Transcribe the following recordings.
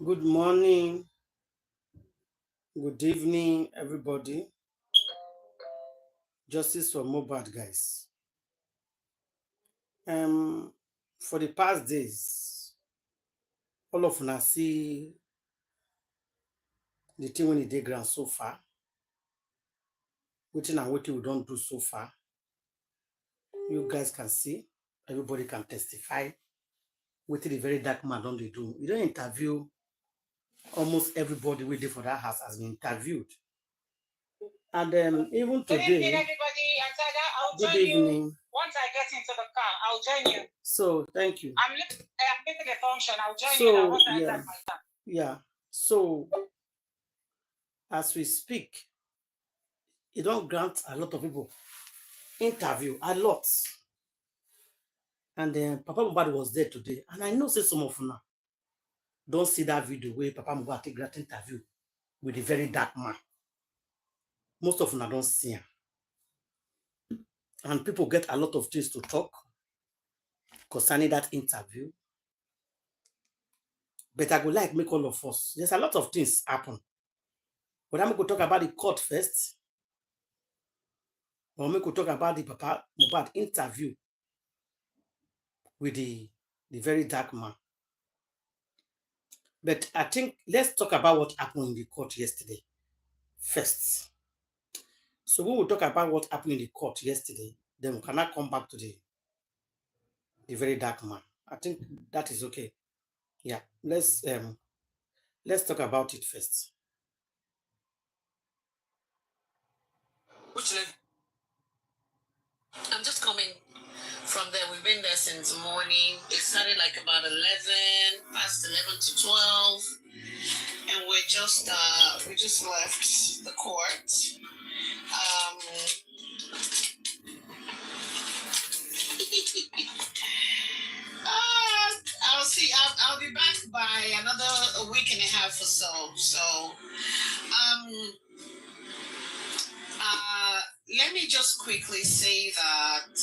Good morning, good evening, everybody. Justice for Mohbad, guys. For the past days, all of us see the thing when the day ground so far, waiting and waiting we don't do so far. You guys can see, everybody can testify. Waiting the very dark man don't they do. You don't interview almost everybody waiting for that house has been interviewed. And even today, good evening, everybody. I'll good join evening. You once I get into the car. I'll join you. So thank you. I'm making a function. I'll join you now once I enter my car. Yeah. So as we speak, you don't grant a lot of people interview a lot. And then Papa Mohbad was there today, and I know say some of you don't see that video where Papa Mohbad take that interview with the very dark man. Most of you don't see him. And people get a lot of things to talk concerning that interview. But I would like make all of us. There's a lot of things happen. But I'm going to talk about the court first. Or I'm going to talk about the Papa Mohbad interview with the very dark man. But I think let's talk about what happened in the court yesterday first. So we will talk about what happened in the court yesterday. Then we cannot come back to the very dark man. I think that is okay. Yeah, let's talk about it first. Which level? I'm just coming from there. We've been there since morning. It started like about 11, past 11 to 12. And we just left the court. I'll be back by another week and a half or so. So, let me just quickly say that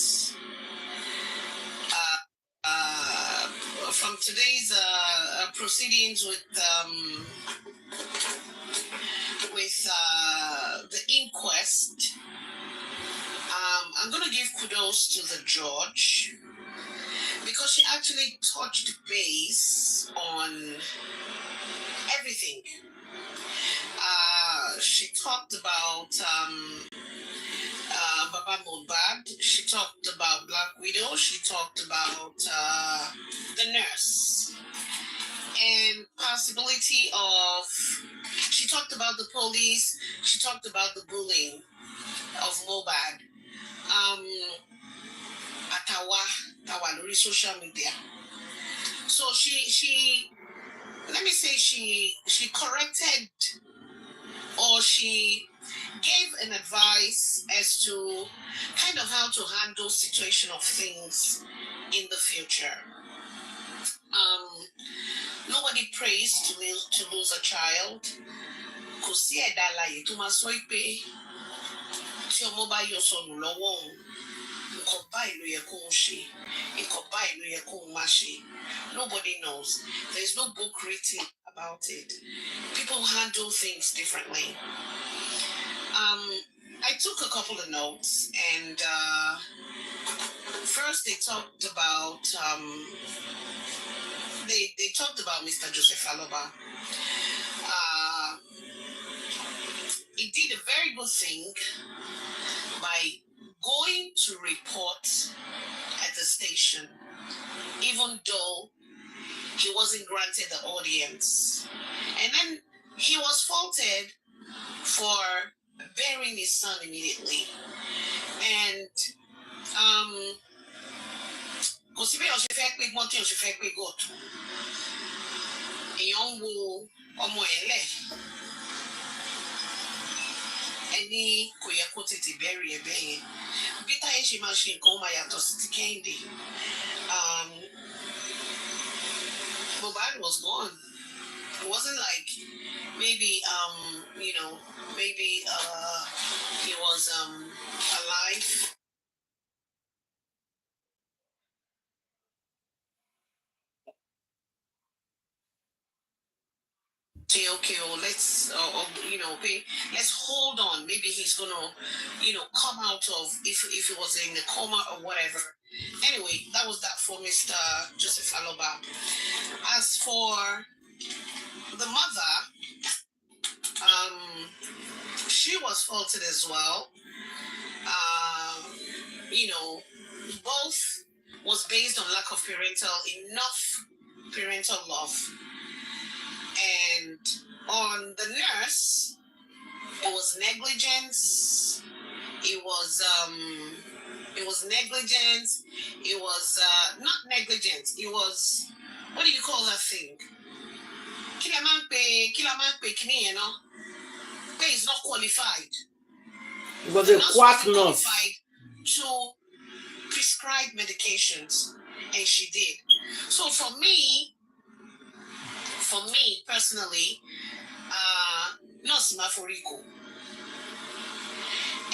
from today's proceedings with the inquest, I'm going to give kudos to the judge because she actually touched base on everything. She talked about Baba Mohbad. She talked about Black Widow. She talked about the nurse and possibility of. She talked about the police. She talked about the bullying of Mohbad. Atawa, social media. So she let me say she corrected or she gave an advice as to kind of how to handle situation of things in the future. Nobody prays to lose a child. Kò sí ẹ̀dá alààyè tó máa sọ pé tí ọmọ bá yọ sọnù lọ́wọ́ òun, nǹkan báyìí ló yẹ kó ń ṣe, nǹkan báyìí ló yẹ kó ń má ṣe. Nobody knows. There's no book written about it. People handle things differently. I took a couple of notes, and first they talked about they talked about Mr. Joseph Aloba. He did a very good thing by going to report at the station, even though he wasn't granted the audience. And then he was faulted for burying his son immediately. And kò sí bí èèyàn ṣe fẹ́ pé gbọ́n tí èèyàn ṣe fẹ́ pé gòtù. Èèyàn ń wo ọmọ ẹ̀ lẹ̀. Ẹni kò yẹ kó tètè bẹ́rì ẹ̀ bẹ́ẹ̀ yẹn. Bí táyé ṣe máa ṣe nǹkan ó máa yàtọ̀ sí ti Kẹ́hìndé. Mohbad was gone. It wasn't like maybe maybe he was alive. say, okay, let's, let's hold on. Maybe he's gonna, come out of if he was in a coma or whatever. Anyway, that was that for Mr. Joseph Aloba. As for the mother, um, she was faulted as well. Um, both was based on lack of enough parental love. And on the nurse, it was negligence. It was negligence. It was not negligence. It was, what do you call that thing? Kilamanpe, you know, pay is not qualified. It was a quack nurse. Qualified to prescribe medications, and she did. So for me personally, Nurse Mafuriko.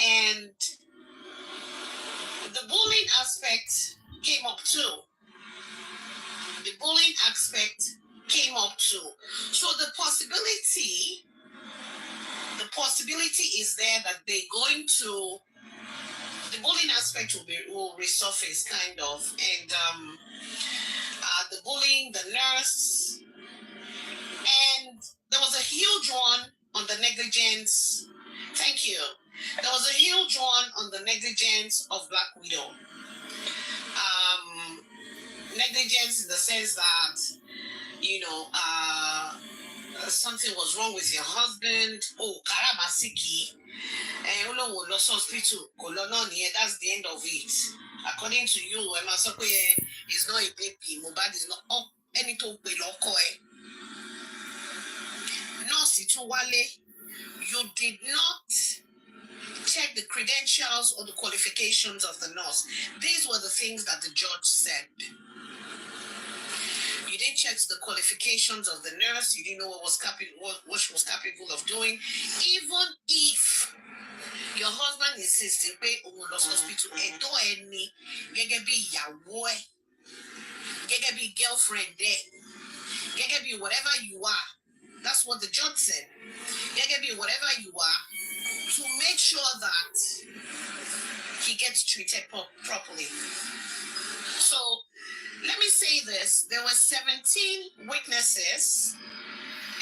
And the bullying aspect came up too. The bullying aspect came up too. So the possibility is there that they're going to, the bullying aspect will resurface kind of, and the bullying, the nurse, and there was a huge one on the negligence. Thank you. There was a huge one on the negligence of Black Widow. Negligence in the sense that, something was wrong with your husband. Oh, karamasiki. Hospital. That's the end of it. According to you, Emasokoye is not a baby. Mohbad is not. Oh, anything Nurse Ituwale, you did not check the credentials or the qualifications of the nurse. These were the things that the judge said. You didn't check the qualifications of the nurse. You didn't know what she was capable of doing. Even if your husband insists in pay hospital, girlfriend there, whatever you are. That's what the judge said. Whatever you are, to make sure that he gets treated properly. So let me say this. There were 17 witnesses,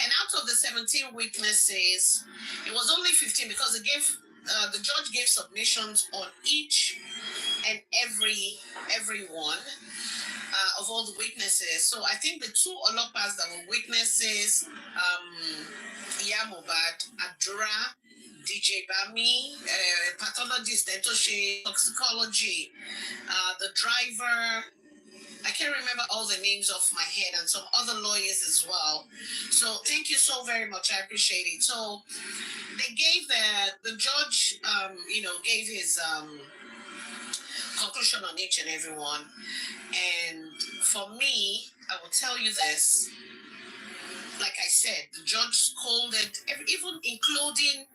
and out of the 17 witnesses, it was only 15 because the judge gave submissions on each and every one of all the witnesses. So I think the two Olopas that were witnesses, Iyabo, Adura, DJ Bami, pathologist, toxicology, the driver. I can't remember all the names off my head, and some other lawyers as well. So thank you so very much. I appreciate it. So they gave the judge, gave his conclusion on each and every one. And for me, I will tell you this. Like I said, the judge scolded, even including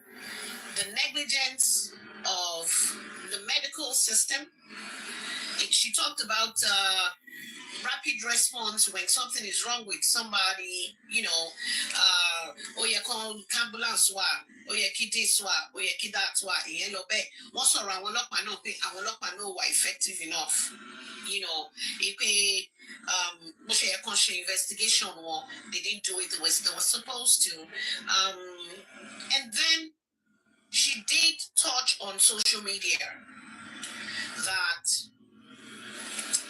the negligence of the medical system. She talked about rapid response when something is wrong with somebody, call ambulance were effective enough. If investigation or they didn't do it the way they were supposed to. And then she did touch on social media that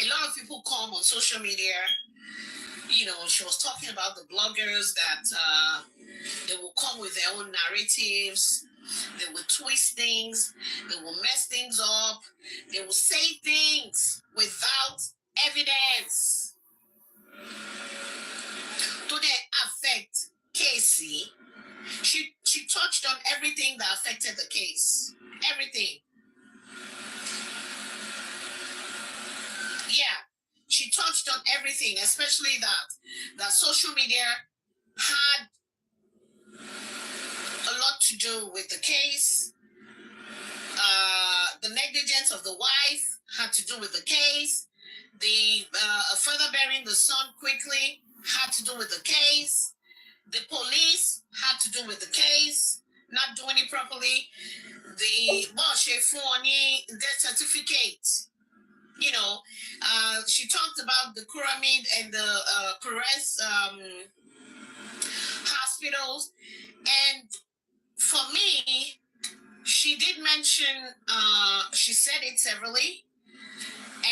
a lot of people come on social media. She was talking about the bloggers that they will come with their own narratives. They will twist things. They will mess things up. They will say things without evidence. To then affect Casey. She touched on everything that affected the case. Everything. Yeah, she touched on everything, especially that social media had a lot to do with the case. The negligence of the wife had to do with the case. The further burying the son quickly had to do with the case. The police had to do with the case, not doing it properly. The death certificate. You know, she talked about the Pyramid and the Perez hospitals. And for me, she did mention, she said it severally.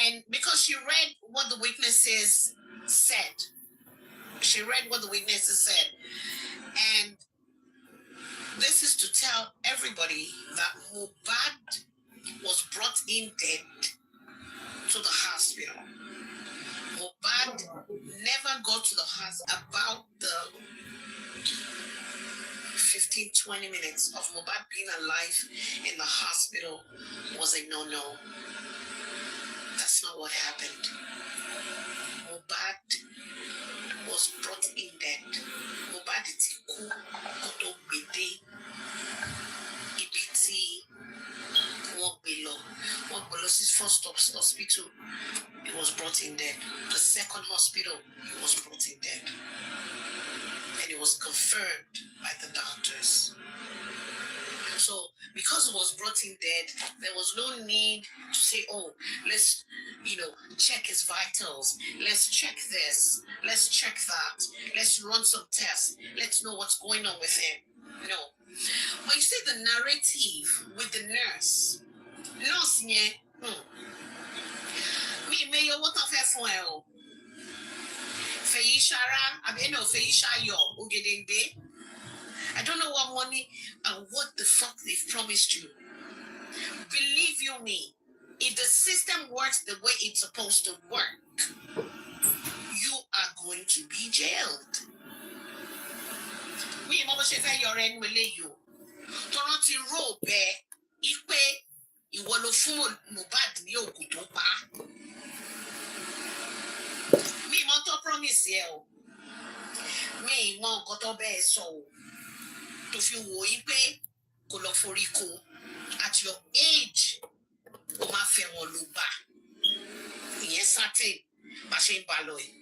And because she read what the witnesses said, and this is to tell everybody that Mohbad was brought in dead to the hospital. Mohbad never got to the hospital. About the 15-20 minutes of Mohbad being alive in the hospital was a no-no. That's not what happened. Mohbad was brought in dead. Mohbad is koto gbede ibiti his first hospital. He was brought in dead. The second hospital, he was brought in dead. And it was confirmed by the doctors. So, because it was brought in dead, there was no need to say, oh, let's, check his vitals. Let's check this. Let's check that. Let's run some tests. Let's know what's going on with him. No. But you see the narrative with the nurse. Nurse, yeah. Me, what of her for her? I don't know what money and what the fuck they've promised you. Believe you me, if the system works the way it's supposed to work, you are going to be jailed. Me, mama, she say you're in you. Toroti robe, ipe, iwolo fun Mohbad ni ogun to pa. Me, mo to promise ye o. Me, mo nkan to be so. To fi wo ipe, ko lo foriko. At your age, o ma fe won lo ba. Iyen certain, ba se ba lo yi.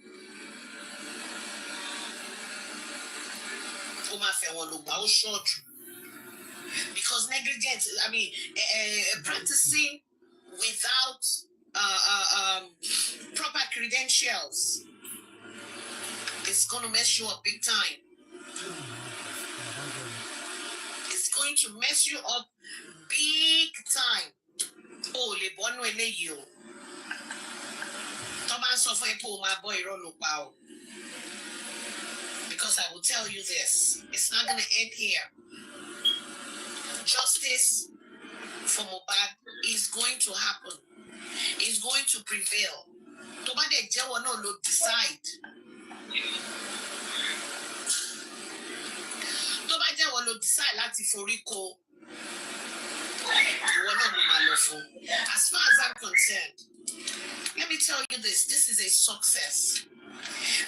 O ma fe won lo ba o short. Because negligence, practicing without proper credentials is going to mess you up big time. It's going to mess you up big time. Oh, le bon we le you. Thomas suffer for my boy Rolo. Because I will tell you this, it's not going to end here. Justice for Mohbad is going to happen. It's going to prevail. Nobody will decide. Nobody will decide láti foriko. As far as I'm concerned, let me tell you this is a success.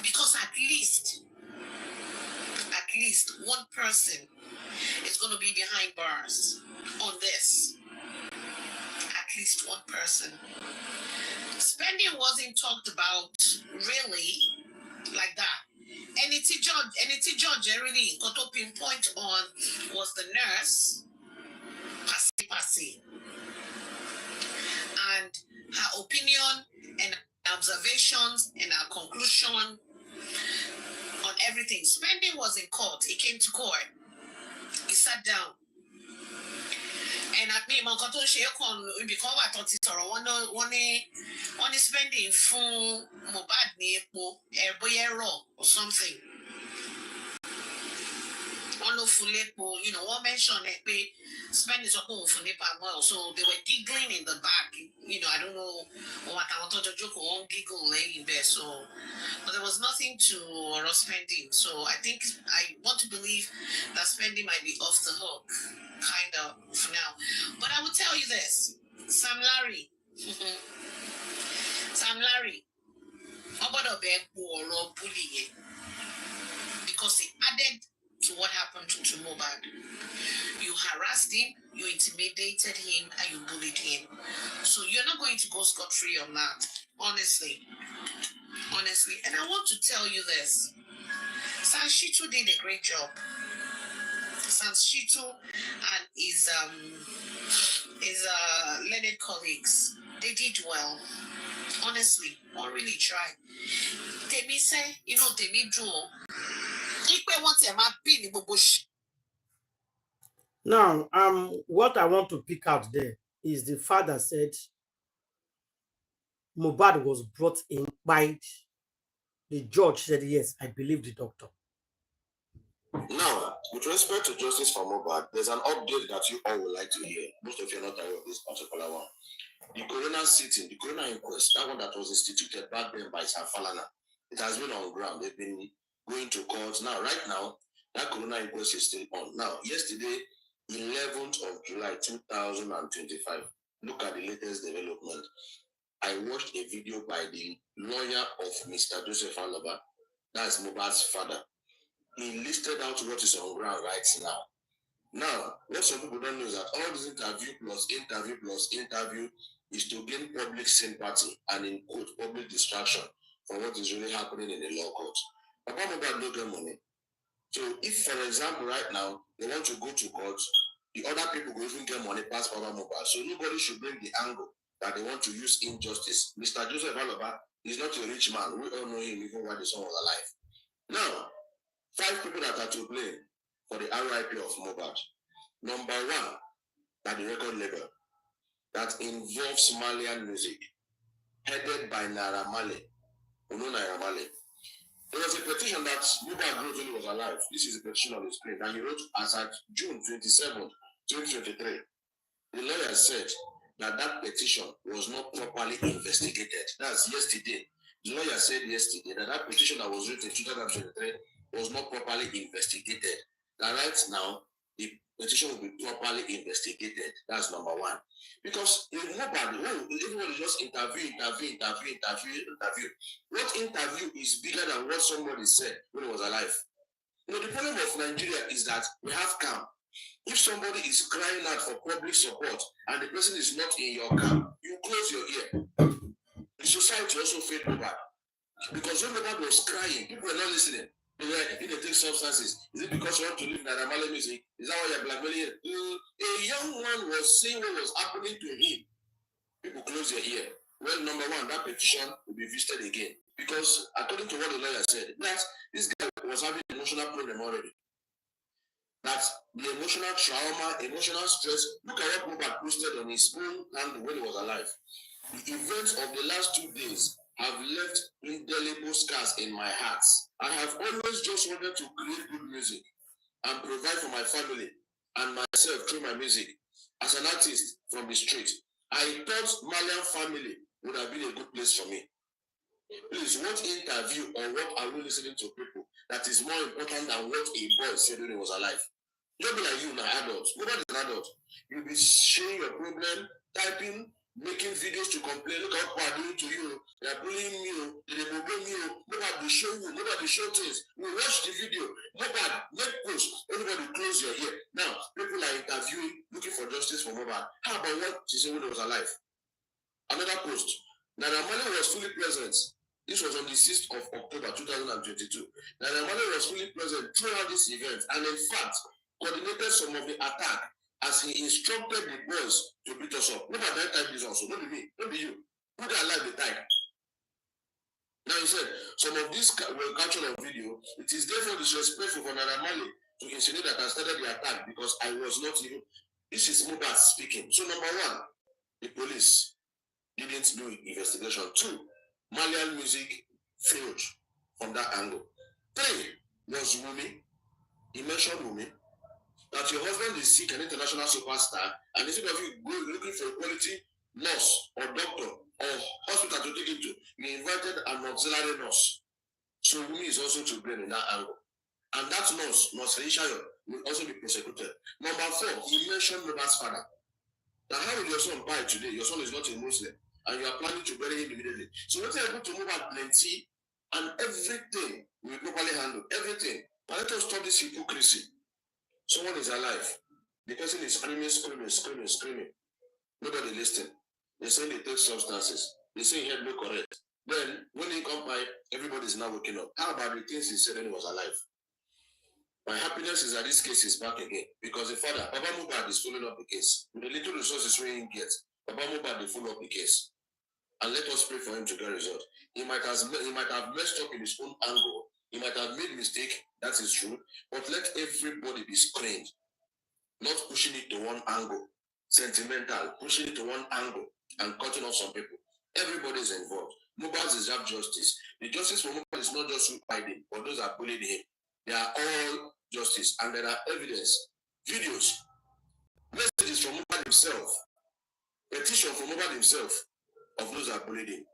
Because at least one person is going to be behind bars on this. At least one person. Spending wasn't talked about really like that. And it's a judge really got to pinpoint on was the nurse, Pasi. And her opinion and observations and her conclusion on everything. Spending was in court. He came to court. He sat down. And at me, my control share con because I thought it's all one spending for Mohbad ni epo or something. One of Fulepo, one mention it spending so for Nepal. So they were giggling in the back. I don't know what I wanted to joke on giggle laying there. So but there was nothing to spending. So I think I want to believe that spending might be off the hook. Kind of for now. But I will tell you this. Sam Larry. Because he added to what happened to Mohbad. You harassed him, you intimidated him, and you bullied him. So you're not going to go scot-free on that. Honestly. And I want to tell you this. Sanshito did a great job. Sanshito and his learned colleagues, they did well. Honestly, one really tried. Tèmi say, Tèmi dùn o. Ipe wọ́n tẹ̀ máa bí ní gbogbo ṣì. Now, what I want to pick out there is the father said Mohbad was brought in by the judge. Said yes, I believe the doctor. Now, with respect to justice for Mohbad, there's an update that you all would like to hear. Most of you are not aware of this particular one. The coroner sitting, the coroner inquest, that one that was instituted back then by Finaly, it has been on ground. They've been going to court. Now, right now, that coroner inquest is still on. Now, yesterday, 11th of July 2025, look at the latest development. I watched a video by the lawyer of Mr. Joseph Aloba, that's Mohbad's father. He listed out what is on ground right now. Now, what some people don't know is that all this interview plus interview is to gain public sympathy and in quote public distraction from what is really happening in the law court. Papa Mohbad no get money. So if, for example, right now they want to go to court, the other people will even get money past Papa Mohbad. So nobody should bring the angle that they want to use injustice. Mr. Joseph Aloba is not a rich man. We all know him even while the son was alive. Now, 5 people that are to blame for the RIP of Mohbad. Number 1, that the record label that involves Malian music, headed by Naira Marley. You know Naira Marley. There was a petition that Mohbad wrote when he was alive. This is a petition on the screen that he wrote as at June 27, 2023. The lawyer said that that petition was not properly investigated. That's yesterday. The lawyer said yesterday that that petition that was written in 2023 was not properly investigated. That right now, the petition will be properly investigated. That's number 1. Because if nobody, everybody just interview. What interview is bigger than what somebody said when he was alive? The problem of Nigeria is that we have camp. If somebody is crying out for public support and the person is not in your camp, you close your ear. The society also failed Mohbad. Because when Mohbad was crying, people were not listening. If they take substances, is it because you want to live Naira Marley music? Is that why you're blackmailing? A young man was saying what was happening to him. People close their ear. Well, number 1, that petition will be visited again. Because according to what the lawyer said, that this guy was having an emotional problem already. That the emotional trauma, emotional stress, look at what Mohbad posted on his own hand when he was alive. The events of the last 2 days have left indelible scars in my heart. I have always just wanted to create good music and provide for my family and myself through my music. As an artist from the street, I thought Malian family would have been a good place for me. Please, what interview or what are we listening to people that is more important than what a boy said when he was alive? Don't be like you now, adults. Nobody is an adult. You'll be sharing your problem, typing, making videos to complain. Look at what people are doing to you. They are bullying you. They are bullying you. Nobody show you. Nobody show things. You watch the video. Nobody make posts. Everybody close your ear. Now, people are interviewing, looking for justice for Mohbad. How about what she said when he was alive? Another post. Naira Marley was fully present. This was on the 6th of October 2022. Naira Marley was fully present throughout this event and in fact coordinated some of the attack as he instructed the boys to beat us up. Look at that type this also. Not be me, not be you. Who they alive the time? Now he said some of this were captured on video. It is therefore disrespectful for Naira Marley to insinuate that I started the attack because I was not even. This is Mohbad speaking. So number 1, the police didn't do investigation. 2, Malian music failed from that angle. 3 was Wumi. He mentioned Wumi. That your husband is sick, an international superstar, and instead of you looking for a quality nurse or doctor or hospital to take him to, you invited an auxiliary nurse. So Wumi is also to blame in that angle. And that nurse Rishayo, will also be prosecuted. Number 4, he mentioned Mohbad's father. Now, how will your son buy today? Your son is not a Muslim, and you are planning to bury him immediately. So when they are able to move out plenty, and everything will be properly handled. Everything. But let us stop this hypocrisy. Someone is alive. The person is screaming. Nobody listening. They say they take substances. They say he had no correct. Then, when he come by, everybody is now waking up. How about the things he said when he was alive? My happiness is that this case is back again because the father, Baba Mohbad, is following up the case. With the little resources we get, Baba Mohbad, they follow up the case. And let us pray for him to get a result. He might have messed up in his own angle. He might have made mistake. That is true. But let everybody be screened, not pushing it to one angle, sentimental, pushing it to one angle and cutting off some people. Everybody is involved. Mohbad deserves justice. The justice for Mohbad is not just hiding, but those that bullied him. They are all justice, and there are evidence, videos, messages from Mohbad himself, petition from Mohbad himself of those that bullied him.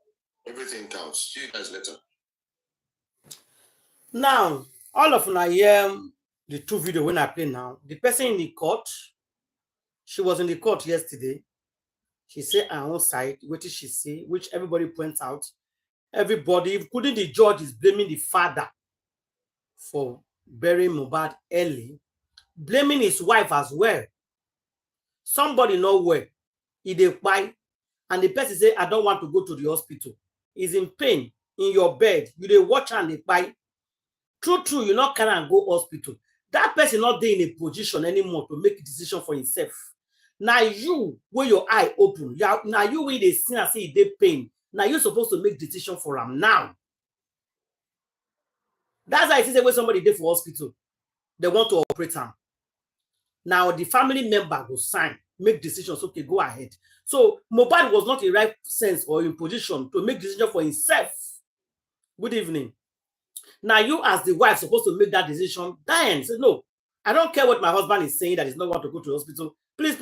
Everything counts. See you guys later. Now, all of now hear the two video when I play now. The person in the court, she was in the court yesterday. She said her own side, what did she say, which everybody points out. Everybody, including the judge, is blaming the father for burying Mohbad early, blaming his wife as well. Somebody know where he dey kpai, and the person say, I don't want to go to the hospital. He's in pain in your bed. You dey watch and dey kpai. True, you not can go hospital. That person not there in a position anymore to make a decision for himself. Now you, where your eye open, now you when they see and say they pain. Now you're supposed to make decision for him now. That's why I say when somebody there for hospital, they want to operate him. Now the family member will sign, make decisions. Okay, go ahead. So Mohbad was not in right sense or in position to make decision for himself. Good evening. Now you as the wife supposed to make that decision. Then say no, I don't care what my husband is saying that he's not want to go to the hospital. Please.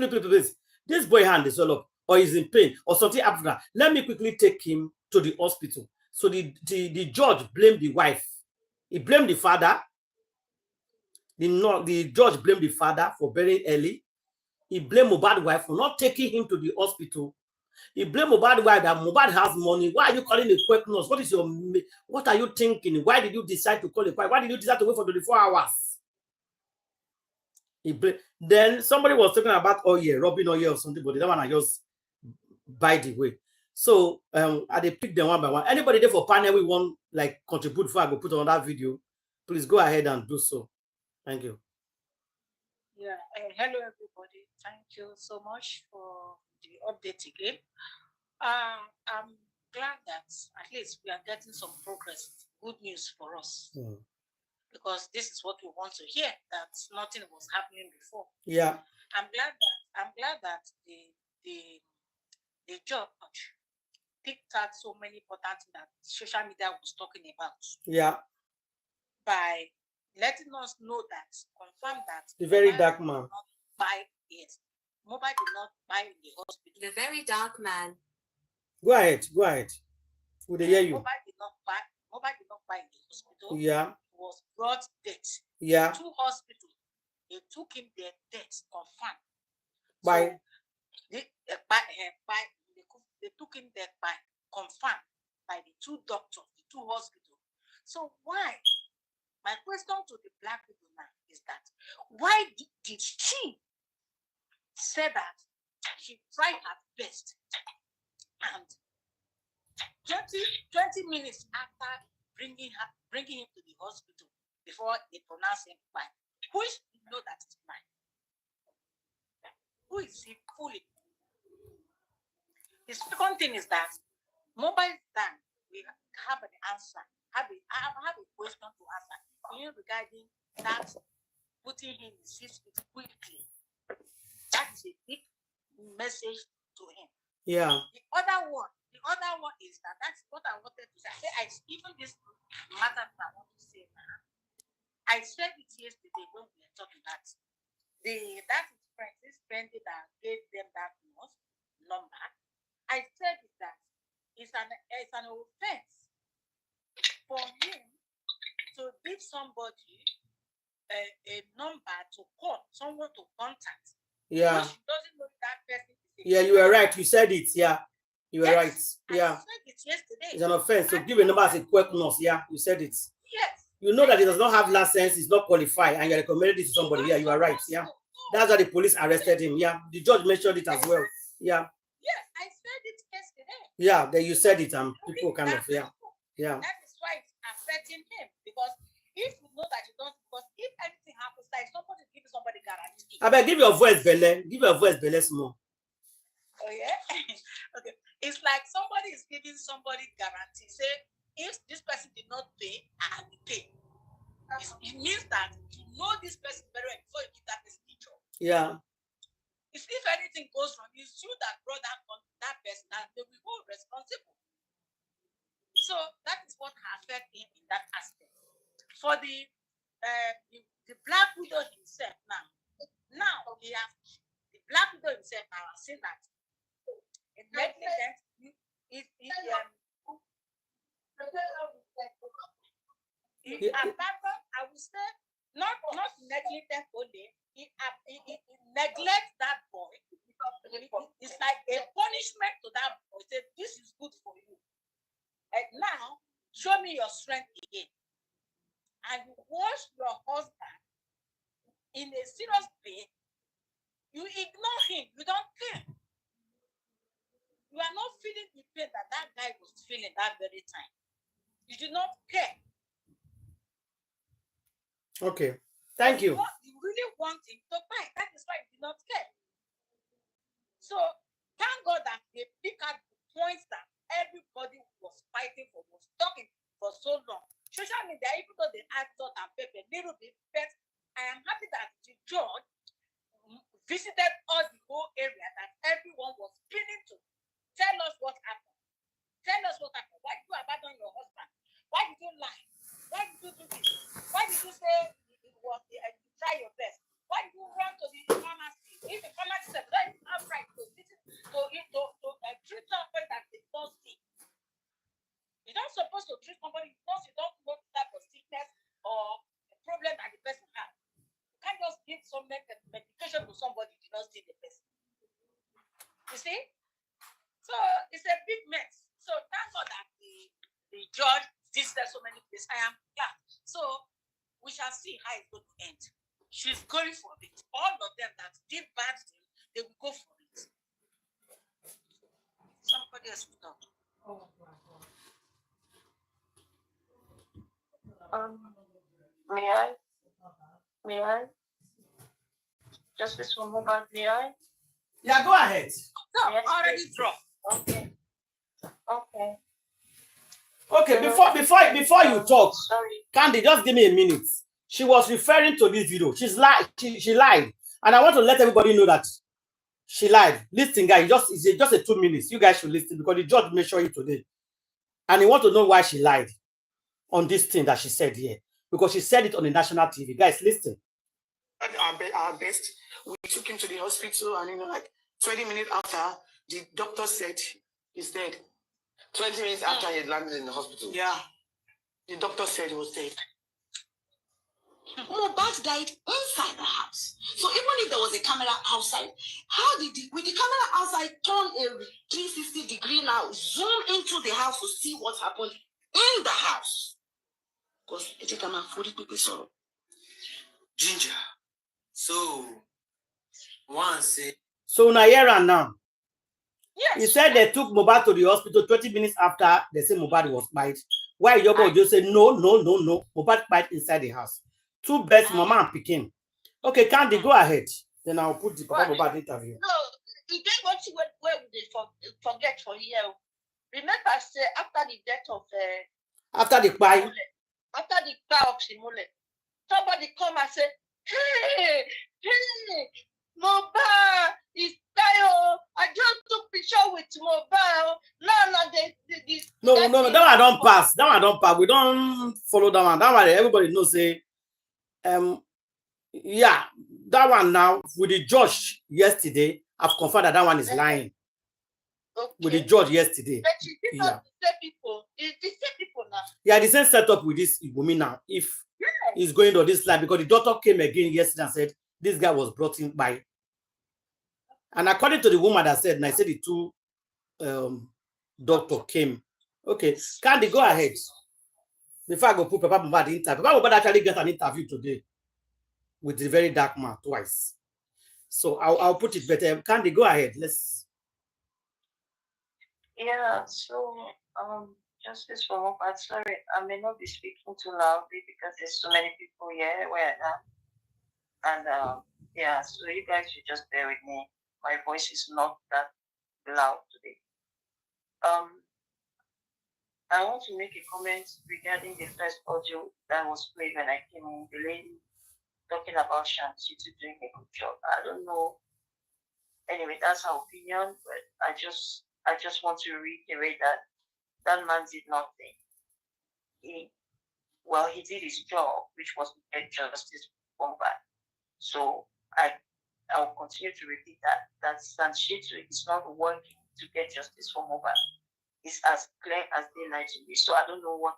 This boy hand is all up, or he's in pain, or something happened. Let me quickly take him to the hospital. So the judge blamed the wife. He blamed the father. The judge blamed the father for burying early. He blamed Mohbad's wife for not taking him to the hospital. He blamed Mohbad's wife that Mohbad has money. Why are you calling a quick nurse? What are you thinking? Why did you decide to call a quick? Why did you decide to wait for 24 hours? Then somebody was talking about rubbing oil or something, but that one I just by the way. So I they pick them one by one. Anybody there for panel we want like contribute before I go put on that video, please go ahead and do so. Thank you. Yeah, hello everybody. Thank you so much for the update again. I'm glad that at least we are getting some progress. Good news for us. Because this is what we want to hear, that nothing was happening before. Yeah. I'm glad that the judge picked out so many important things that social media was talking about. Yeah. By letting us know that, confirm that the very dark man. Mohbad did not buy in the hospital. The very dark man. Go ahead. Would they hear you? Mohbad did not buy in the hospital. Yeah. He was brought dead. Yeah. To hospital. They took him their death confirmed. By they took him dead by confirmed by the two doctors, the two hospitals. So why? My question to the black people now is that why did she say that she tried her best and 20 minutes after bringing him to the hospital before they pronounce him fine, who is to know that it's fine? Who is he fooling? The second thing is that mobile time we have an answer. I have a question to answer regarding that putting him in 6 feet quickly. That is a big message to him. Yeah. The other one is that's what I wanted to say. Even this matter that I want to say now. I said it yesterday when we were talking that this friend that gave them that number. I said that it's an offense for him to give somebody a number to call, someone to contact. Yeah. Which doesn't know that person. Yeah, you were right. You said it. Yeah. You were right. Yeah. I said it yesterday. It's an offense. So give a number as a quick nurse. Yeah, you said it. Yes. You know that he does not have license, he's not qualified, and you recommended it to somebody. Yeah, you are right. Yeah. That's why the police arrested him. Yeah. The judge mentioned it as well. Yeah. Yes, I said it yesterday. Yeah, then you said it, and people kind of, yeah. Yeah. That is why it's affecting him. Because if you know that you don't, because if anything happens, I better give your voice, Bele. Give your voice, Bele, small. Oh yeah. Okay. It's like somebody is giving somebody guarantee. Say, if this person did not pay, I will pay. It means that you know this person very well before you give that person the job. Yeah. If anything goes wrong, it's you that brought that person, and they will hold responsible. So that is what has affected him in that aspect. For the Black Widow himself now he has the Black Widow himself now has seen that in negligence he abandoned, I would say, not negligent only, he neglects that boy. It's like a punishment to that boy. Say, this is good for you. And now, show me your strength again. And you wash your husband in a serious pain. You ignore him. You don't care. You are not feeling the pain that guy was feeling that very time. You do not care. Okay. Thank you. You really want him to buy. That is why you do not care. So thank God that they pick out the points that everybody was fighting for, was talking for so long. Social media, even though they add salt and pepper a little bit, but I am happy that the judge visited all the whole area that everyone was pinning to. Tell us what happened. Tell us what happened. Why did you abandon your husband? Why did you lie? Why did you do this? Why did you say it was try your best? Why did you run to the pharmacy? If the pharmacy said, don't even have right to treat somebody that they don't see. You're not supposed to treat somebody because you don't know the type of sickness or the problem that the person has. You can't just give some medication to somebody you don't see the person. You see? So it's a big mess. So thank God that the judge visited so many places. I am glad. So we shall see how it's going to end. She's going for it. All of them that did bad things, they will go for it. Somebody else will talk. May I? Justice for Mohbad, may I? Yeah, go ahead. No, yes, already dropped. Okay, before you talk, Candy, just give me a minute. She was referring to this video. She lied. And I want to let everybody know that she lied. Listen, guys, it's just a 2 minutes. You guys should listen because the judge made sure it today. And he want to know why she lied on this thing that she said here. Because she said it on the national TV. Guys, listen. Our best. We took him to the hospital, and 20 minutes after, the doctor said he's dead. 20 minutes after he had landed in the hospital? Yeah. The doctor said he was dead. Mohbad died inside the house. So even if there was a camera outside, how did with the camera outside turn a 360 degree now, zoom into the house to see what happened in the house? Because it is a 40 people saw. Ginger. So Naira now. Yes. He said they took Mohbad to the hospital 20 minutes after they said Mohbad was bite. Why Iyabo just said no. Mohbad bite inside the house. Two best mama and Pekin. Okay, Candy, go ahead. Then I'll put the Papa Mohbad interview. No, you didn't go to where we did forget for here. Remember, I said after the death of after the pie. After the pie of Simule, somebody come and say, hey, Mohbad is dying. I just took picture with Mohbad. No, that one don't pass. That one don't pass. We don't follow that one. That one, everybody knows say, yeah, that one now with the judge yesterday, I've confirmed that one is lying. Okay. With the judge yesterday. But it's not the same people. It's the same people now. Yeah, the same setup with this woman now. If he's going to this line, because the doctor came again yesterday and said this guy was brought in by. And according to the woman that said, and I said the two doctor came. Okay, Candy, go ahead. Before I go put Papa Mohbad in interview, Papa Mohbad actually get an interview today with the very dark man twice. So I'll put it better. Candy, go ahead. Let's. Yeah. So Justice for Mohbad. Sorry, I may not be speaking too loudly because there's so many people here where I am, and Yeah, so you guys should just bear with me. My voice is not that loud today. I want to make a comment regarding the first audio that was played when I came in. The lady talking about Shanti doing a good job. I don't know. Anyway, that's her opinion, but I just want to reiterate that that man did nothing. He did his job, which was to get justice for Mohbad. So I'll continue to repeat that Sanshitu is not working to get justice for Mohbad. It's as clear as daylight to me. So I don't know what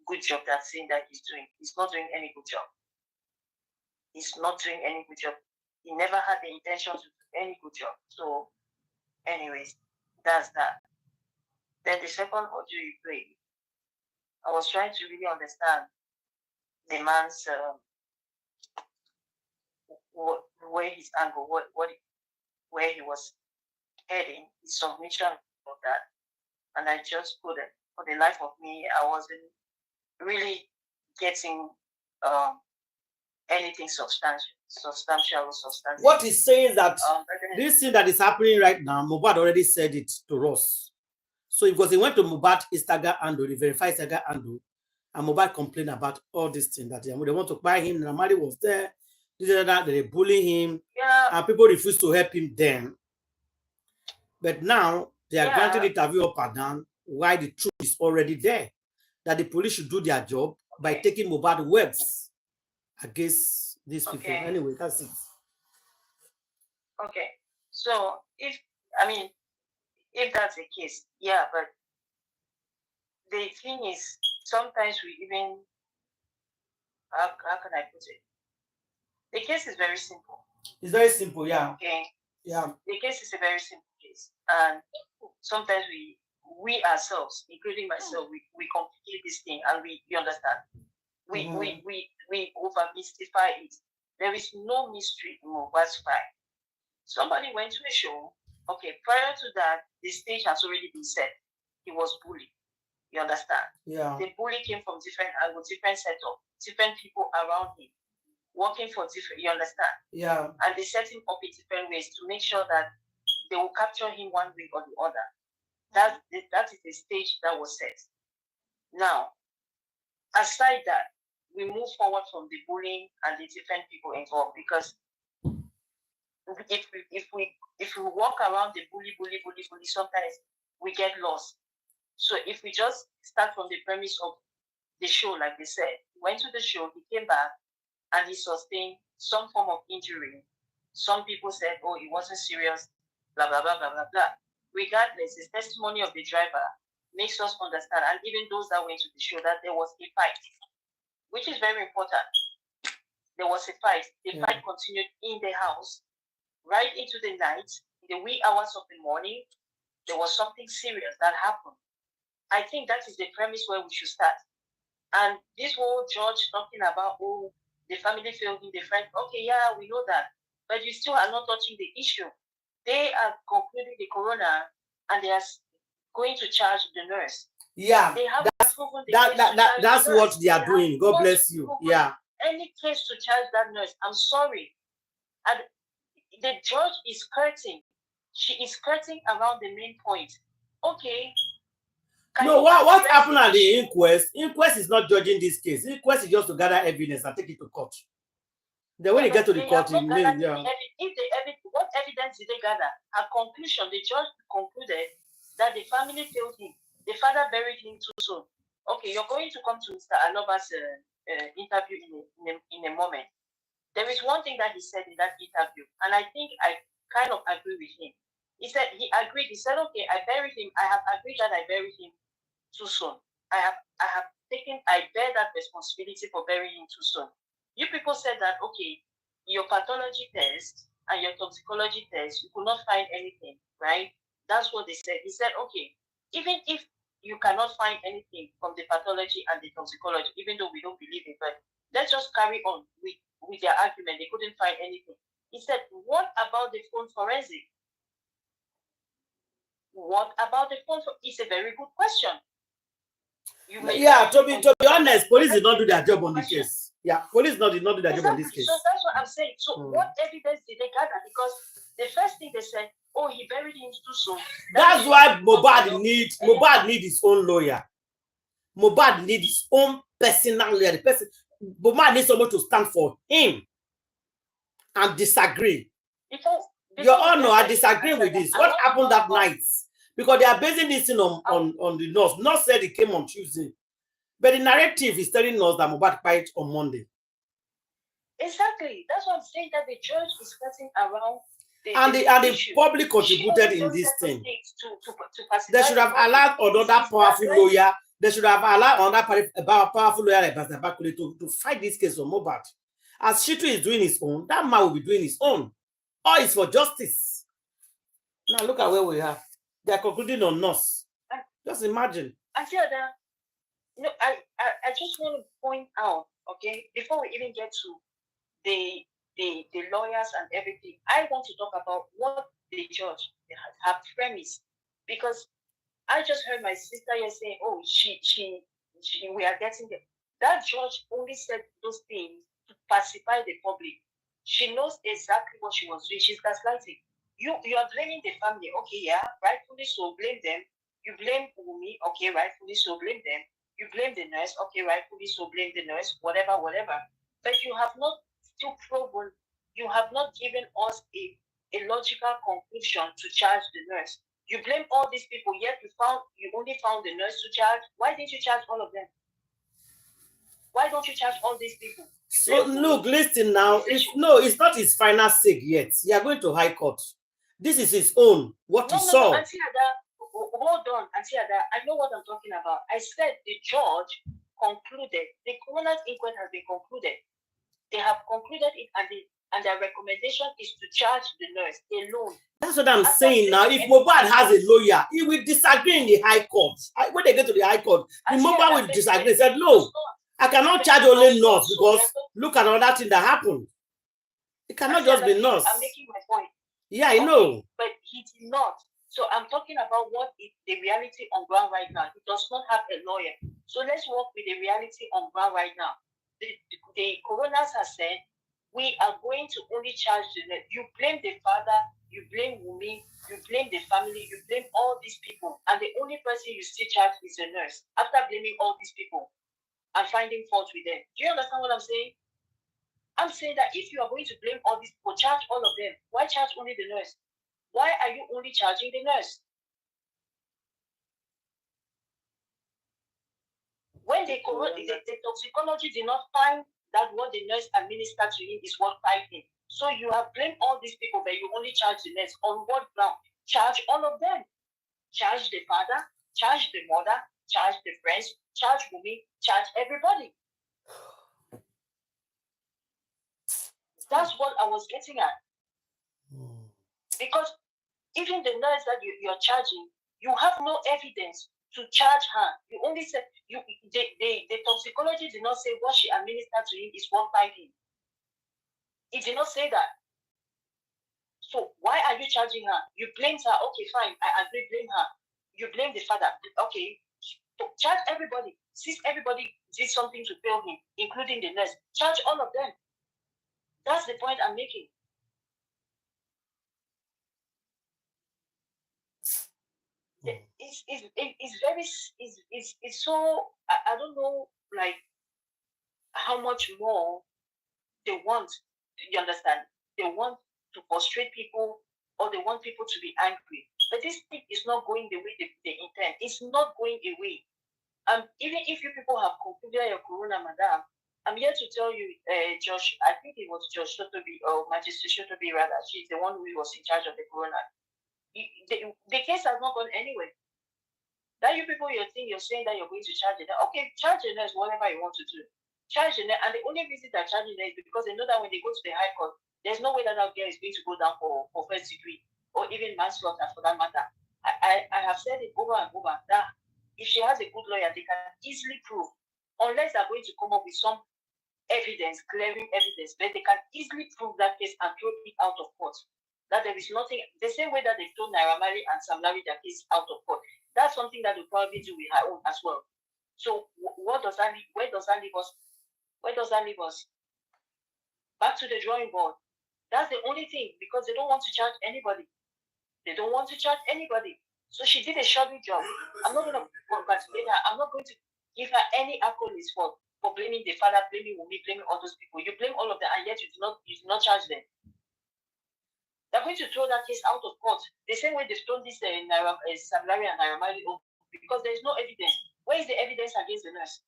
good job that's saying that he's doing. He's not doing any good job. He's not doing any good job. He never had the intention to do any good job. So, anyways, that's that. Then the second audio you played, I was trying to really understand the man's where his angle, where he was heading, his submission of that, and I just couldn't. For the life of me, I wasn't really getting anything substantial. What he's saying is that this thing that is happening right now, Mohbad already said it to us. So because he went to Mohbad Instagram handle, he verified Instagram handle, and Mohbad complained about all these things that they want to buy him. Marley was there, that they bully him, and people refused to help him then. But now they are granting the interview up and down, why the truth is already there. That the police should do their job by taking Mohbad words against these people. Anyway, that's it. Okay. So if that's the case, yeah, but the thing is, sometimes we even how can I put it? The case is very simple. It's very simple, yeah. Okay. Yeah. The case is a very simple case, and sometimes we ourselves, including myself, we complicate this thing, and we understand. We over mystify it. There is no mystery in Mohbad's fight. Somebody went to a show. Okay, prior to that, the stage has already been set. He was bullied. You understand? Yeah. The bully came from different angles, different setup, different people around him, working for different. You understand? Yeah. And they set him up in different ways to make sure that they will capture him one way or the other. That is the stage that was set. Now, aside that, we move forward from the bullying and the different people involved, because if we walk around the bully, sometimes we get lost. So if we just start from the premise of the show, like they said, he went to the show, he came back, and he sustained some form of injury. Some people said, oh, it wasn't serious, blah, blah, blah, blah, blah, blah. Regardless, the testimony of the driver makes us understand, and even those that went to the show, that there was a fight, which is very important. There was a fight. The fight continued in the house, right into the night, in the wee hours of the morning. There was something serious that happened. I think that is the premise where we should start. And this whole judge talking about, oh, the family failed him, the friend. Okay, yeah, we know that. But you still are not touching the issue. They are concluding the coroner, and they are going to charge the nurse. Yeah, they have that's what they are doing. God bless you. Yeah. Any case to charge that nurse, I'm sorry. And the judge is skirting. She is skirting around the main point. Okay. No, what happened at the inquest? Inquest is not judging this case. Inquest is just to gather evidence and take it to court. Then when you get to the court, what evidence did they gather? A conclusion, the judge concluded that the family failed him. The father buried him too soon. Okay, you're going to come to Mr. Aloba's interview in a moment. There is one thing that he said in that interview, and I think I kind of agree with him. He said he agreed. He said, okay, I buried him. I have agreed that I buried him too soon. I bear that responsibility for burying him too soon. You people said that, okay, your pathology test and your toxicology test, you could not find anything, right? That's what they said. He said, okay, even if you cannot find anything from the pathology and the toxicology, even though we don't believe it, but let's just carry on with their argument. They couldn't find anything. He said, what about the phone forensic? What about the phone? It's a very good question. To be honest, police did not do their job on the case. Yeah, police did not do their job on this case. So that's what I'm saying. So what evidence did they gather? Because the first thing they said, oh, he buried him too soon. That's why Mohbad need his own lawyer. Mohbad need his own personal lawyer. Mohbad needs someone to stand for him and disagree. Your Honor, I disagree with this. What happened that night? Because they are basing this thing on the nurse. Nurse said it came on Tuesday. But the narrative is telling us that Mohbad died on Monday. Exactly. That's what I'm saying, that the church is cutting around the public contributed in this thing. They should have allowed another powerful lawyer. They should have allowed another powerful lawyer like Pastor Bakule to fight this case on Mohbad. As Shitu is doing his own, that man will be doing his own. All is for justice. Now look at where we are. They are concluding on us. Just imagine. I just want to point out, okay, before we even get to the lawyers and everything, I want to talk about what the judge have premised, because I just heard my sister here saying, oh, we are getting it. That judge only said those things to pacify the public. She knows exactly what she was doing. She's gaslighting. You are blaming the family. Okay, yeah, rightfully so, blame them. You blame Umi, okay, rightfully so, blame them. You blame the nurse, okay, rightfully so, blame the nurse, whatever. But you have not still proven, you have not given us a logical conclusion to charge the nurse. You blame all these people, yet you only found the nurse to charge. Why didn't you charge all of them? Why don't you charge all these people? So look, listen now. It's not his final say yet. You are going to High Court. This is his own. What he saw. No, Auntie Ada, hold on, Auntie Ada. I know what I'm talking about. I said the judge concluded. The coroner's inquest has been concluded. They have concluded it, and their recommendation is to charge the nurse alone. That's what I'm saying now. If Mohbad has a lawyer, he will disagree in the High Court. When they get to the High Court, the Mohbad will disagree. He said, no, I cannot charge only nurse because look at another thing that happened. It cannot just be nurse. I'm making my point. Yeah, I know. But he did not. So I'm talking about what is the reality on ground right now. He does not have a lawyer. So let's work with the reality on ground right now. The coroners have said, we are going to only charge the nurse. You blame the father, you blame Wumi, you blame the family, you blame all these people. And the only person you still charge is the nurse. After blaming all these people and finding fault with them. Do you understand what I'm saying? I'm saying that if you are going to blame all these people, charge all of them. Why charge only the nurse? Why are you only charging the nurse? When the toxicology did not find that what the nurse administered to him is what fighting. So you have blamed all these people, but you only charge the nurse. On what ground? Charge all of them. Charge the father, charge the mother, charge the friends, charge Wumi, charge everybody. That's what I was getting at. Because even the nurse that you're charging, you have no evidence to charge her. You only said the toxicology did not say what she administered to him is 150. It did not say that. So why are you charging her? You blamed her. Okay, fine. I agree, blame her. You blame the father. Okay. Charge everybody. Since everybody did something to fail him, including the nurse, charge all of them. That's the point I'm making. It's so, I don't know, like, how much more they want. You understand? They want to frustrate people, or they want people to be angry. But this thing is not going the way they intend. It's not going away. Even if you people have concluded your corona, madam, I'm here to tell you, Josh, I think it was Josh Shotobi, or Magistrate Shotobi rather. She's the one who was in charge of the corona. The case has not gone anywhere. That you people, you're saying that you're going to charge it. Okay, charge the nurse whatever you want to do. Charge the nurse, and the only reason they're charging the nurse is because they know that when they go to the High Court, there's no way that girl is going to go down for first degree, or even manslaughter for that matter. I have said it over and over that if she has a good lawyer, they can easily prove, unless they're going to come up with some evidence, glaring evidence, but they can easily prove that case and throw it out of court. That there is nothing, the same way that they've thrown Naira Marley and Sam Larry their case out of court. That's something that they'll probably do with her own as well. So where does that leave us? Where does that leave us? Back to the drawing board. That's the only thing, because they don't want to charge anybody. They don't want to charge anybody. So she did a shoddy job. I'm not going to congratulate her. I'm not going to give her any accolades for blaming the father, blaming Wumi, blaming all those people. You blame all of them, and yet you do not charge them. They're going to throw that case out of court. The same way they've thrown this Samlari and Naira Marley over, because there is no evidence. Where is the evidence against the nurse?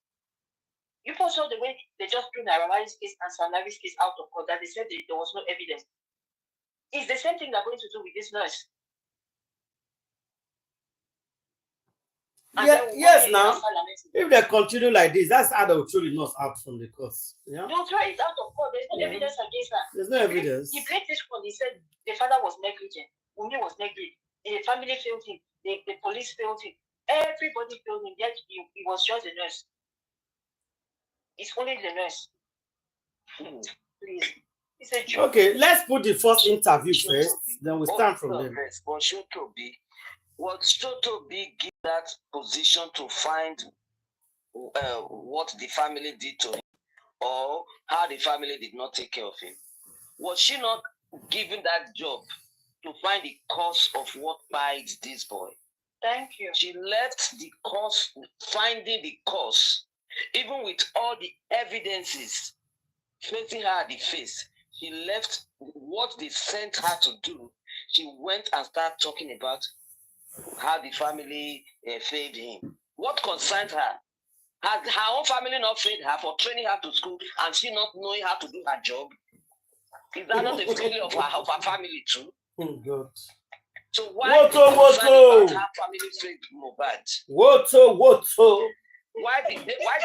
You also saw the way they just threw Naira Marley's case and Samlari's case out of court, that they said there was no evidence. It's the same thing they're going to do with this nurse. Yes, now, if they continue like this, that's how they will throw the nurse out from the course. Yeah? They'll throw it out of court. There's no evidence against her. There's no evidence. He played this one. He said the father was negligent. Wumi was negligent. The family failed him. The police failed him. Everybody failed him. Yet he was just a nurse. It's only the nurse. Please. It's a joke. Okay, let's put the first interview first. Then we start from there. What Shotobi give that position to find what the family did to him, or how the family did not take care of him? Was she not given that job to find the cause of what bites this boy? Thank you. She left the cause, finding the cause, even with all the evidences facing her at the face. She left what they sent her to do. She went and started talking about how the family failed him. What concerned her? Had her own family not failed her for training her to school and she not knowing how to do her job? Is that not a failure of her family too? Oh God. So why about her family failed Mohbad? Why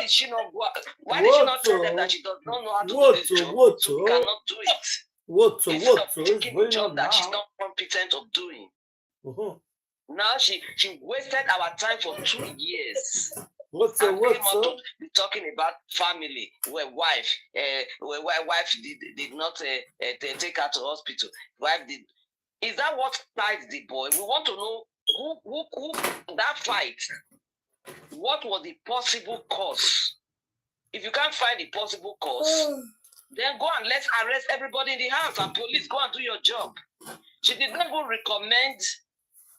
did she not go? Why did she not tell them that she does not know how to do this job? So she cannot do it. Instead of taking a job that she's not competent of doing. Now she wasted our time for 2 years. And came out to be talking about family, where wife did not take her to hospital. Wife did. Is that what tied the boy? We want to know who that fight. What was the possible cause? If you can't find the possible cause, then go and let's arrest everybody in the house and police go and do your job. She did not even recommend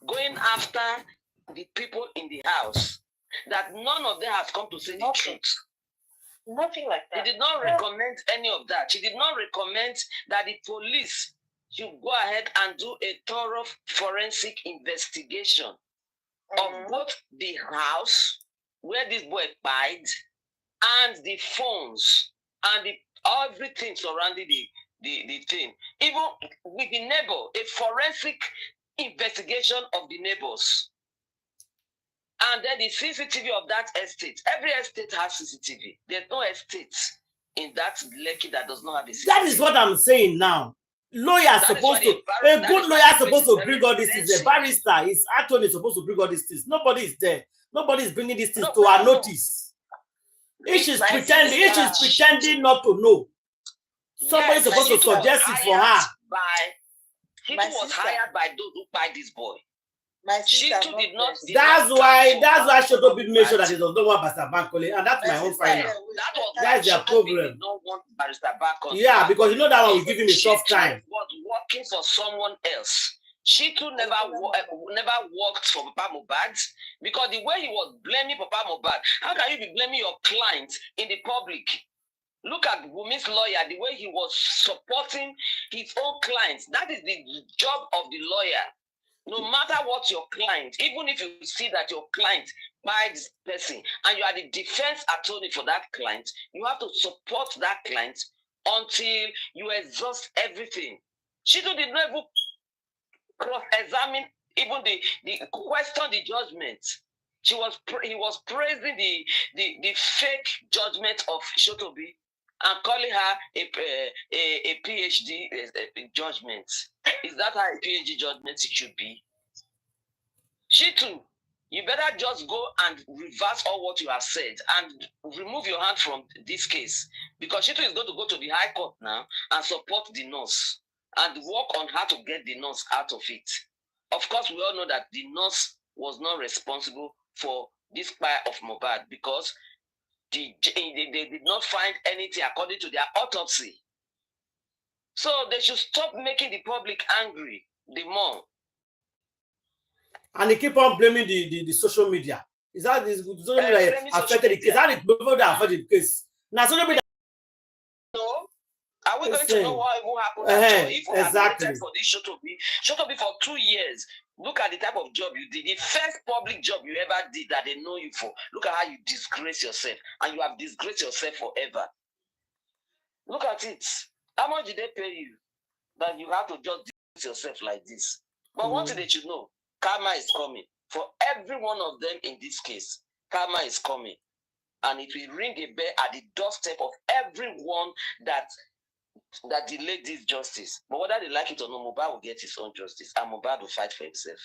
going after the people in the house, that none of them has come to say the truth. Nothing like that. She did not recommend any of that. She did not recommend that the police should go ahead and do a thorough forensic investigation of both the house where this boy died and the phones and everything surrounding the thing. Even with the neighbor, a forensic investigation of the neighbors. And then the CCTV of that estate. Every estate has CCTV. There's no estate in that Lekki that does not have a CCTV. That is what I'm saying now. A good lawyer is supposed to bring all these things. A barrister is actually supposed to bring all these things. Nobody is there. Nobody is bringing these things to our notice. Each is pretending not to know. Somebody is supposed to suggest it for her. She was hired by those who buy this boy. She too did not. That's why Shotobi made sure that he does not want Barrister Bankole, and that's my own final. That's their problem. Don't want Barrister Bankole. Yeah, because you know that one will give him a tough time. Was working for someone else. She too never worked for Papa Mohbad, because the way he was blaming Papa Mohbad, how can you be blaming your client in the public? Look at Wumi's lawyer, the way he was supporting his own clients. That is the job of the lawyer. No matter what your client, even if you see that your client by this person and you are the defense attorney for that client, you have to support that client until you exhaust everything. She did not even cross-examine even the question, the judgment. He was praising the fake judgment of Shotobi and calling her a PhD judgment. Is that how a PhD judgment should be? She too, you better just go and reverse all what you have said and remove your hand from this case, because she too is going to go to the High Court now and support the nurse and work on how to get the nurse out of it. Of course, we all know that the nurse was not responsible for this fire of Mohbad, because they did not find anything according to their autopsy. So they should stop making the public angry the more. And they keep on blaming the social media. Is that the social media affected the case? How did people that affected the case? Now social media. No. Are we going to know what will happen after? If we exactly. have waited for this show to be for 2 years, look at the type of job you did. The first public job you ever did that they know you for. Look at how you disgrace yourself. And you have disgraced yourself forever. Look at it. How much did they pay you that you have to just disgrace yourself like this? But one thing they should know, karma is coming. For every one of them in this case, karma is coming. And it will ring a bell at the doorstep of everyone that delayed this justice. But whether they like it or not, Mohbad will get his own justice, and Mohbad will fight for himself.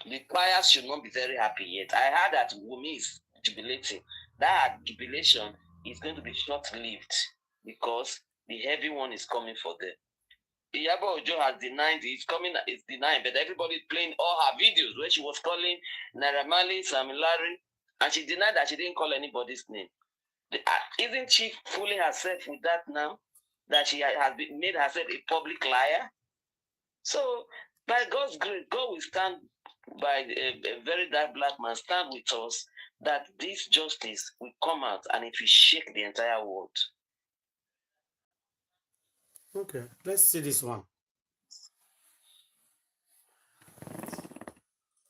The choirs should not be very happy yet. I heard that Wumi is jubilating. That jubilation is going to be short-lived because the heavy one is coming for them. Iyabo has denied it's coming, it's denying, but everybody is playing all her videos where she was calling Naira Marley, Finaly, and she denied that she didn't call anybody's name. Isn't she fooling herself with that now? That she has made herself a public liar? So, by God's grace, God will stand by a very dark black man, stand with us, that this justice will come out and it will shake the entire world. Okay, let's see this one.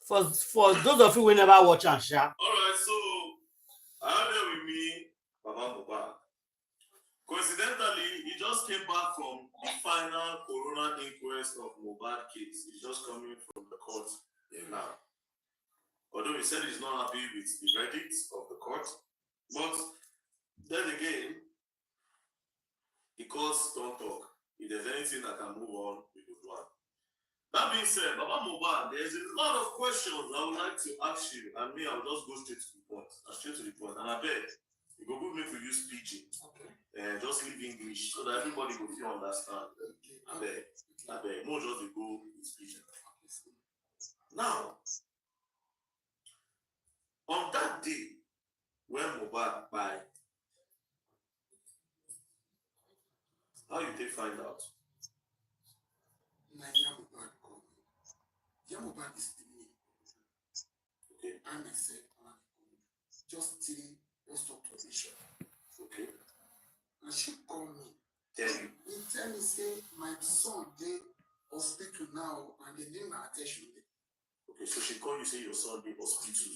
For those of you who never watch and share. All right, so I have here with me Baba Mohbad. Coincidentally, he just came back from the final coroner inquest of Mohbad case. He's just coming from the court now. Although he said he's not happy with the verdict of the court, but then again, the courts don't talk. If there's anything that can move on, we will do it. That being said, Baba Mohbad, there's a lot of questions I would like to ask you, and me, I'll just go straight to the point. And I bet you go good make we use PG. Okay. And just leave English so that everybody will feel understand. Okay. I bet. More just go with PG. Now, on that day when Mohbad died, how you take find out? Iyabo called me. Iyabo is the name. Okay. And I said, just till obstruction. Okay. And she called me. Tell you. He tell me, say, my son, they hospital now, and they didn't attach me. Okay, so she called you, say your son in hospital.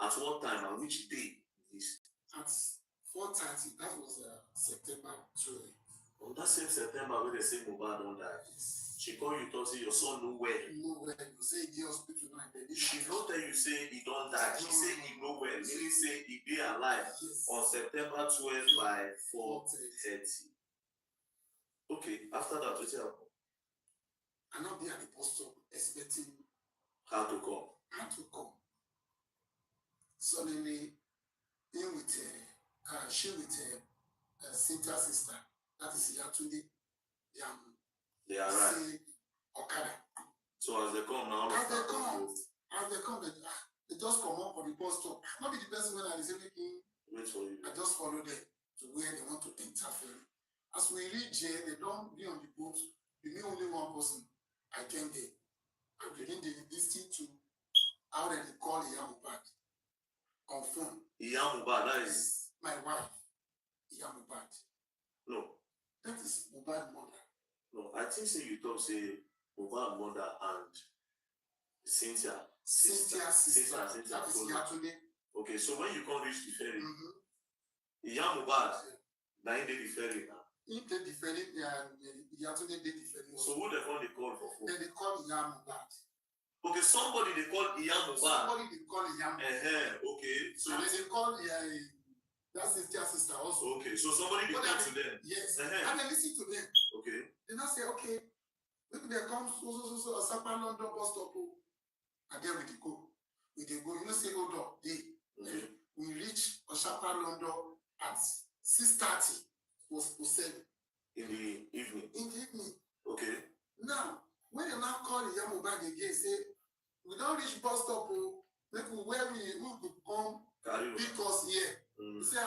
At what time and which day is? At 4:30, that was September 12. On that same September when they say Mohbad don't die, she called you to say your son no well. No well. You say he hospital now. She don't tell you say he don't die. She say he no well. Meaning say he be alive on September 12 by 4:30. Okay, after that, what's happened? I now be at the post stop expecting how to come. Suddenly, in with she with Cynthia's sister, that is Yatunde. They arrive. Okada. So as they come now, they just come up for the post stop. Not be the person when I receive it. Wait for you. I just follow them to where they want to interfere. As we reach here, they don't be on the boat. You need only one person. I came there. I begin to listen to how they call Iyabo on phone. Iyabo, that is my wife. Iyabo. No. That is Mohbad mother. No, I think say you talk say Mohbad mother and Cynthia's sister. That is Yatunde. Okay, so when you come reach the ferry, Iyabo, now he did the ferry now. He did the ferry, Yatunde did the ferry. So who they call for phone? Then they call Iyabo. Okay, somebody they call Iyabo. Somebody they call Iyabo. Okay. So and then they call that's Cynthia's sister also. Okay, so somebody they talk to them. Yes. And they listen to them. Okay. Then I say, okay, maybe they come so Sapa London bus stop. And then we go. You know, say hold up, we reach Osaka London at 6:30 was 7. In the evening. Okay. Now, when they now call Iyabo back again, say, we don't reach bus stop, where we could come because here. He say,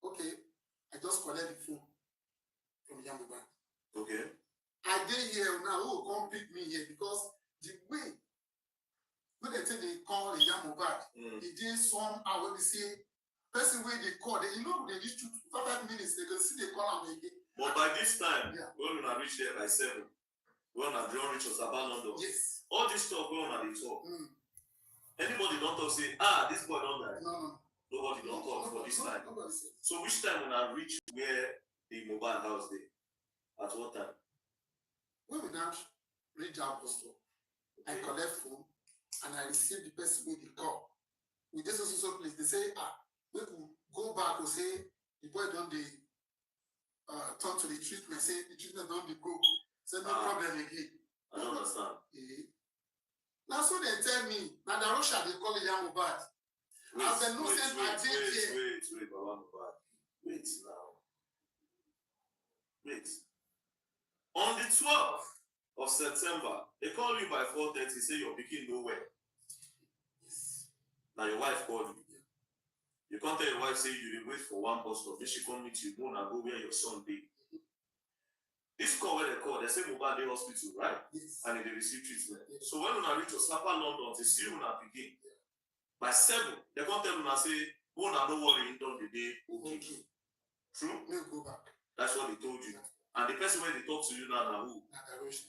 okay. I just collect the phone from Mohbad. Okay. I dey here now. Who will come pick me here? Because the way when they say they call Mohbad, they did somehow when they say person where they call, they they reach 5 minutes, they can see they call them again. But by this time, when we reach there by 7, when I don't reach us about London, yes. All this stuff going on the talk. Anybody don't talk say, this boy don't die. No. Nobody don't talk for this time. Nobody. So which time when I reach where the mobile house there? At what time? When we now reach our bus stop, I collect phone and I receive the person with the call. With this also place, they say, we could go back or say the boy don't turn to the treatment, say the treatment don't go. Say no problem again. I don't understand. Now so they tell me, now the Russia they call it Mohbad. As the no sense I did here. Wait, Baba Mohbad. Wait now. Wait. On the 12th of September, they call you by 4:30, say you're picking nowhere. Yes. Now your wife called you. You can't tell your wife, say you will wait for one bus stop, then she come meet you, go and go where your son be. This call where they call, they say Mohbad Day Hospital, right? Yes. And they receive treatment. Yes. So when you reach Osapa London, they see you begin. By 7, they can't tell you say, go and don't worry, done the day, okay. True? We'll go back. That's what they told you. And the person when they talk to you now, who?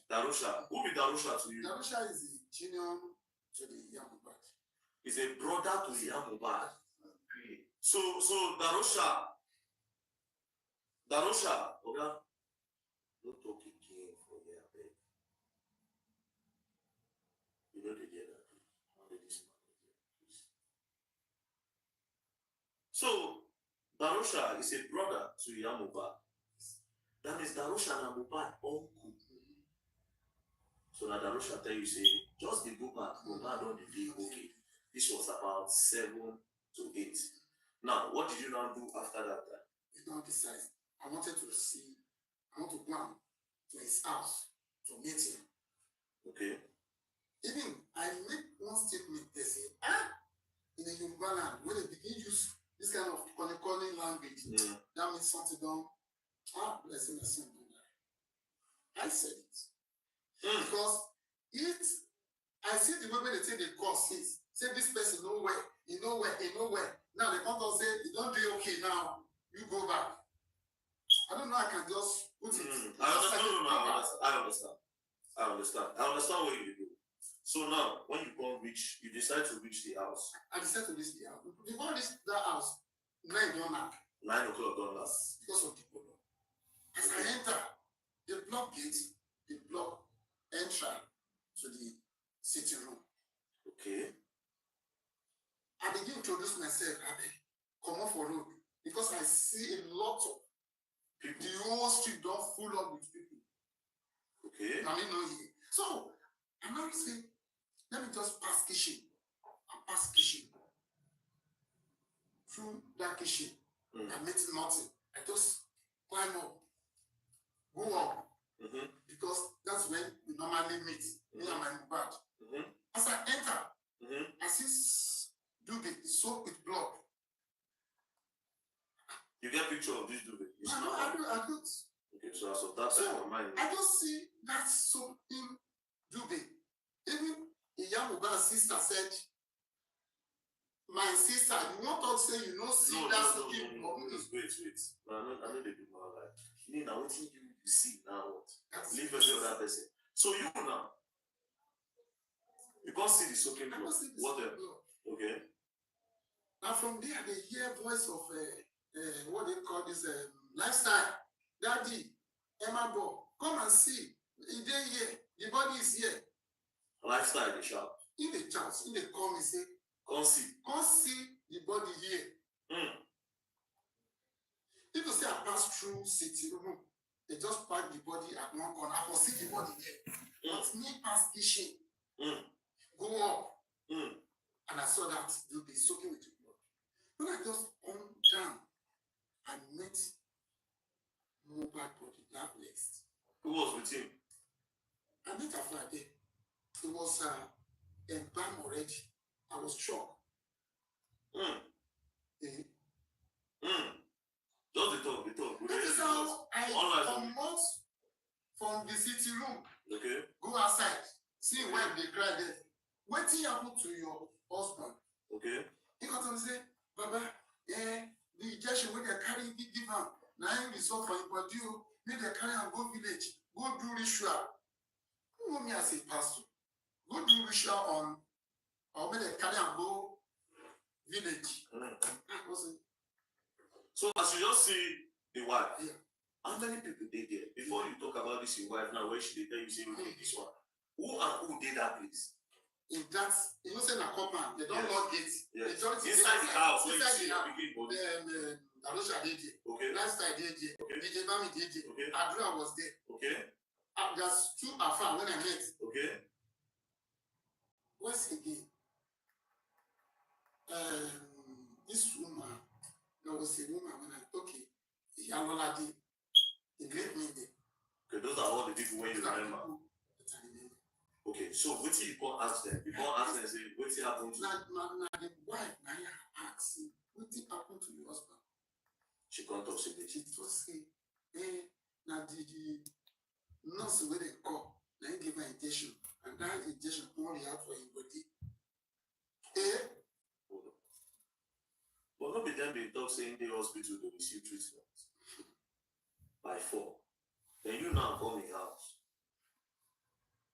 Darusha. Who be Darusha to you? Darusha is the junior to the Mohbad. He's a brother to the Mohbad. So Darusha, okay? Don't talk again for here, babe. You know they get that. Only this man please. So Darusha is a brother to Mohbad. That means Darusha and Mohbad uncle. So now Darusha tell you say, just the go back, Mohbad on the day, okay. This was about 7 to 8. Now, what did you now do after that time? You now decide. I want to go to his house to meet him. Okay. Even I make one statement, they say, in the Yoruba land, when they begin use this kind of calling language, that means something don't. Bless him, I said it. Because I see the way when they say the cause is, say this person nowhere. Now they come and say, you don't do okay now, you go back. I don't know, I can just put it. I understand what you do. So now, when you go reach, you decide to reach the house. I decide to reach the house. Before reach that house, 9 don't knock. 9 o'clock don't knock. Because of the problem. As I enter, the block gate, the block entry to the sitting room. Okay. I begin to introduce myself. I come off for road because I see a lot of people. The whole street don't full up with people. Okay. I mean, no here. So I now say, let me just pass kitchen. I pass kitchen. Through that kitchen, I met nothing. I just climb up, go up. Because that's when we normally meet, me and my Mohbad. As I enter, I see Dube soaked with blood. You get a picture of this Dube? I don't. Okay, so as of that time, I just see that soaked in Dube. Even Iyabo's sister said, my sister, you want to say you don't see that soaking blood? Wait. I know they do more like. You know what you see now? What? Leave every other person. So you now, you can't see the soaking blood. What else? Okay. Now from there, they hear voice of what they call this lifestyle. Daddy, Emma Bo, come and see. He dey here. The body is here. Lifestyle, they shout. In the chance, in the call me say, come see the body here. If you say I pass through city room, they just park the body at one corner. I can see the body there. But me pass kitchen, go up, and I saw that you'll be soaking with the blood. When I just come down, I met Mohbad body that next. Who was with him? I met a Friday. It was embalmed already. I was shocked. come out from the city room. Okay. Go outside. See why they cry there. What happened to your husband? Okay. He got to say, Baba, the injection when they carry the divan, now he result for him, but you need to carry and go village, go do ritual. You know me as a pastor. Go do ritual on, or when they carry and go village. So as you just see the wife, yeah. How many people did there? Before you talk about this, your wife now, where she did tell you, say, okay, this one. Who and who did that place? In that, you know, say na compound, they don't lock it. Yes. Majority Inside the house, where you inside see the your house. big body. Darosha did it. Okay. Lifestyle did it. Okay. DJ Bami did it. Okay. Adria was there. Okay. There's two afar when I met. Okay. What's again? This woman, there was a woman when I okay, Yalola did. He great me there. Okay, those are all the people when you remember. Okay, so what you can't ask them? You can't ask them and say, what happened to Now the wife, Naira asks him, what happened to your husband? She can't talk to me. She just say, now the nurse where they call, now he give her injection, and that injection only out for his body. Hold on. But not be them they talk saying the hospital they receive treatment by 4. Then you now come in house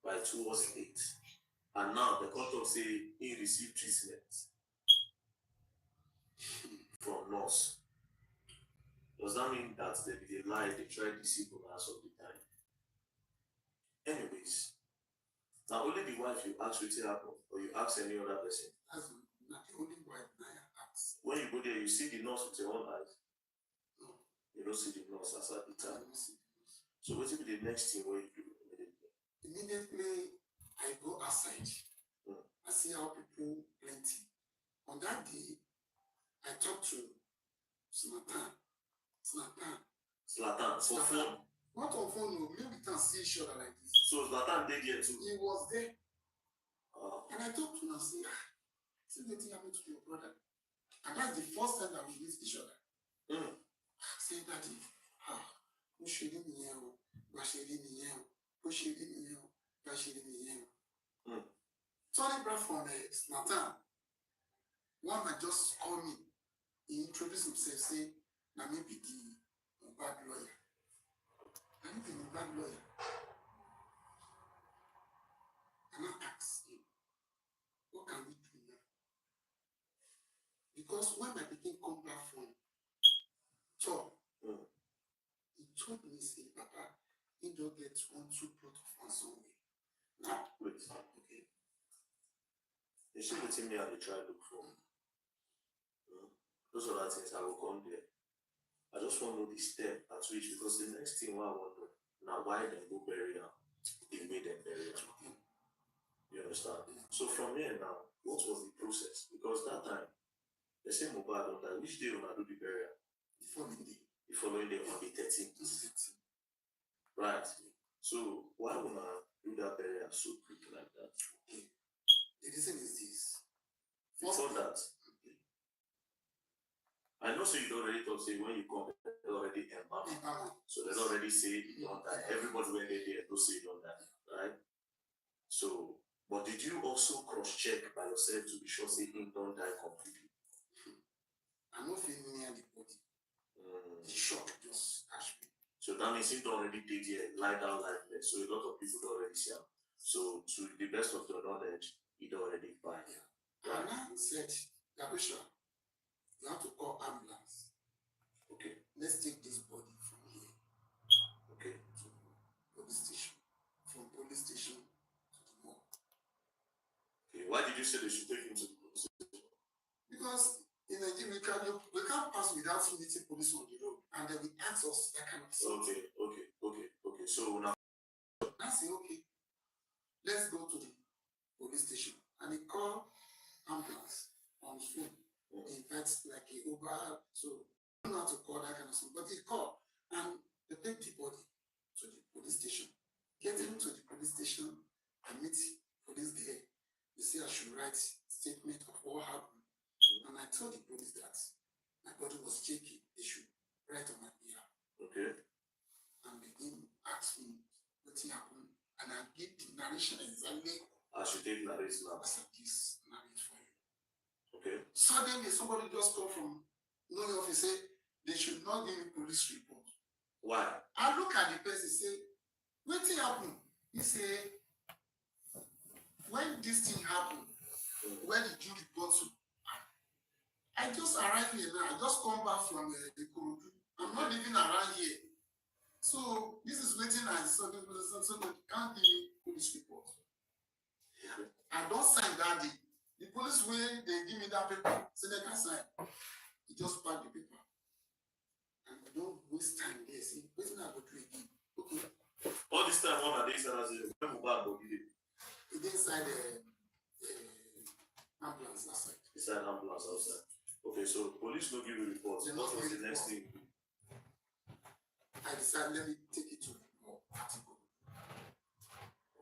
by 2 or 8. And now the court say he received treatment from nurse. Does that mean that they lie, they try to deceive us of the time? Anyways, now only the wife you ask what happened, or you ask any other person. That's not the only wife Naira asks. When you go there, you see the nurse with your own eyes. No. You don't see the nurse as at the time. I don't see the nurse. So what will be the next thing where you do immediately? Immediately, I go outside. I see how people plenty. On that day, I talked to Slatan. For phone? Not on phone, no. Maybe we can see each other like this. So Zlatan did here too? He was there. And I talked to him and said, see what happened to your brother. And that's the first time that we meet each other. I said, Daddy, who should in the air? Who should in the air? Tony Brown from Slatan. One man just called me. He introduced himself, say, now maybe the Mohbad lawyer. I need the Mohbad lawyer. And I asked him, what can we do now? Because when my pikin come back from church, he told me, say, Papa, he don't get 1-2 plot of one somewhere. Now, wait. Okay. You see what me and they try to look for. Those are the things I will come there. I just want to know the step at which, because the next thing I want to know, now why they go bury her, the way they bury her. You understand? So from here now, what was the process? Because that time, they say Mohbad on that, which day when I do the burial? The following day. The following day on the 13th. Right. So why would I do that burial so quick like that? Okay. The reason is this. Before that, I know so you don't already talk, say when you come, they already embalm. So they already say you don't die. Everybody when they there, don't say you don't die. Right? So, but did you also cross-check by yourself to be sure say he don't die completely? I'm not feeling near the body. The shock just touched me. So that means he don't already did here, lie down like that. So a lot of people don't already see him. So to the best of your knowledge, he don't already died. Yeah. Right. And I said, Judicial, you have to call ambulance. Okay. Let's take this body from here. Okay. To police station. From police station to the morgue. Okay. Why did you say they should take him to the police station? Because in Nigeria, we can't pass without meeting police on the road, and they will ask us that kind of stuff. Okay. So now I say, okay, let's go to the police station. And he called ambulance on phone. He invites like a Uber, so I don't know how to call that kind of stuff. But he called and they take the body to the police station. Getting to the police station, I meet police there. They say I should write statement of what happened. And I told the police that my body was shaky. They should write on my behalf. okay. take narrate now? I said, please narrate for you. Okay. Suddenly, somebody just come from no office say they should not give me police report. Why? I look at the person say, what thing happen? He say, when this thing happened, where did you report to? I just arrived here now. I just come back from the Kurudu. I'm not living around here. So this is waiting and so they can't give me police report. I don't sign that day. The police way they give me that paper, so they can sign. You just pack the paper. And you don't waste time there. See, waiting I go to again. Okay. All this time, one of these when Mohbad body dey. It's inside the ambulance outside. Inside ambulance outside. Okay, so police no give you reports. What was the next thing? I decided let me take it to more article.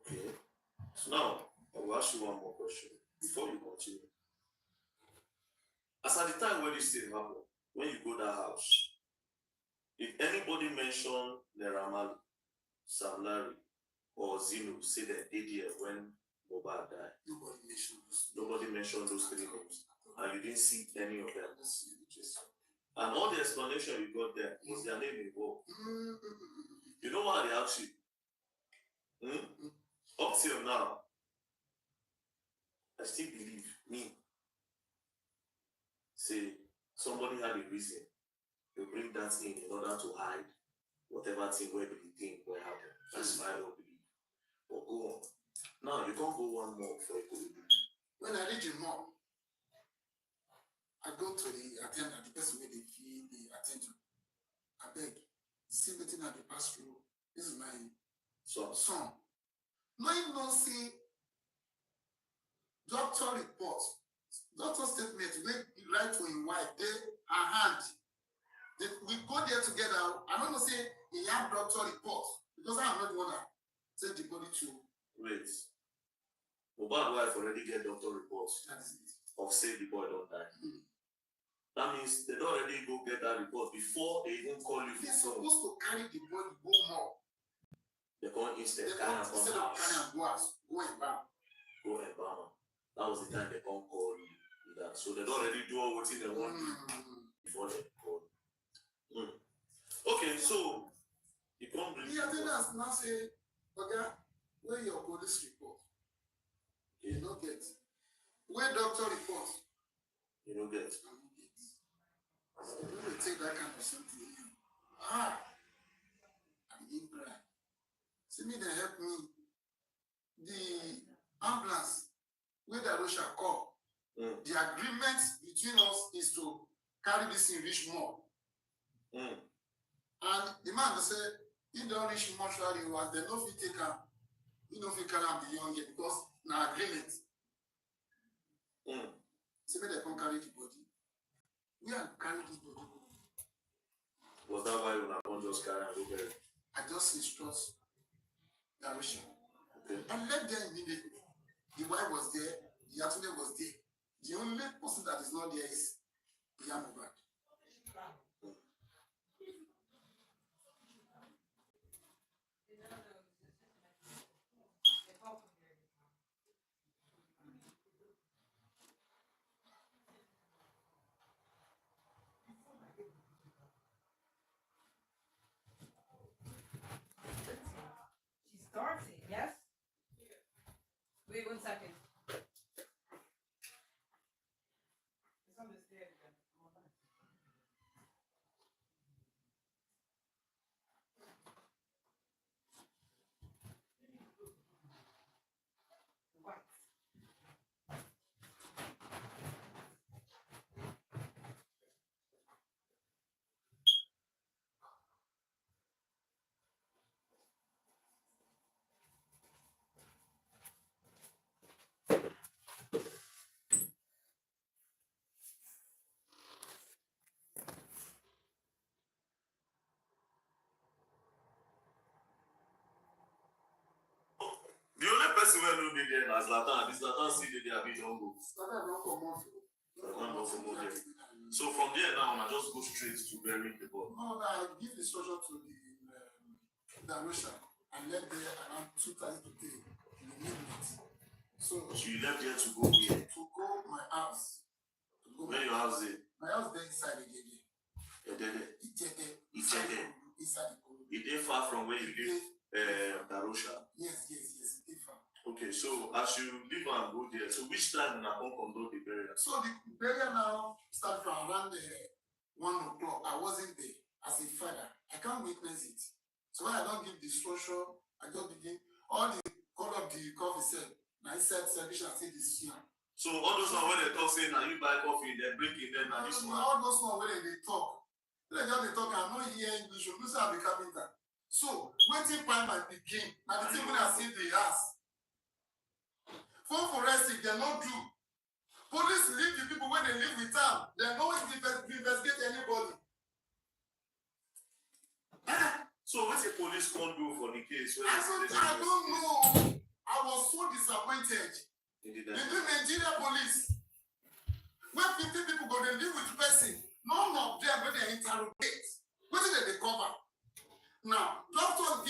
Okay. So now I will ask you one more question before you continue. As at the time when this thing happened, when you go that house, if anybody mention Naira, Sam Larry, or Zino say that ADF when Mohbad died, nobody mentioned those three names, and you didn't see any of them. And all the explanation you got there was their name involved. You know why they asked you? Up till now, I still believe me. Say somebody had a reason to bring that in order to hide whatever thing where the thing will happen. That's my own belief. But go on. Now you can't go one more for a good. When I reach a mall, I go to the attendant, the person where they feel the attendant. I beg, see the thing at the pass through. This is my son. No, you don't see doctor report, doctor statement, we write to him wife, they are hand. We go there together. I don't know say he have doctor report because I am not the one that send the body to. Wait. Mohbad wife already get doctor reports of say the boy don't die. That means they don't already go get that report before they even call you. They're supposed to carry the body go more. They can't instead carry and go house. Go and bam. Go and bam. That was the time they can't call you that. So they don't already do all what they want before they call. Okay, so you can't bring. The attendants now say, okay, where your police report? You don't get. Where doctor report? You don't get. So you will take that kind of something. I'm in cry. See me, they help me. The ambulance, where the Russia call, the agreement between us is to carry this in reach more. And the man said, he don't reach mortuary, was they no fit take him. He no fit carry him beyond it because na agreement. See me, they can't carry the body. We are carrying this body. Was that why you not just carry and go there? I just instruct direction. Okay. And left there immediately. The wife was there, the attorney was there. The only person that is not there is Iyabo. Starting, yes? Wait 1 second. It's on the stairs again. What? The only person who will be there is Zlatan. This Zlatan see the day Abi don't go. Zlatan don't come out. So from there now, I just go straight to burying the body. No, I give instruction to the direction and left there around 2:30 today in the midnight. So you left there to go where? To go my house. Where your house is? My house there inside the gate. Inside the corridor. It ain't far from where you live, Darosha. Yes, it's far. Okay, so as you leave and go there, so which time na come conduct the burial? So the burial now started from around 1 o'clock. I wasn't there as a father. I can't witness it. So when I don't give the instruction, I just begin all the call of the coffee said. I said, "Service and say this year." So all those one when they talk say now you buy coffee, they bring in them and this one. All those one when they talk, they talk. I'm not hear English. You say I'm a carpenter. So waiting time I begin. Now the thing when I see the house. For forensic, they not do. Police leave the people when they live with them. They always investigate anybody. So what's the police can't do for the case? I don't know. I was so disappointed. In the Nigeria police. When 50 people go, they live with the person. None of them when they interrogate. What did they cover? Now, doctor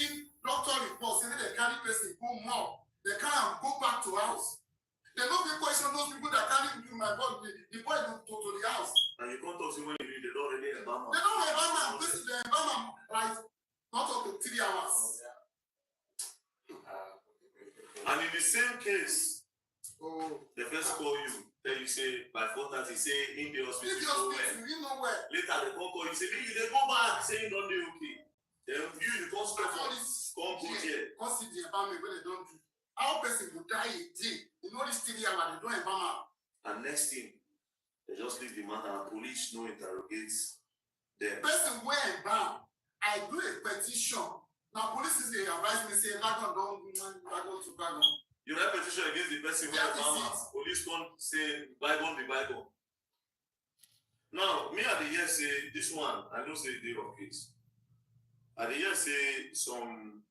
reports, and they carry person go more. They can't go back to house. They don't be question those people that carry my body. The boy go to the house. And you can't talk to when you read, they don't already embalm. They don't embalm. This is the embalm, right? Not up to 3 hours. And in the same case, they first call you, then you say by 4:30, say in the hospital. You know where? Later they come call you, say they go back, saying don't they okay. Then you can't stop come go here. Consider the embalming when they don't do. Our person will die a day. You know this 3 hours, they don't embalm. And next thing, they just leave the man and police no interrogates them. Person where embalm, I do a petition. Now police is they advise me say wagon to wagon. You write petition against the person where embalm. Police can't say bygone be bygone. Now me at the year say this one I don't say day of case. At the year say some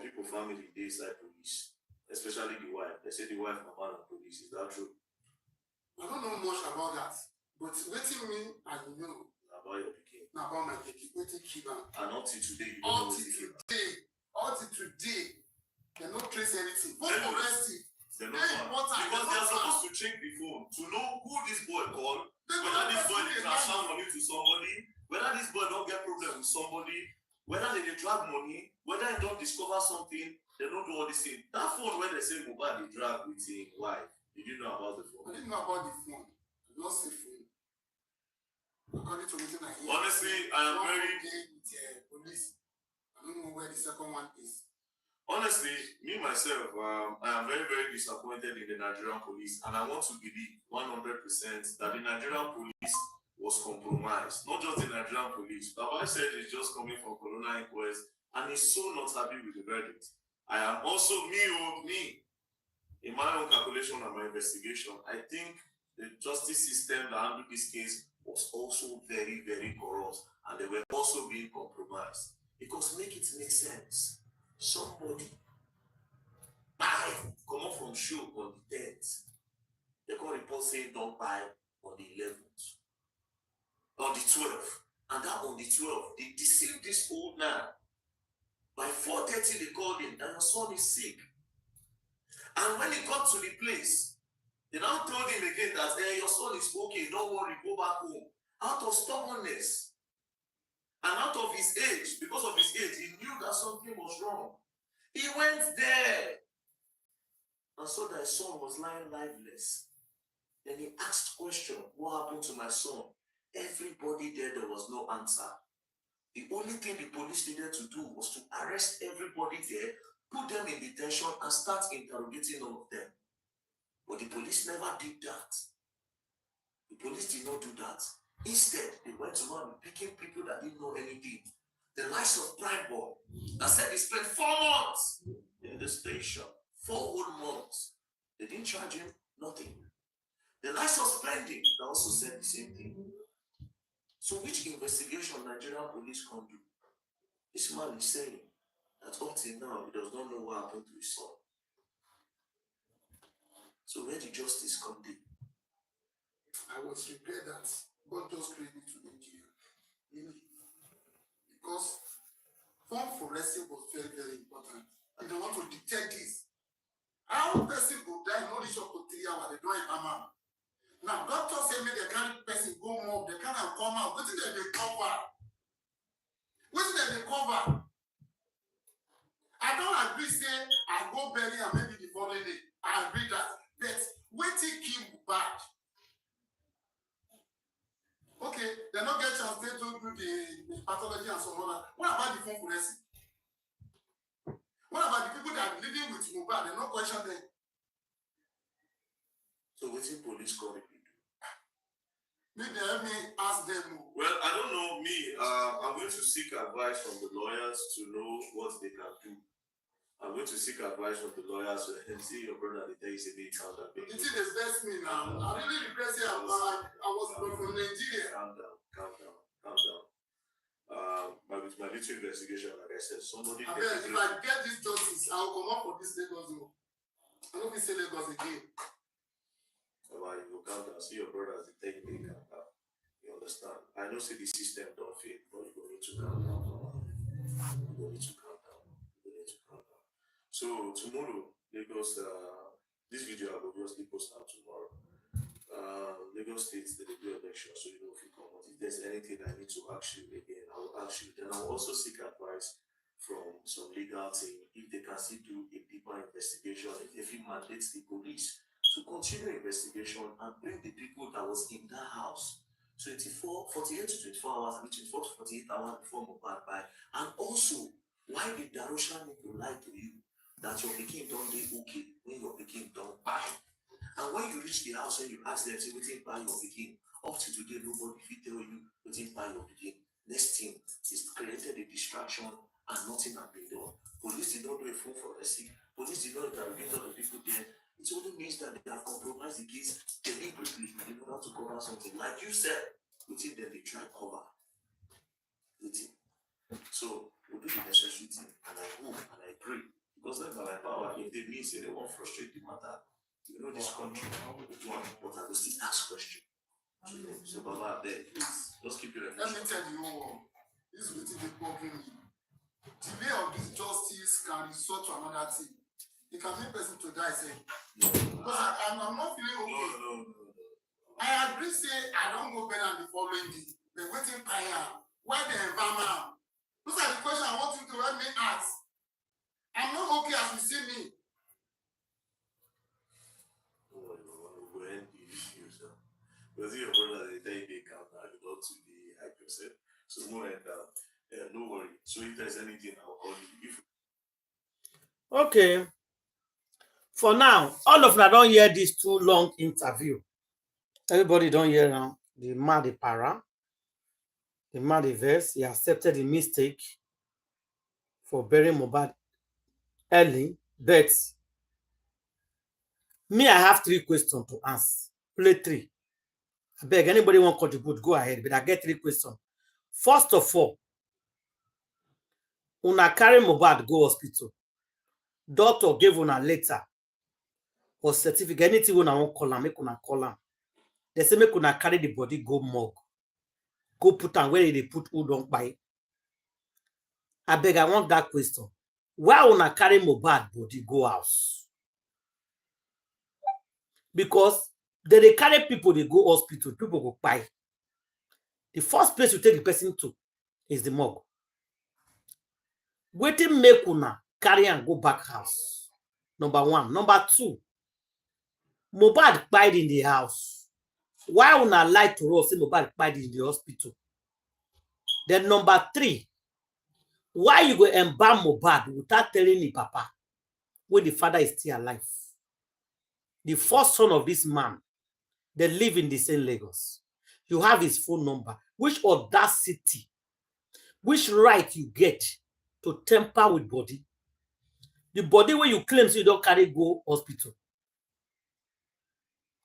people family they inside police, especially the wife. They say the wife mama and police. Is that true? I don't know much about that, but waiting me I know about your pikin. About my pikin, waiting keep on. And until today, you don't know until today, they don't trace anything. Phone forensic. They're not important. Because they're supposed to check the phone to know who this boy called, whether this boy did transfer money to somebody, whether this boy don't get problem with somebody, whether they drag money, whether they don't discover something, they don't do all this thing. That phone where they say Mohbad they drag with his wife, did you know about the phone? I didn't know about the phone. I did not see phone. According to anything I hear. Honestly, I am very with police. I don't know where the second one is. Honestly, me myself, I am very, very disappointed in the Nigerian police, and I want to believe 100% that the Nigerian police was compromised. Not just the Nigerian police. Baba said it's just coming from Corona Inquest, and he's so not happy with the verdict. I am also me. In my own calculation and my investigation, I think the justice system that handled this case was also very, very corrupt, and they were also being compromised. Because make sense. Somebody come up from show on the 10th. They can report saying don't buy on the 11th. On the 12th. And that on the 12th, they deceived this old man. By 4:30, they called him, and your son is sick. And when he got to the place, they now told him again that your son is okay, don't worry, go back home. Out of stubbornness. And out of his age, because of his age, he knew that something was wrong. He went there and saw that his son was lying lifeless. Then he asked question, what happened to my son? Everybody there was no answer. The only thing the police needed to do was to arrest everybody there, put them in detention, and start interrogating all of them. But the police never did that. The police did not do that. Instead, they went around picking people that didn't know anything. The likes of Prime Boy, that said they spent 4 months in the station. 4 whole months. They didn't charge him, nothing. The likes of Spending, that also said the same thing. So which investigation Nigerian police can do? This man is saying that up till now, he does not know what happened to his son. So where did justice come in? I was regret that God just created to Nigeria. Really. Because phone forensic was very, very important. And they want to detect this. How person go die, no reach up to 3 hours, they don't have a. Now, doctors say make the kind of person go more, they can't come out. What did they cover? What did they cover? I don't agree, say I go bury and maybe the following day. I agree that. But waiting keep bad. Okay, they don't get chance to do the pathology and so on. What about the phone forensic? What about the people that are living with Mohbad? They no question them. So waiting police call the people. Maybe let me ask them. Well, I don't know me. I'm going to seek advice from the lawyers to know what they can do. I'm going to seek advice from the lawyers and see your brother the day is a bit counter. It is the best me now. I really regret saying I was from Nigeria. Calm down. With my little investigation, like I said, somebody. I mean, if I get this justice, I'll come up for this Lagos. I don't be say Lagos again. Well, you go calm down. See your brother as the day they calm down. You understand? I know say the system don't fit, but you need to calm down. You need to calm down. So tomorrow, Lagos, this video I will obviously post out tomorrow. Lagos State, they do election, so you know if you come out. If there's anything I need to ask you again, I will ask you. Then I will also seek advice from some legal team if they can still do a deeper investigation, if they feel mandates the police to continue investigation and bring the people that was in that house 48 to 24 hours, I mean 24 to 48 hours before Mohbad by. And also, why did Darusha people lie to you that your pikin don't do okay when your pikin don't buy? And when you reach the house and you ask them, say, we didn't buy your pikin, up to today, nobody will tell you we didn't buy your pikin. Next thing is created a distraction and nothing has been done. Police did not do a full forensic. Police did not interrogate all the people there. It only means that they have compromised the case deliberately in order to cover something. Like you said, within them they try to cover. So we'll do the necessary thing, and I hope and I pray. Because that's my power. If they mean say they won't frustrate the matter, you know this country, but I will still ask questions. So Baba, there, please, just keep your Let me tell you, this is what they problem me. Delay of this justice can resort to another thing. It can make person to die, say. Because I'm not feeling okay. No. I agree, say I don't go better than the following day. They're waiting fire. Why the environment? Those are the questions I want you to let me ask. I'm not okay as you see me. Because your brother, they take a count now, you not to be hype yourself. So no, no worry. So if there's anything, I'll call you. Okay. For now, all of them don't hear this too long interview. Everybody don't hear now. The man, the para, the man, the verse. He accepted the mistake for burying Mohbad early. But me, I have 3 questions to answer. Play 3. I beg anybody want to contribute, go ahead. But I get 3 questions. First of all, una carry Mohbad go hospital. Doctor gave una letter or certificate, anything una won't call am, make una call am. They say make una carry the body go morgue. Go put am where they put who don't buy. I beg, I want that question. Why una carry Mohbad body go house? Because they carry people, they go hospital, people go buy. The first place you take the person to is the morgue. Waiting make una carry and go back house. Number 1. Number 2, Mohbad died in the house. Why una lie to us say Mohbad died in the hospital? Then number 3, why you go embalm Mohbad without telling the papa when the father is still alive? The first son of this man, they live in the same Lagos. You have his phone number. Which audacity, which right you get to tamper with body? The body where you claim so you don't carry go hospital.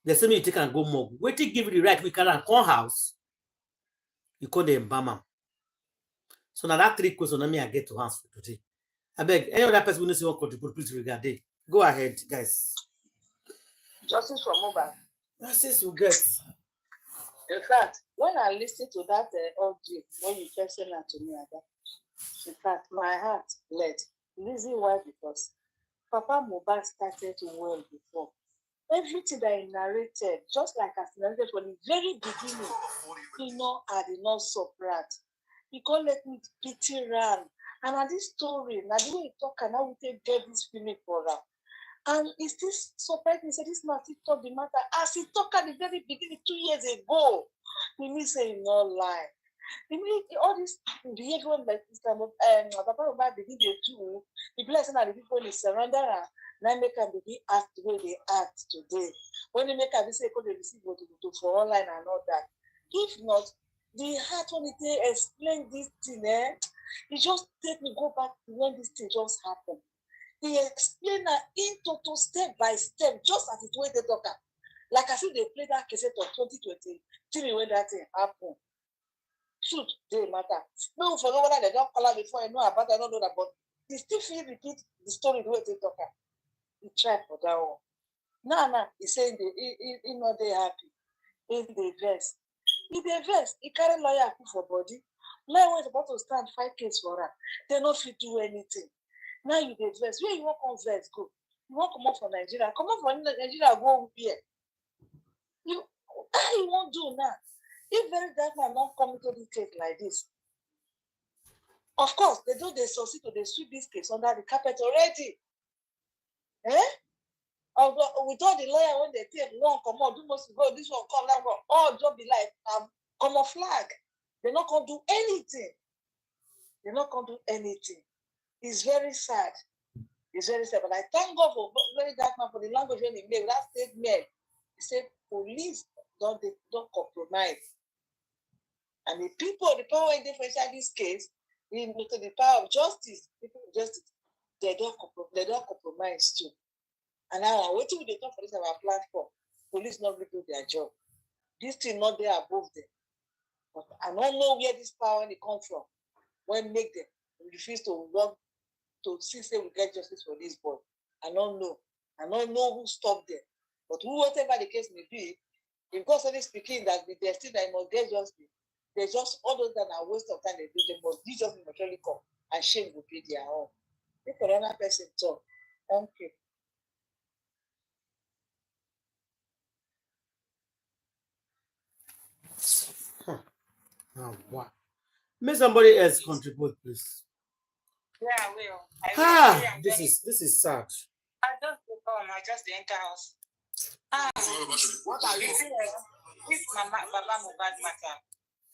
They say me you take and go morgue. Wait till give you the right, we can come house. You call the embalmer. So now that 3 questions me I get to answer for today. I beg any other person who knows what contribute, please regard it. Go ahead, guys. Justice for Mohbad. Justice will get. In fact, when I listened to that audio, when you just said that to me, in fact, my heart bled. Reason why? Because Papa Mohbad started well before. Everything that he narrated, just like as narrated from the very beginning, I did not surprise. He can't let me pity ran. And at this story, now the way he talk, and how we take get this feeling for her. And he still surprised me, said this man still talk the matter. As he talked at the very beginning 2 years ago, he me say he no lie. He mean all this behavior like this kind of Papa Mohbad begin to do, the blessing and the people in surrender her, now make them begin act the way they act today. When they make them say go they receive what to for online and all that. If not, the heart when they explain this thing, it just take me go back to when this thing just happened. He explained her into step by step, just as it way they talk. Like I said, they played that cassette of 2023 when that thing happened. Truth they matter. No, for whether they don't call her before I know about I don't know that, but they still feel repeat the story the way they talk. He tried for that one. Now, he's saying he not they happy. In the verse. In the verse, he carry lawyer for body. Lawyer was about to stand 5 case for her. They not fit do anything. Now you the verse. Where you want come verse go? You want come out from Nigeria? Come out from Nigeria, go here. You won't do now. If very that man not come into this case like this, of course they succeed to they sweep this case under the carpet already. With all the lawyer when they take one come on, do must go, this one come, that one, all just be like come on flag. They're not gonna do anything. They're not gonna do anything. It's very sad. It's very sad. But I thank God for very dark man for the language when he made that statement. He said police don't compromise. And the people, the power in difference in this case, into the power of justice, people of justice, they don't compromise too. And now what do they talk for this our platform? Police not really do their job. This thing not there above them. But I don't know where this power comes from. When make them refuse to work to see say we get justice for this boy. I don't know. I don't know who stopped them. But whatever the case may be, if God started speaking that they're still that must get justice, they just all those that are waste of time they do, they must be just naturally come and shame will be their own. If another person talk, thank you. Oh, wow. May somebody else contribute, please. Yeah, I will. This is sad. I just enter house. What are you saying? This Baba Mohbad matter.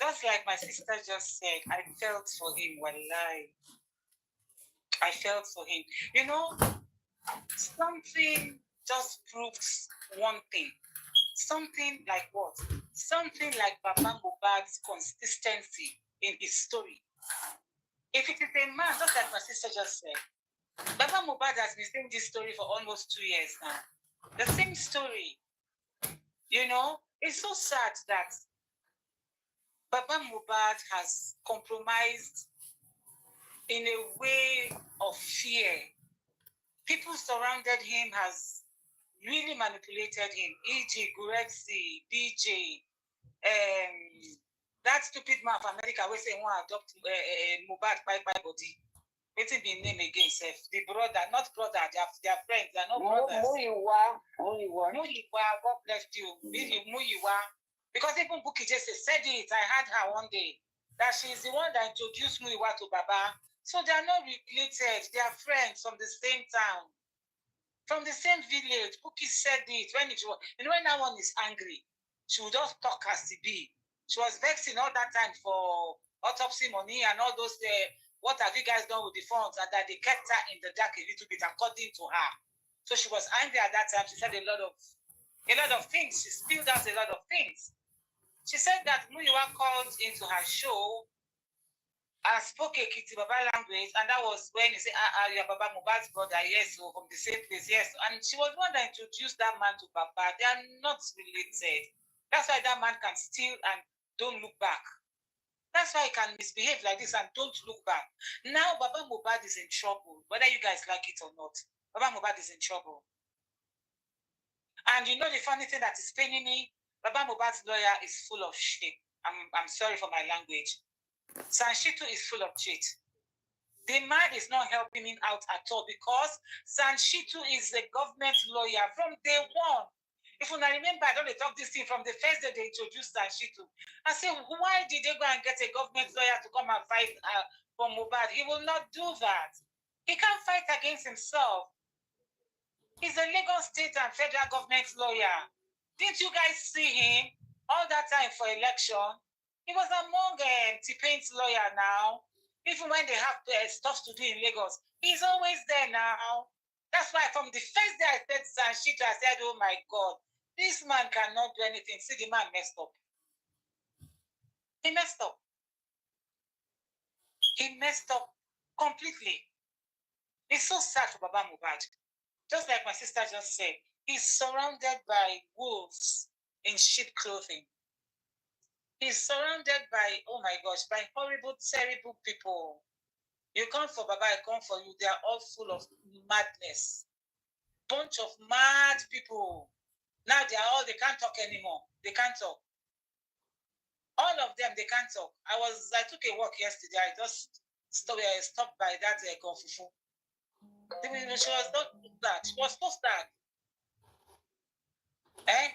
Just like my sister just said, I felt for him. Wallahi. I felt for him. You know, something just proves one thing. Something like what? Something like Baba Mohbad's consistency in his story. If it is a man, just like my sister just said, Baba Mohbad has been saying this story for almost 2 years now. The same story. You know, it's so sad that Baba Mohbad has compromised in a way of fear. People surrounded him has really manipulated him. E.g. Gurexi, DJ, that stupid man from America will say want to adopt Mohbad by body. Waiting be name again, self. The brother, not brother, they are friends, they are not brothers. Muyiwa, God bless you. Muyiwa. Because even Buki just said it, I heard her one day, that she's the one that introduced Muyiwa to Baba. So they are not related, they are friends from the same town, from the same village. Buki said it when it was, when that one is angry, she would just talk as to be. She was vexing all that time for autopsy money and all those what have you guys done with the funds, and that they kept her in the dark a little bit according to her. So she was angry at that time. She said a lot of things. She spilled out a lot of things. She said that Muyiwa called into her show and spoke a Kiti Baba language, and that was when he said, you're Baba Mohbad's brother, yes, so from the same place, yes. And she was the one that introduced that man to Baba. They are not related. That's why that man can steal and don't look back. That's why he can misbehave like this and don't look back. Now Baba Mohbad is in trouble, whether you guys like it or not. Baba Mohbad is in trouble. And you know the funny thing that is paining me? Baba Mohbad's lawyer is full of shit. I'm sorry for my language. Sanshitu is full of shit. The man is not helping him out at all because Sanshitu is a government lawyer from day one. If you remember, I don't talk this thing from the first day they introduced Sanshitu. I say, why did they go and get a government lawyer to come and fight for Mohbad? He will not do that. He can't fight against himself. He's a Lagos state and federal government lawyer. Didn't you guys see him all that time for election? He was among T-Paint's lawyer now. Even when they have stuff to do in Lagos, he's always there now. That's why from the first day I said Sanshito, I said, oh my God, this man cannot do anything. See, the man messed up. He messed up. He messed up completely. It's so sad for Baba Mohbad. Just like my sister just said, he's surrounded by wolves in sheep clothing. He's surrounded by, oh my gosh, by horrible, terrible people. You come for Baba, I come for you. They are all full of madness. Bunch of mad people. Now they can't talk anymore. They can't talk. All of them, they can't talk. I took a walk yesterday. I just stopped by that Konfufu. She was not that. She was so sad.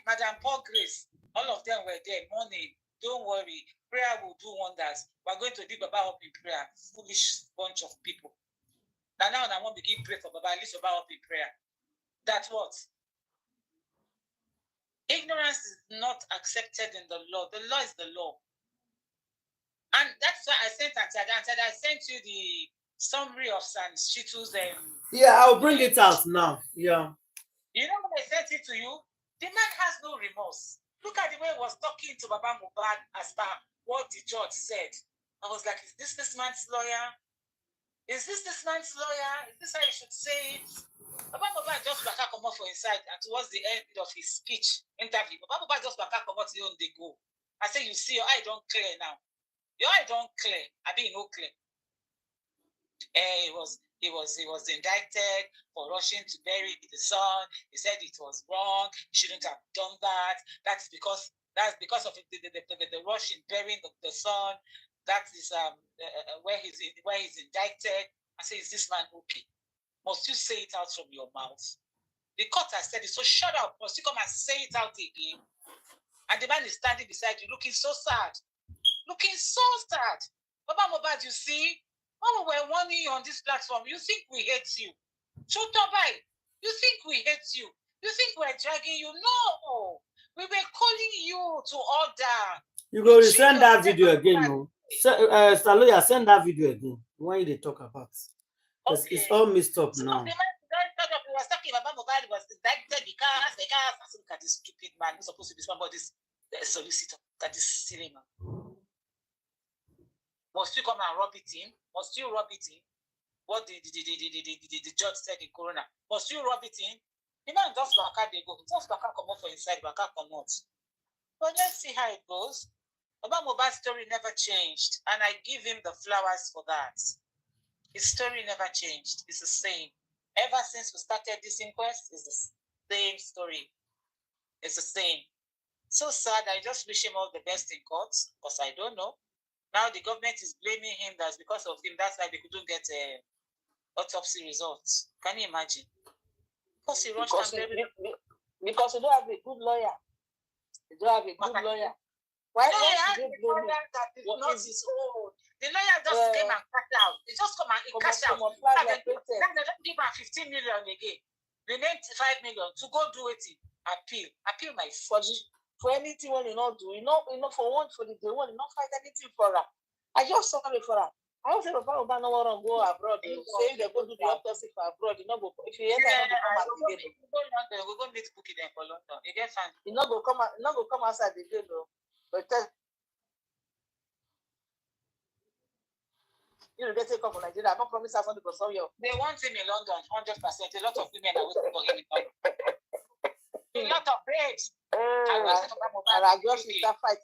Madam Paul Grace, all of them were there. Morning, don't worry. Prayer will do wonders. We're going to dig Baba up in prayer. Foolish bunch of people. Now I want to begin pray for Baba. At least Baba up in prayer. That's what? Ignorance is not accepted in the law. The law is the law. And that's why I sent I sent you the summary of Sanshitu's yeah, I'll bring it out now. Yeah. You know when I sent it to you, the man has no remorse. Look at the way he was talking to Baba Mohbad as per what the judge said. I was like, is this man's lawyer? Is this man's lawyer? Is this how you should say it? Baba Mohbad just back come up for inside, and towards the end of his speech interview, Baba Mohbad just back come up to you on the go. I say, you see, your eye don't clear now. Your eye don't clear. I mean, no clear. He was indicted for rushing to bury the son. He said it was wrong. He shouldn't have done that. That's because of the rush in burying the son. That is where he's indicted. I say, is this man okay? Must you say it out from your mouth? The court has said it, so shut up. Must you come and say it out again? And the man is standing beside you, looking so sad. Looking so sad. Baba Mohbad, you see, when we were warning you on this platform, you think we hate you. Chotobai, you think we hate you. You think we're dragging you. No. We were calling you to order. You go send that video again, no? Saloya, send that video again. When they talk about. Okay. It's all mixed up now. The man was talking about Mohbad was indicted because look at this stupid man who's supposed to be somebody's solicitor. Look at this silly man. Must you come and rub it in? Must you rub it in? What the judge said in Corona. Must you rub it in? The man just back out, they go. Just back out, come out for inside, back out, come out. But let's see how it goes. Baba Mohbad's story never changed, and I give him the flowers for that. His story never changed. It's the same. Ever since we started this inquest, it's the same story. It's the same. So sad. I just wish him all the best in court, because I don't know. Now the government is blaming him. That's because of him. That's why they couldn't get autopsy results. Can you imagine? Because he rushed because you don't have a good lawyer. You don't have a good lawyer. Why don't you blame him? That is not his own. The lawyer just came and cashed out. He just come and cash out. They don't give him 15 million again. They need 5 million to go do it. Appeal my foot. For anything when you not do, you know for one for the day one, you not fight anything for her. I just sorry for her. I don't say Papa no want to go abroad. Say they go do the autopsy for abroad. You know go if you enter come again. We go meet Bookie them for London. You get fine. You not go come outside again though. But you get a come from Nigeria. I can't promise her something for some year. They want him in London, 100%. A lot of women are waiting for him in London. A lot of babes.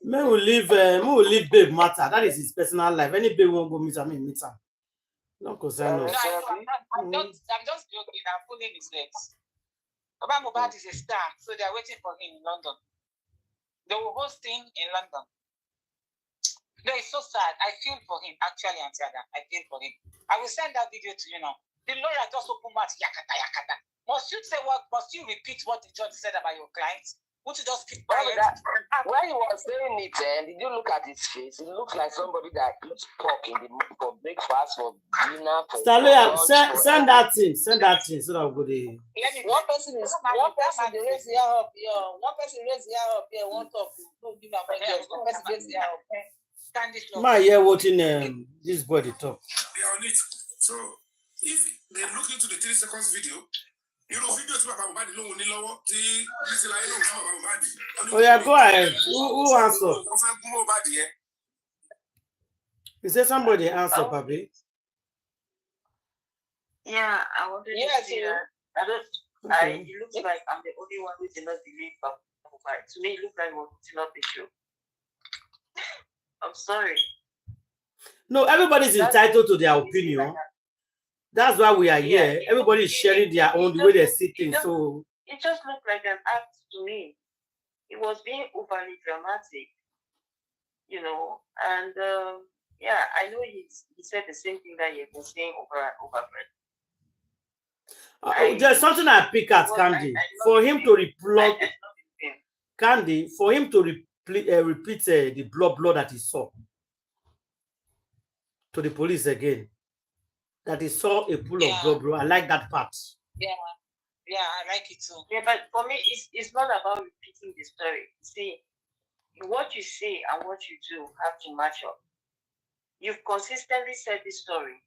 May we leave babe matter. That is his personal life. Any babe won't go meet him, meet him. No concern us. I'm just joking. I'm pulling his legs. Baba Mohbad is a star, so they are waiting for him in London. They will host him in London. No, it's so sad. I feel for him, actually, Auntie Ada. I feel for him. I will send that video to you now. The lawyer just opened mouth, yakata, yakata. Must you say what? Must you repeat what the judge said about your client? Would you just keep quiet? When he was saying it, did you look at his face? It looks like somebody that eats pork in the for breakfast, for dinner, for lunch. Send that thing. Send that thing so that we'll go there. One person raise the hand up here. One person raise the hand up here. One talk. No, give my friend. One person raise the hand up. My here watching this body talk. They are on it. So if they look into the 3 seconds video, you know, video tí bàbá Mohbad lóhùn ní lọ́wọ́ tí Bísí láyé lóhùn fún bàbá Mohbad. Oh yeah, go ahead. Who answer? Wọ́n fẹ́ gún Mohbad yẹn. Is there somebody answer, Papi? Yeah, I wanted to say that. I don't. It looks like I'm the only one who did not believe Mohbad. To me, it looks like it was not the truth. I'm sorry. No, everybody's entitled to their opinion. That's why we are here. Everybody is sharing their own the way they see things. So it just looked like an act to me. It was being overly dramatic, you know. And yeah, I know he said the same thing that he has been saying over and over again. There's something I pick at Candy for him to replug. Candy for him to repeat the blood that he saw to the police again. That he saw a pool of blood, bro. I like that part. Yeah, I like it too. Yeah, but for me, it's not about repeating the story. See, what you say and what you do have to match up. You've consistently said this story,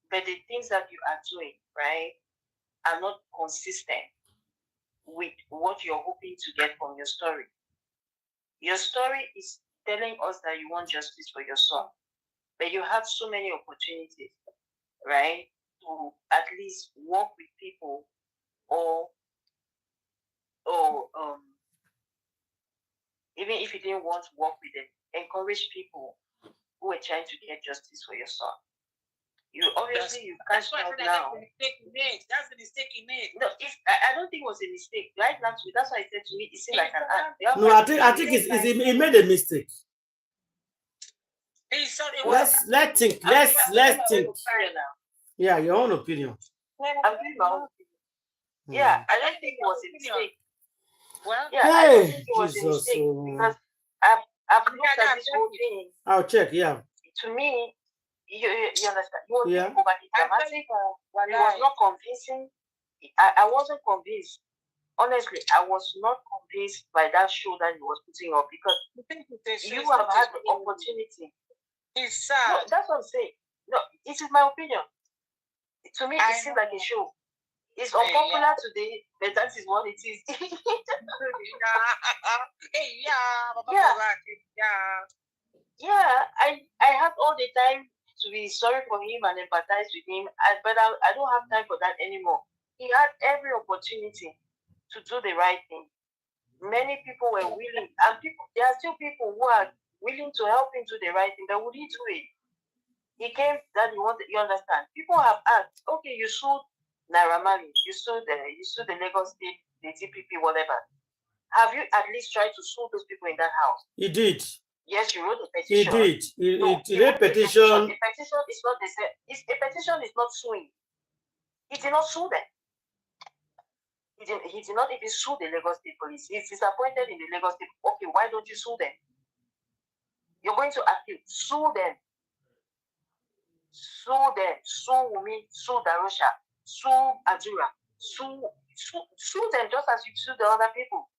but the things that you are doing, right, are not consistent with what you're hoping to get from your story. Your story is telling us that you want justice for your son, but you have so many opportunities, right, to at least work with people or even if you didn't want to work with them, encourage people who are trying to get justice for your son. You obviously you can't stop now. That's the mistake he made. No, I don't think it was a mistake. Right now, that's why I said to me, it seemed like an act. No, I think he made a mistake. Let's think. Yeah, your own opinion. I'm giving my own opinion. Yeah, I don't think it was a mistake. Well, yeah, I don't think it was a mistake because I've looked at this whole thing. I'll check. Yeah. To me, you understand? It was overly dramatic. It was not convincing. I wasn't convinced. Honestly, I was not convinced by that show that he was putting up because you have had the opportunity. It's sad. No, that's what I'm saying. No, this is my opinion. To me, it seems like a show. It's unpopular today, but that is what it is. I have all the time to be sorry for him and empathize with him, but I don't have time for that anymore. He had every opportunity to do the right thing. Many people were willing, and there are still people who are willing to help him do the right thing, but would he do it? He came that you understand. People have asked, okay, you sued Naira, you sued the Lagos State, the TPP, whatever. Have you at least tried to sue those people in that house? He did. Yes, you wrote a petition. He did. He wrote a petition. The petition is not the same. A petition is not suing. He did not sue them. He did not even sue the Lagos State Police. He's disappointed in the Lagos State. Okay, why don't you sue them? You're going to appeal. Sue them. Sue them. Sue Wumi. Sue Darusha. Sue Adura. Sue them just as you sue the other people.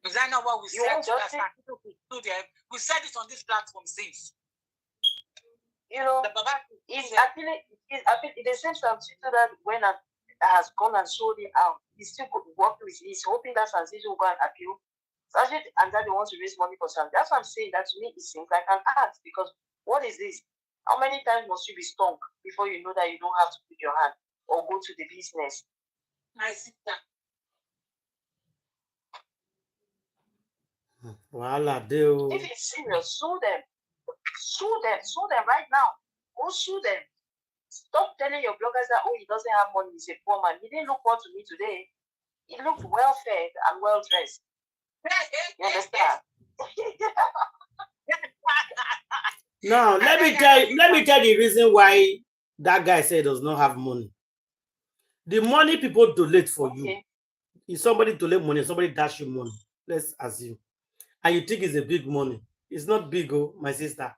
Is that not what we said? We said it on this platform since. You know, it's appealing. The same time that when has gone and sold him out, he's still working with. He's hoping that Sanzizi will go and appeal. Sanzizi and that they want to raise money for Sanzizi. That's what I'm saying. That to me, it seems like an act because what is this? How many times must you be stung before you know that you don't have to put your hand or go to the business? I see that. If it's serious, sue them. Sue them right now. Go sue them. Stop telling your bloggers that, oh, he doesn't have money, he's a poor man. He didn't look poor to me today. He looked well fed and well dressed. You understand? Now, let me tell the reason why that guy said does not have money. The money people donate for you. If somebody donate money, somebody dash you money, let's assume, and you think it's a big money. It's not big, oh, my sister.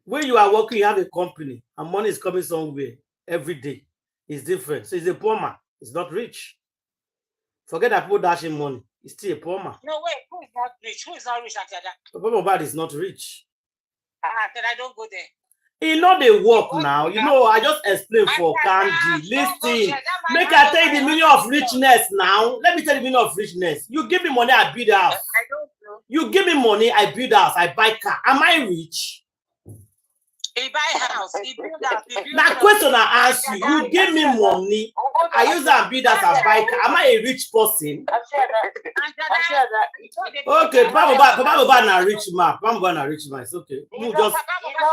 When you are working, you have a company, and money is coming somewhere every day. It's different. So it's a poor man. It's not rich. Forget that people dashing money. It's still a poor man. No, wait, who is not rich? Who is not rich after that? Papa Mohbad is not rich. Then I don't go there. He know they work now. You know, I just explained for Candy. Listen, make I tell you the meaning of richness now. Let me tell you the meaning of richness. You give me money, I build house. I don't know. You give me money, I build house, I buy car. Am I rich? He buy house, he build house. Now question I ask you, you give me money, I use and build house, I buy car. Am I a rich person? Okay, Papa Mohbad na rich man. Papa Mohbad na rich man. It's okay. You just,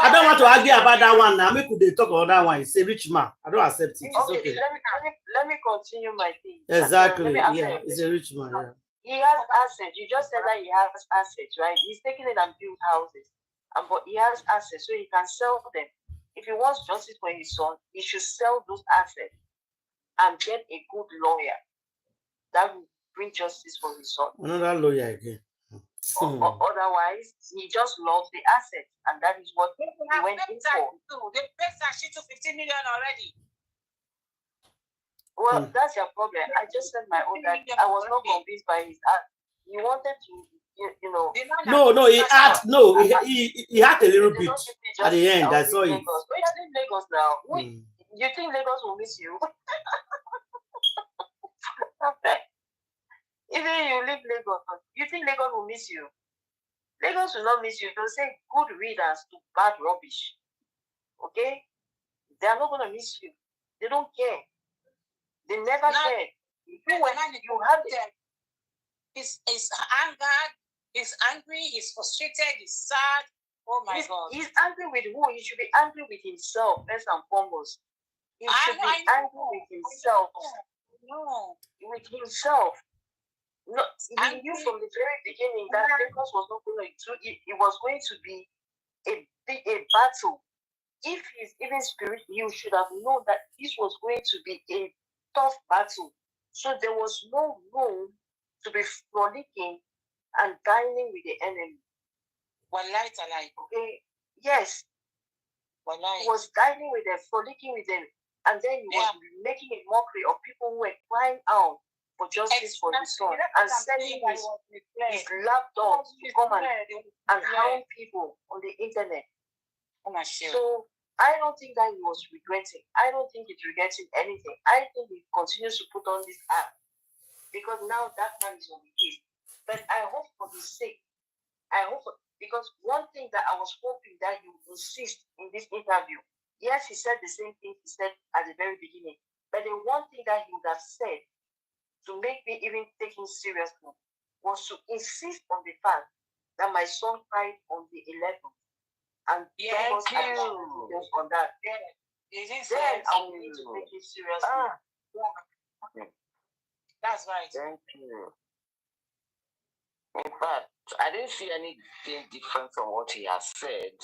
I don't want to argue about that one now. Maybe they talk about that one. It's a rich man. I don't accept it. It's okay. Let me continue my thing. Exactly. Yeah, it's a rich man. Yeah. He has assets. You just said that he has assets, right? He's taking it and build houses. But he has assets, so he can sell them. If he wants justice for his son, he should sell those assets and get a good lawyer that will bring justice for his son. Another lawyer again. Otherwise, he just loves the assets, and that is what he went in for. They paid Sashi to 15 million already. Well, that's your problem. I just said my own that I was not convinced by his act. He wanted to, you know. No, he had he had a little bit at the end. I saw it. But you're in Lagos now. You think Lagos will miss you? Even you leave Lagos, you think Lagos will miss you? Lagos will not miss you. They'll say good readers to bad rubbish. Okay? They are not going to miss you. They don't care. They never care. You have them. He's angered, he's angry, he's frustrated, he's sad. Oh my God. He's angry with who? He should be angry with himself, first and foremost. He should be angry with himself. No. With himself. No, he knew from the very beginning that Lagos was not going to, it was going to be a battle. If he's even spiritual, you should have known that this was going to be a tough battle. So there was no room to be frolicking and dining with the enemy. One light alike. Okay. Yes. He was dining with them, frolicking with them, and then he was making a mockery of people who were crying out for justice for his son and sending his lapdogs to come and hound people on the internet. So I don't think that he was regretting. I don't think he's regretting anything. I think he continues to put on this act because now that man is on the case. But I hope for his sake, because one thing that I was hoping that he would insist in this interview, yes, he said the same thing he said at the very beginning, but the one thing that he would have said to make me even take him seriously was to insist on the fact that my son cried on the 11th. And then on that. Then I will need to take it seriously. That's right. Thank you. In fact, I didn't see anything different from what he has said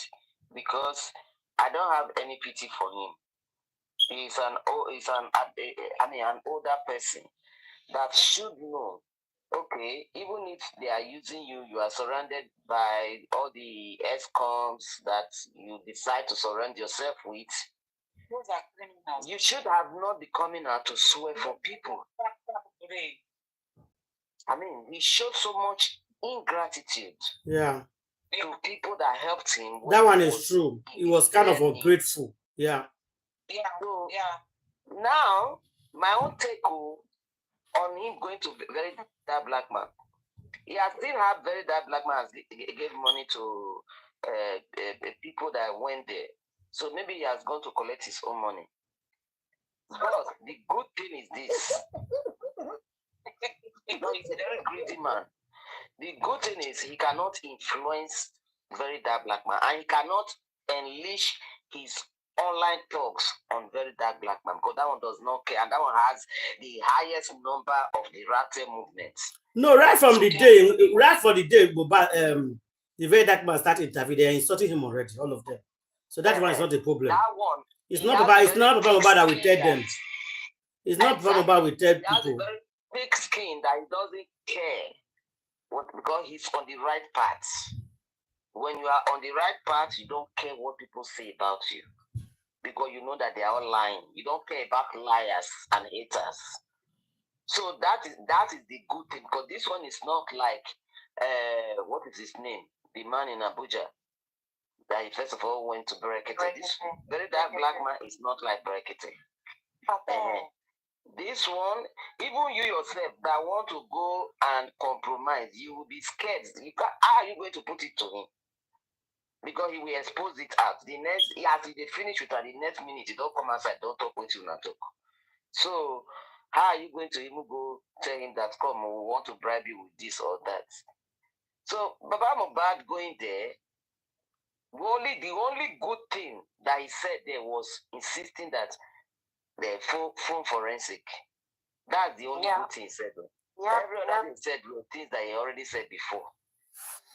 because I don't have any pity for him. He's an older person that should know. Okay, even if they are using you, you are surrounded by all the ESCOMs that you decide to surround yourself with. You should have not been coming out to swear for people. I mean, he showed so much ingratitude. Yeah. To people that helped him. That one is true. He was kind of ungrateful. Yeah. So, now, my own take on him going to very dark black man. He has still had very dark black man has gave money to people that went there. So maybe he has gone to collect his own money. But the good thing is this. He's a very greedy man. The good thing is he cannot influence very dark black man, and he cannot unleash his online talks on very dark black man because that one does not care, and that one has the highest number of the Rate movements. No, right from the day Mohbad the very dark man start interviewing, they are insulting him already, all of them. So that one is not the problem. That one. It's not about that we tell them. It's not about we tell people. He has a very thick skin that he doesn't care because he's on the right path. When you are on the right path, you don't care what people say about you because you know that they are all lying. You don't care about liars and haters. So that is the good thing because this one is not like what is his name? The man in Abuja that he first of all went to Berekete. This very dark black man is not like Berekete. This one, even you yourself that want to go and compromise, you will be scared. How are you going to put it to him? Because he will expose it out. The next, as they finish with her, the next minute, you don't come outside, don't talk with you, not talk. So, how are you going to even go tell him that, come, we want to bribe you with this or that? So, Baba Mohbad going there, the only good thing that he said there was insisting that the phone forensic. That's the only good thing he said. Every other thing said were things that he already said before.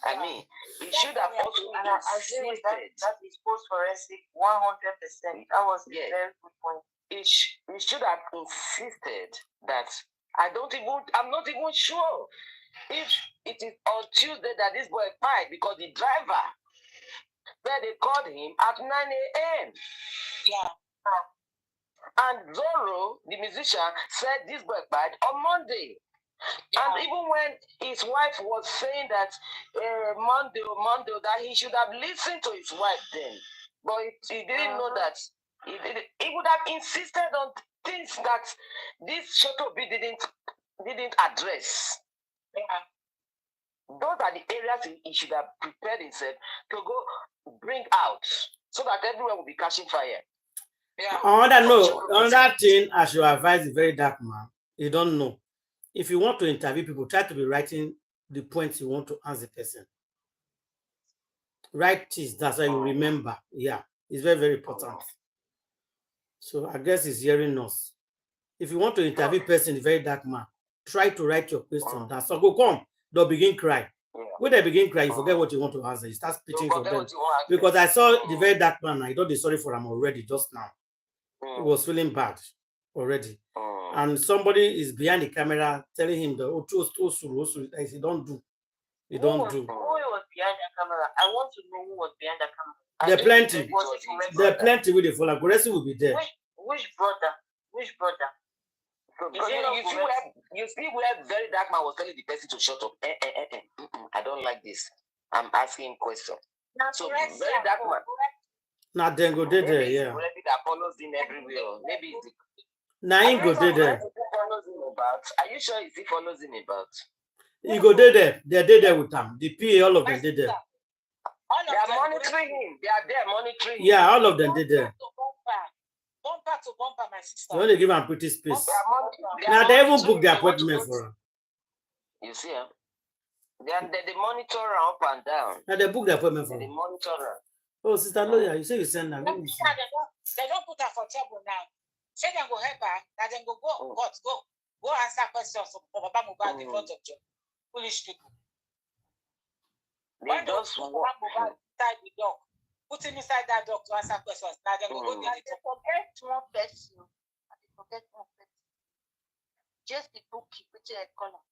I mean, he should have also insisted that is post forensic 100%. That was a very good point. He should have insisted that I'm not even sure if it is on Tuesday that this boy died because the driver said they called him at 9 a.m. Yeah. And Zorro, the musician, said this boy died on Monday. Yeah. And even when his wife was saying that Monday, that he should have listened to his wife then. But he didn't know that. He would have insisted on things that this Shotobi didn't address. Yeah. Those are the areas he should have prepared himself to go bring out so that everyone will be catching fire. Yeah. Another thing I should advise the very dark man, you don't know. If you want to interview people, try to be writing the points you want to ask the person. Write this, that's how you remember. Yeah, it's very, very important. So I guess he's hearing us. If you want to interview person, the very dark man, try to write your question. That's all. Go come, they'll begin crying. When they begin crying, you forget what you want to answer. You start speaking for them. Because I saw the very dark man, I don't be sorry for him already just now. He was feeling bad already. And somebody is behind the camera telling him that I say, don't do. You don't do. Who was behind the camera? I want to know who was behind the camera. There are plenty. There are plenty with the follow. Goresi will be there. Which brother? Which brother? You see where very dark man was telling the person to shut up. I don't like this. I'm asking questions. So very dark man. Now then go there, yeah. Maybe that follows him everywhere. Maybe it's now he go there. Are you sure he follows him about? He go there. They're there with him. The PA, all of them did there. They are monitoring him. They are there monitoring him. Yeah, all of them did there. Bumper to bumper, my sister. They only give him pretty space. Now they even book the appointment for her. You see him? They monitor her up and down. Now they book the appointment for her. They monitor her. Oh, sister lawyer, you say you send her. They don't put her for trouble now. Say them go help her, that then go answer questions for Baba Mohbad in front of you. Foolish people. They just Baba Mohbad inside the dog. Put him inside that dog to answer questions. Now then go They forget one person. They forget one person. Just the bookie, which is a color.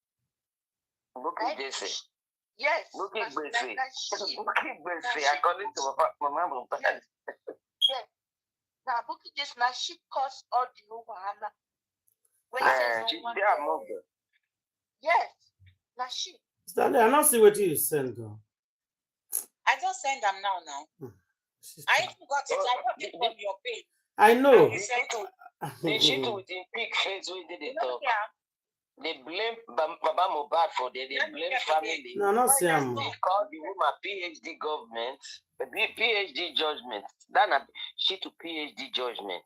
Bookie Jesse. Yes. Bookie Jesse. Bookie Jesse. According to Mama Mohbad. Yes. Now Bookie Jesse, now she caused all the Wahala. Yes. Now she. Stanley, I don't see what you send though. I just send them now. I even got it. I got it from your page. I know. They shit with the pig face we did it. They blame Baba Mohbad for they blame family. No, not Sam. They call the woman PhD government, PhD judgment. That not shit to PhD judgment.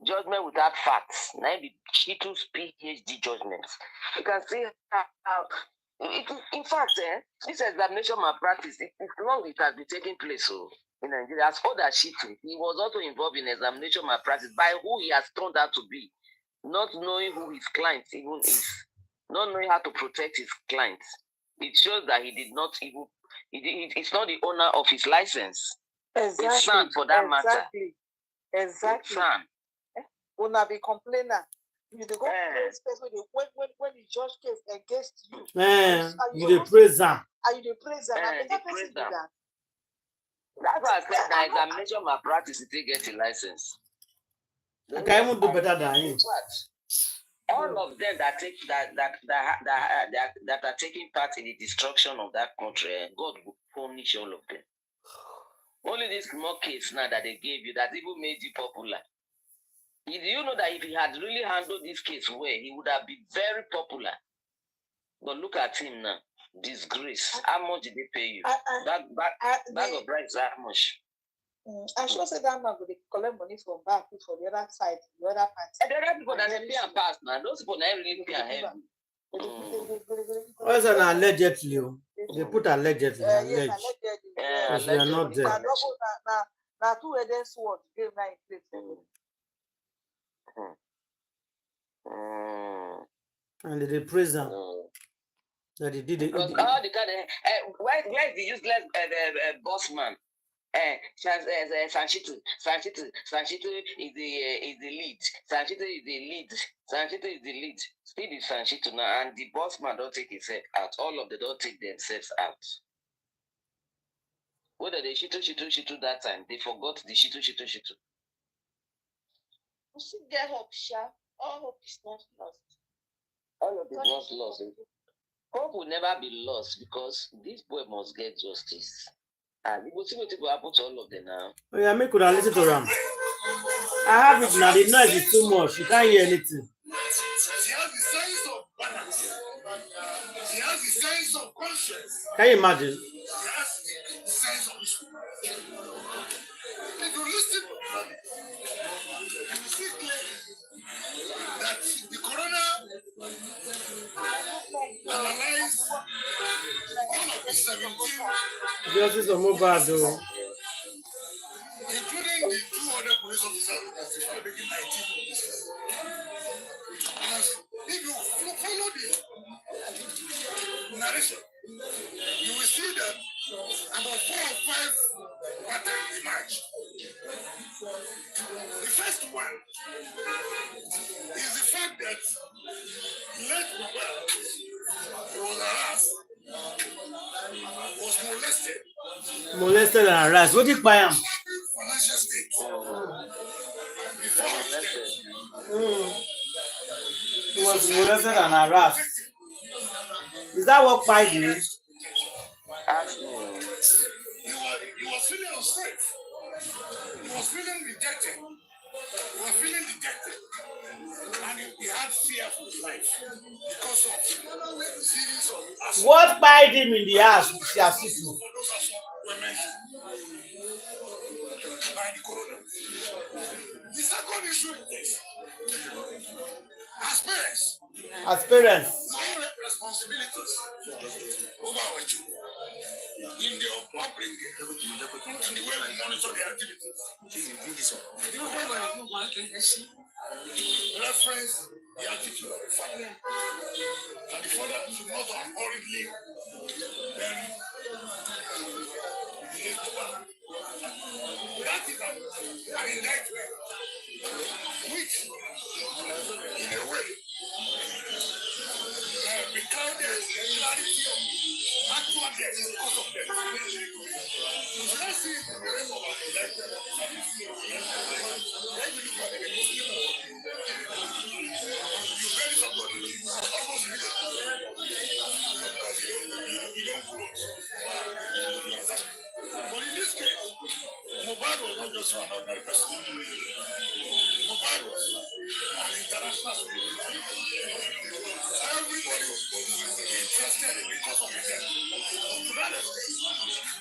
Judgment without facts. Now the shit to PhD judgment. You can see how. In fact, this examination malpractice, it's long it has been taking place in Nigeria. As old as Shitu, he was also involved in examination malpractice by who he has turned out to be, not knowing who his client even is, not knowing how to protect his clients. It shows that he did not even, It's not the owner of his license. Exactly. It's son for that matter. Exactly. Son. Una be complainer. You dey go praise person when the judge case against you. You dey praise them. And you dey praise them. And better person do that. That's why I said that examination malpractice to get a license. I can even do better than him. All of them that are taking part in the destruction of that country, God will punish all of them. Only this small case now that they gave you that even made you popular. Do you know that if he had really handled this case well, he would have been very popular? But look at him now. Disgrace. How much did they pay you? Bag of rice, how much? I sure say that man will collect money from back for the other side, the other party. And there are people that they pay and pass, man. Those people never really pay and help. What's an allegedly? They put allegedly. Yes, allegedly. Because we are not there. Now, two evidence sword gave now in place. And they praise them. That they did it. Because all the kind of where's the useless boss man? Sanchito is the lead. Sanchito is the lead. Still is Sanchito now, and the boss man don't take himself out. All of them don't take themselves out. Whether they shito that time, they forgot the shito. We should get hope, Sha. All hope is not lost. All of it was lost. Hope will never be lost because this boy must get justice. And you will see what will happen to all of them now. Oh yeah, me could have listened to them. I have it now. The noise is too much. You can't hear anything. She has the sense of balance. She has the sense of conscience. Can you imagine? She has the sense of issue. If you listen, you see clearly that the corona analyzed all of the 17, Justice of Mohbad, though. including the 2 other police officers that are making 19 police. As if you follow the narration, you will see that about 4 or 5 patterns emerge. The first one is the fact that late Mohbad was harassed, was molested. Molested and harassed. What did you buy him? Financial state. Before He was molested and harassed. Is that what Pai did? he was feeling unsafe. He was feeling rejected. And he had fear for his life because of series of assaults. What Pai him in the ass? She has seen. Those assaults were mentioned by the corona. The second issue is this. As parents, we have responsibilities over our children in their upbringing and the way we monitor their activities. Reference the attitude of the father. And the father should not unhurriedly bury the little one. That is an indictment which, in a way, beclouded the clarity of actual death because of death. So let's see the name of our elected officers. When you look at the Muslim world, you bury somebody, almost because you don't close. But in this case, Mohbad was not just an ordinary person. Mohbad was an international celebrity. Everybody was interested in because of his death. To that extent,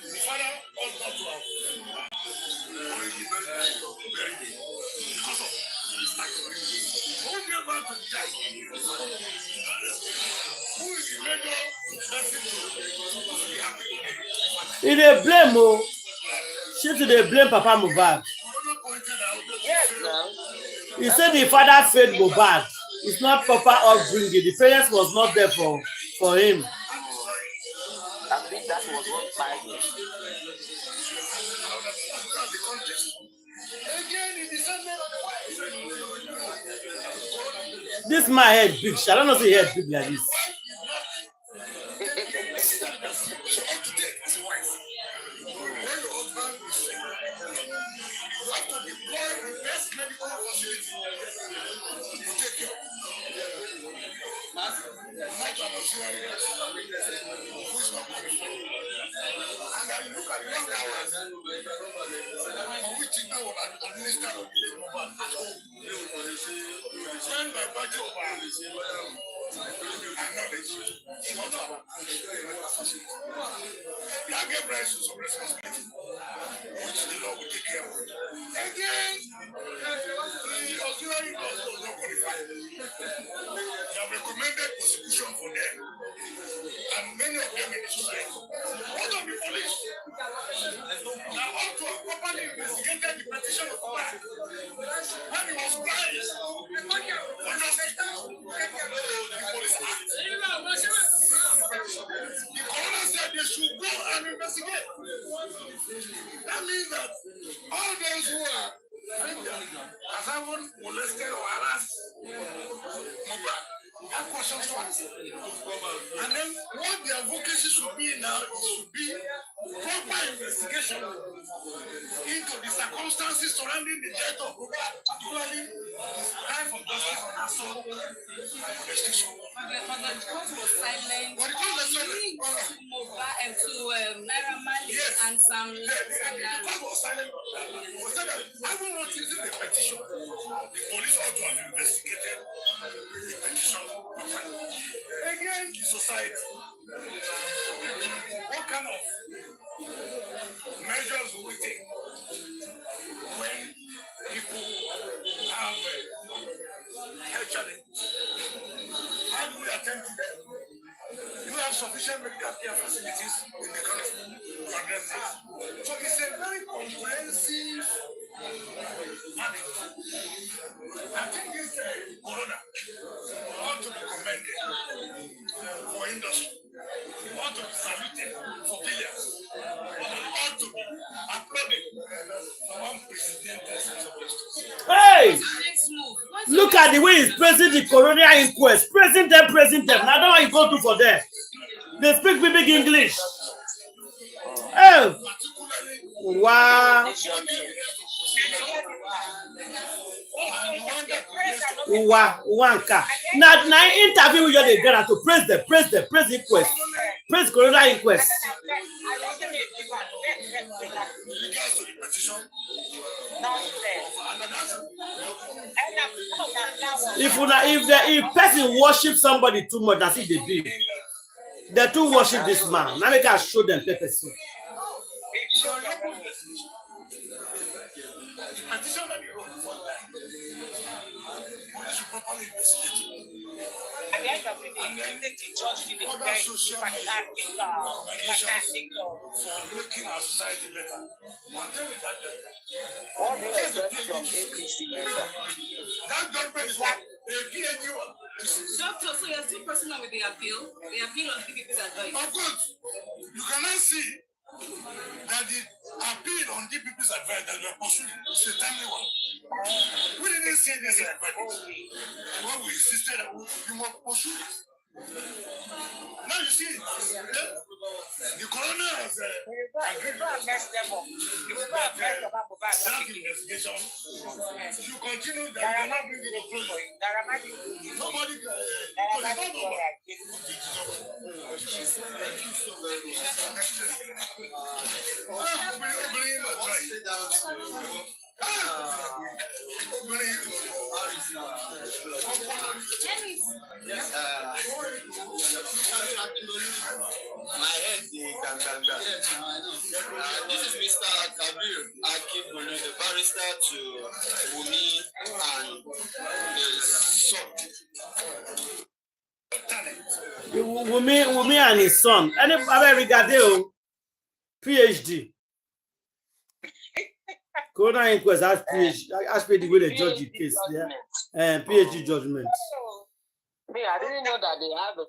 the father ought not to have already buried him because of his tax. Who never to die? Who is the major person to be happy? He dey blame oh. She dey blame Papa Mohbad. Yes, now. He said the father failed Mohbad. It's not proper upbringing. The parents was not there for him. I think that is was not married. This my head big. I don't know if he head big like this. Which the law will take care of. Again, the auxiliary laws do not qualify. They have recommended prosecution for them, and many of them in the society. What of the police? Now, ought to have properly investigated the petition of man when he was crying for justice. The police act. The coroner said they should go and investigate. That means that all those who are as haven't molested or harassed Mohbad have questions to ask. And then what the advocacy should be now should be proper investigation into the circumstances surrounding the death of Mohbad, particularly his crime for justice and assault. But the court was silent. But the court was silent. To Naira, Marley, and some. The court was silent. We said that everyone using the petition, the police ought to have investigated the petition. Again, the society. What kind of measures will we take when people have health challenges? How do we attend to them? Do we have sufficient medical care facilities in the country to address this? So it's a very comprehensive management. I think this corona ought to be commended for industry, ought to be saluted for billions, ought to be applauded for unprecedented sense of justice. Hey! Look at the way he's praising the Corona Inquest. Praising them. Now, don't want you go to for them. They speak big English. Oh! Wow! Wanka. Now, interview with the girl to praise Inquest. Praise Corona Inquest. If person worship somebody too much, that's it they do. They too worship this man. Now we can show them pepper soup. At the end of the day, the judge did a very fantastic for making our society better. What do you expect from APC member? That government is what? Doctor, so you're still personal with the appeal? The appeal on DPP's advice? Of course. You cannot see that the appeal on DPP's advice that we are pursuing is a timely one. We didn't say this in advice. When we insisted that we must pursue it. Now you see, the coroner has agreed that investigation should continue. That cannot bring it to closure. Nobody My head, this is Mr. Kabir Akibulu, the barrister to Wumi and his son. Wumi and his son. Anybody regarding PhD? Corona Inquest has PhD. As per the way they judge the case, yeah, and PhD judgment. Me, I didn't know that they have a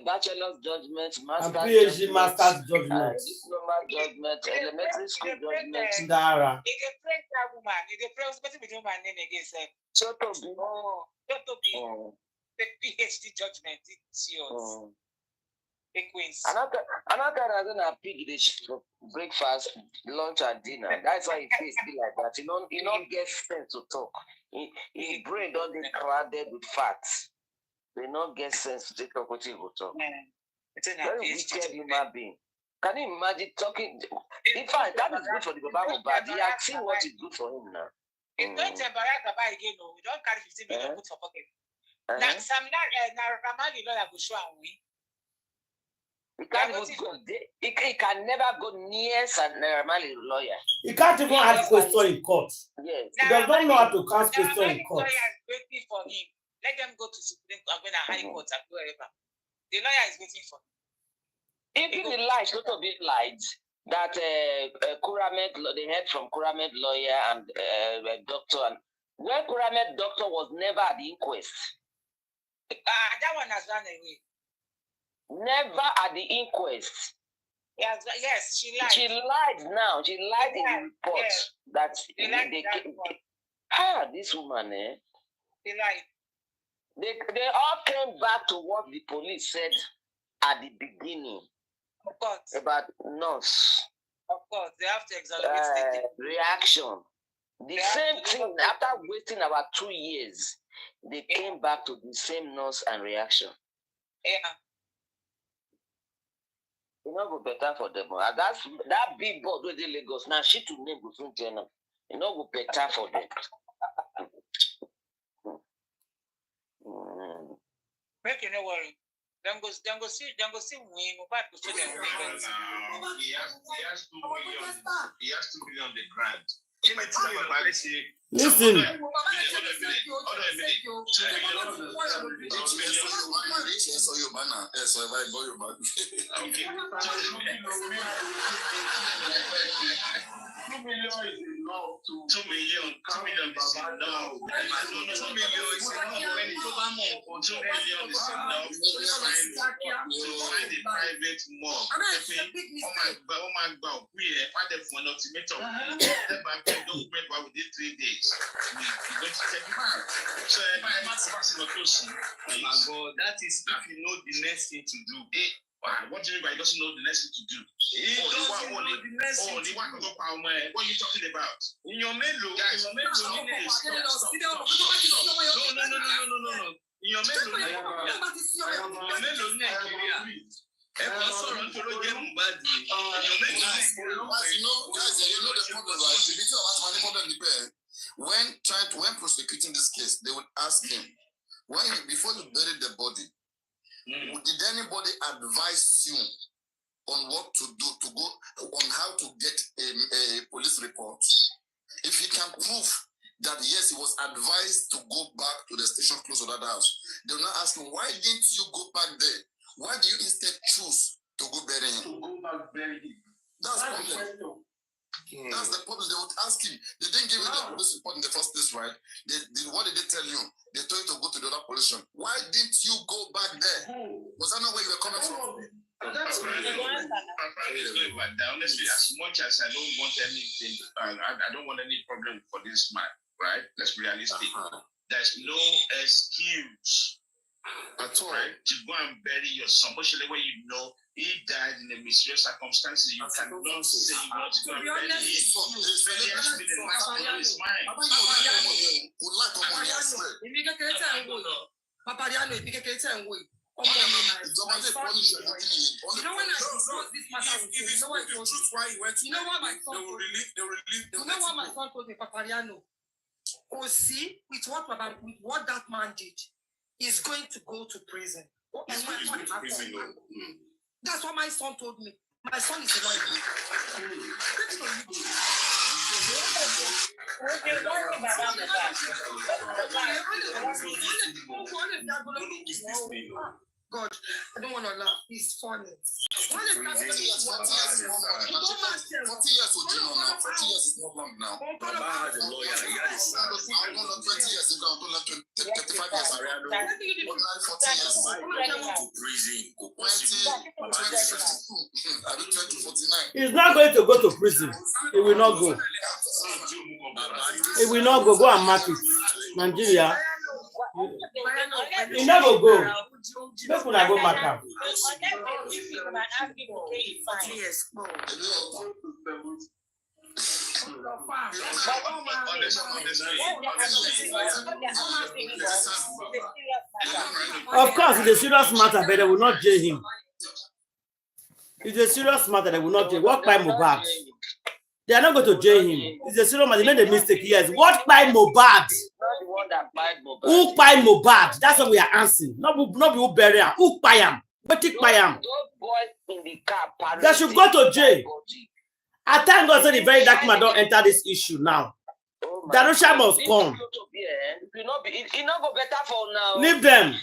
bachelor's judgment, master's PhD judgment, master's judgment, diploma judgment, elementary school judgment. Naira. If they pray that woman, if they pray, what's the woman name again? So to be. The PhD judgment, it's yours. The queens. Another reason I pick this breakfast, lunch, and dinner. That's why it tastes like that. You don't get sense to talk. His brain don't get crowded with facts. They don't get sense to take up what he will talk. Very wicked human being. Can you imagine talking? In fact, that is good for the Baba Mohbad. He has seen what is good for him now. It's not embarrassed about again. No, we don't carry 15 million put for pocket. Now, some Marley lawyer go show and win. He can't even go there. He can never go near Marley lawyer. He can't even ask question in court. Yes. He does not know how to ask question in court. The lawyer is waiting for him. Let them go to Supreme Court, High Court, and wherever. The lawyer is waiting for him. Even the lies, not a bit lied that Kuramet, they heard from Kuramet lawyer and doctor. And when Kuramet doctor was never at the inquest. That one has run away. Never at the inquest. Yes, she lied. She lied now. She lied in the report that they this woman, She lied. They all came back to what the police said at the beginning. Of course. About nurse. Of course, they have to exonerate the reaction. The same thing, after waiting about 2 years, they came back to the same nurse and reaction. Yeah. You know, go better for them. That big board with the Lagos, now she to name between them. You know, go better for them. Make you no worry. Then go see we Mohbad go show them. He has 2 million. He has 2 million on the grant. Listen. Within 3 days, we're going to take it back. So, that is if you know the next thing to do. What do you mean by he doesn't know the next thing to do? He doesn't know the next thing to do. What are you talking about? In your melo, guys, no. In your melo, Nigeria. Everyone sọ̀rọ̀ nítorí ó jẹ́ Mohbad ni. When prosecuting this case, they would ask him, before you buried the body, did anybody advise you on what to do, on how to get a police report? If he can prove that yes, he was advised to go back to the station close to that house, they will not ask him, why didn't you go back there? Why do you instead choose to go bury him? To go back bury him. That's the problem. That's the problem. They would ask him. They didn't give you the police report in the first place, right? What did they tell you? They told you to go to the other police station. Why didn't you go back there? Was that not where you were coming from? Honestly, as much as I don't want anything, I don't want any problem for this man, right? Let's be realistic. There's no excuse at all to go and bury your son, especially when you know he died in a mysterious circumstances. You cannot say you want to go and bury him. This very has been the last one of his mind. What that man did, is going to go to prison. That's what my son told me. My son is a lawyer. God, I don't want to laugh. It's funny. years old, you know now. 40 years is not long now. Baba has a lawyer. He has a son. I'm going to 20 years ago. I'm going to 35 years ago. 40 years. Go to prison. Go I do 2049. He's not going to go to prison. He will not go. He will not go. Go and mark it. Nigeria. He never go. People are go mark him. Of course, it's a serious matter, but they will not jail him. It's a serious matter, they will not jail. What by Mohbad? They are not going to jail him. It's a serious matter. They made a mistake. Yes. What by Mohbad? Who by Mohbad? That's what we are answering. Not who bury him. Who by him? But take by him. They should go to jail. I thank God that the very dark man don't enter this issue now. Judicial must come. Leave them.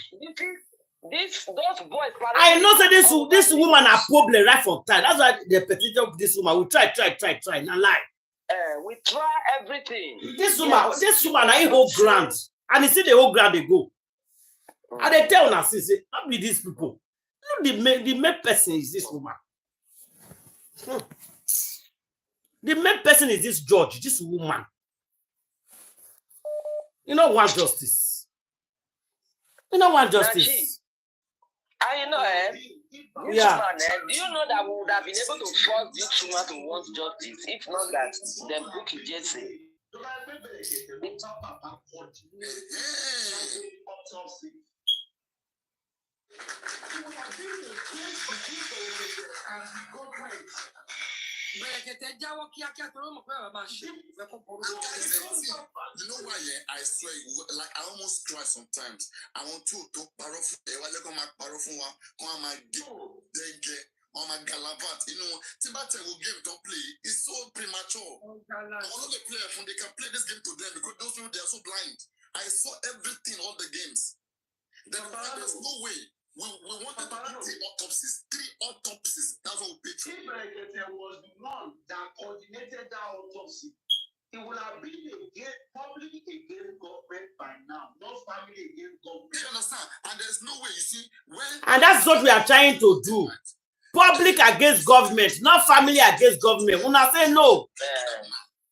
Those boys. I know that this woman a problem right from time. That's why the petition of this woman. We try. Now lie. We try everything. This woman, I hold ground, and you see the whole ground they go. And they tell us, say, not be these people. No, the main person is this woman. The main person is this judge, this woman. You know want justice. You know want justice. I know, yeah. Do you know that we would have been able to force this woman to want justice if not that them book Jesse? You know why? Yeah, I swear, like I almost cry sometimes. I want to borrow Galavat, you know, Tibate will game don't play. It's so premature. All the players when they can play this game to them because those people they are so blind. I saw everything, all the games. Then there's no way. We wanted to do 3 autopsies. 3 autopsies. That's what we paid for. If there was the one that coordinated that autopsy, it would have been against public against government by now, not family against government. You understand? And there's no way, you see, when. And that's what we are trying to do. Public against government, not family against government. When I say no,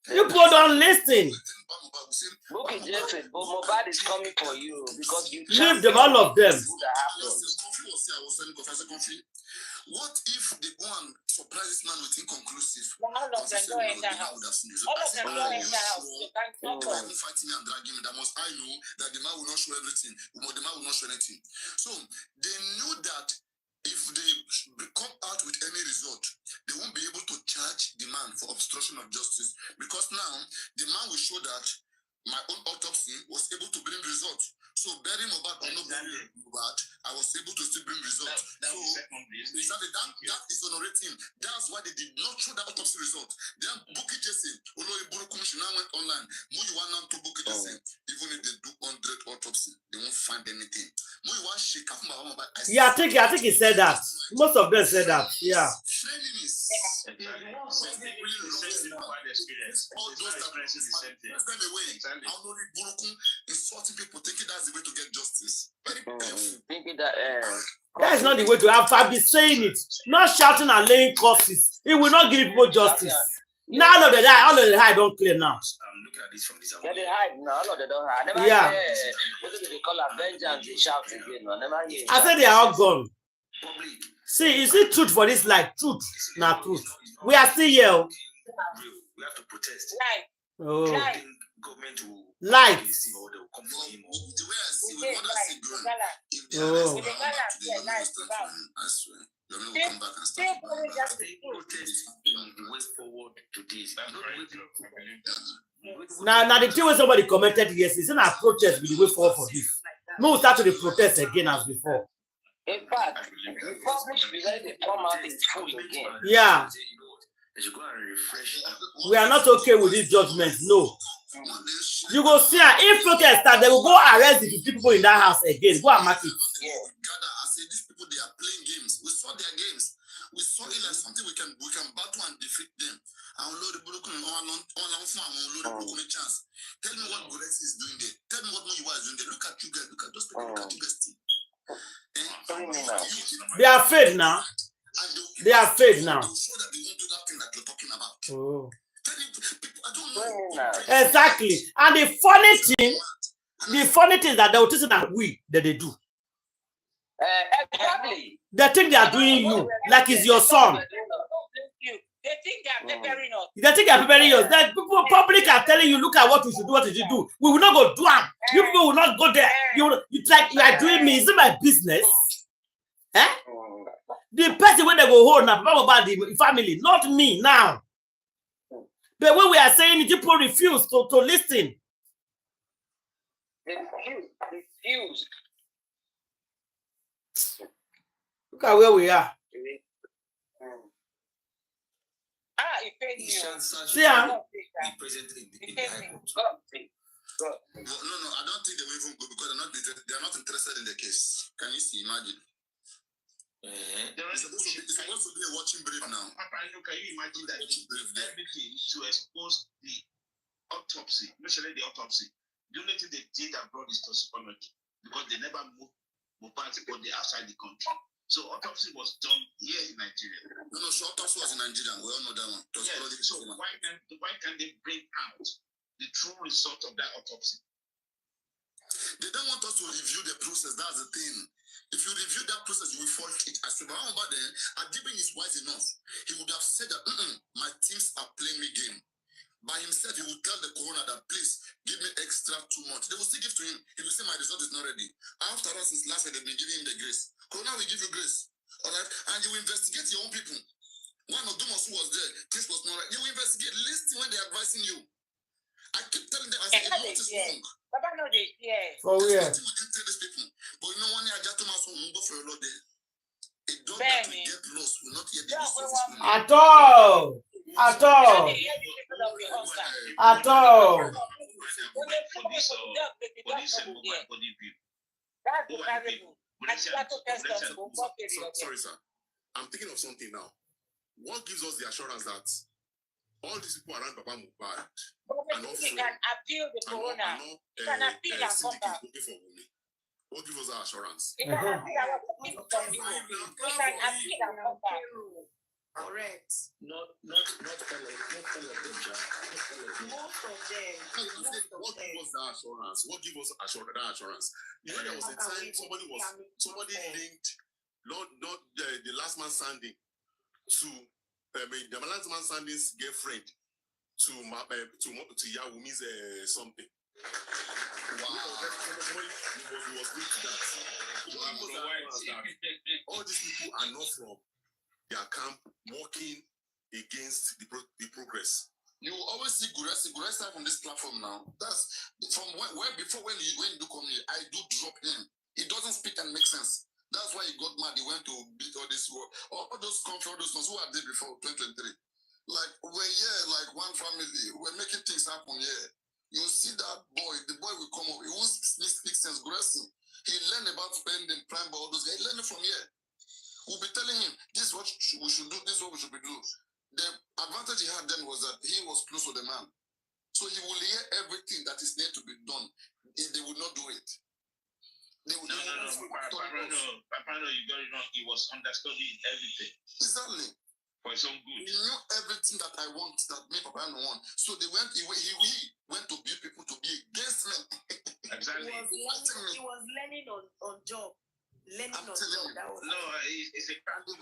people don't listen. Mohbad is coming for you because you leave them, all of them. What if the one surprise this man with inconclusive? All of them go in the house. All of them go in the house. Fighting and dragging that must I know that the man will not show everything. The man will not show anything. So they knew that if they come out with any result, they won't be able to charge the man for obstruction of justice because now the man will show that my own autopsy was able to bring results. So burying Mohbad or not burying Mohbad, I was able to still bring results. That is honorating. That's why they did not show that autopsy result. Then Bukky Jesse, Oloyi Burukum, she now went online. Muyiwa now to Bukky Jesse. Even if they do 100 autopsy, they won't find anything. Muyiwa shake up my Mohbad. Yeah, I think he said that. Most of them said that. Yeah. Insulting people, thinking that's the way to get justice. Very painful. That is not the way to have. I've been saying it. Not shouting and laying curses. It will not give people justice. Now all of the high don't clear now. Look at this from this. Yeah, they hide now. All of them don't hide. Never yeah. What do they call a vengeance? They shout again. Never hear. I said they are all gone. See, you see truth for this like truth. Not truth. We are still here. We have to protest. Oh. Government will light. Or they will come for him. The way I see, we want to see grown. If they Oh. arrest him, I swear. You're going to come back and start. Protest the way forward to this. Now the thing when somebody commented yes, it's not a protest with the way forward for this. No, we'll start to the protest again as before. In fact, the public will come out in full again. Yeah. We are not okay with this judgment. No. You go see her. If protest start, they will go arrest the 50 people in that house again. Go and mark it. I say these people they are playing games. We saw their games. We saw it like something we can battle and defeat them. And load the broken chance. Tell me what Gorex is doing there. Tell me what Moyiwa is doing there. Look at you guys. Look at those people. Look at you guys. They are afraid now. They are afraid now. So that they won't do that thing that you're talking about. Oh. I don't know. Exactly. And the funny thing is that they will think that they do. Exactly. They think they are doing you like it's your son. They think they are preparing us. They think they are preparing us. That people public are telling you, look at what you should do, what you should do. We will not go do it. You people will not go there. It's like you are doing me. Is it my business? Eh? The person when they go hold now, about the family, not me now. But when we are saying it, people refuse to listen. Refuse. Look at where we are. It paid me. See, Present in the high court. No, I don't think they will even go because they're not interested in the case. Can you see? Imagine. It's supposed to be watching brief now. Can you imagine that everything to expose the autopsy, especially the autopsy? The only thing they did abroad is toxicology because they never moved Mohbad's body outside the country. So autopsy was done here in Nigeria. No, so autopsy was in Nigeria. We all know that one. Yes. So why can't they bring out the true result of that autopsy? They don't want us to review the process. That's the thing. If you review that process, you will fault it. As well, but then Adibin is wise enough. He would have said that my teams are playing me game. By himself, he would tell the coroner that please give me extra 2 months. They will still give to him. He will say my result is not ready. After all, since last year, they've been giving him the grace. Coroner will give you grace. All right? And you will investigate your own people. One of them also was there. This was not right. You will investigate. Listen when they're advising you. I keep telling them, I say, what is wrong? Oh, yeah. Nothing we can tell these people. But you know, one year I got to my son, go for a lot there. It don't get lost. We're not yet the resources. At all. At all. At all. Sorry, sir. I'm thinking of something now. What gives us the assurance that all these people around Papa Mohbad and also can appeal the corona. Can appeal and come back. What gives us that assurance? It can appeal and come back. Correct. Not all of them, Jack. Most of them. What gives us that assurance? What gives us that assurance? You know, there was a time somebody linked not the last man standing to the last man standing's girlfriend to Yawumi's something. Wow. He was linked to that. All these people are not from their camp working against the progress. You will always see Guresi from this platform now. That's from when you do come here, I do drop him. It doesn't speak and make sense. That's why he got mad. He went to beat all this war. All those countries, all those ones who are there before 2023. Like we're here, like one family. We're making things happen here. You see that boy, the boy will come up. He won't speak sense. Guresi. He learned about spending prime, all those guys. He learned it from here. We'll be telling him, this is what we should do, this is what we should be doing. The advantage he had then was that he was close to the man. So he will hear everything that is there to be done. They will not do it. They will no, Papa, you got it wrong. He was understudying everything. Exactly. For his own good. He knew everything that I want, that me, Papa, no want. So he went to build people to be against me. Exactly. He was learning on job. Learning on job. No, it's a crap. When you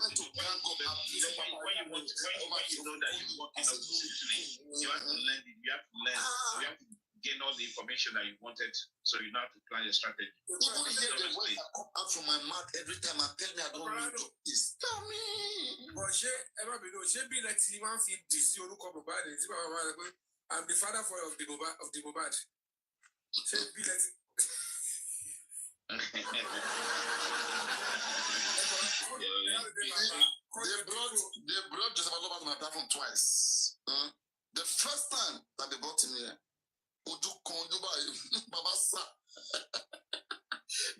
know that you're working on discipline, you have to learn it. You have to learn. You have to gain all the information that you wanted, so you know how to plan your strategy. You don't hear the words that come out from my mouth every time I tell me I don't need to. It's tell me. But she be like Siman feed this Yoruko Mohbad. I'm the father of the Mohbad. She be like. They brought Joseph Aloba to my platform twice. The first time that they brought him here,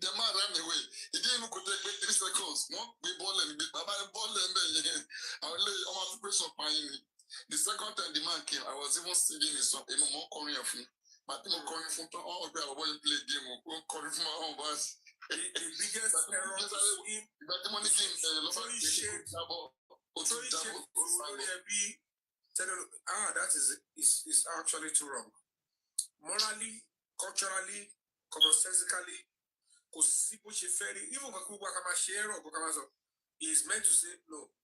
The man ran away. He didn't even take 3 seconds. No, we ball and the second time the man came, I was even singing his song. I'm more calling of me. But I'm calling from all the way play game. I'm calling from my home bus. The biggest error is but the money came. That is actually too wrong. Morally, culturally, commonsensically, even he is meant to say no.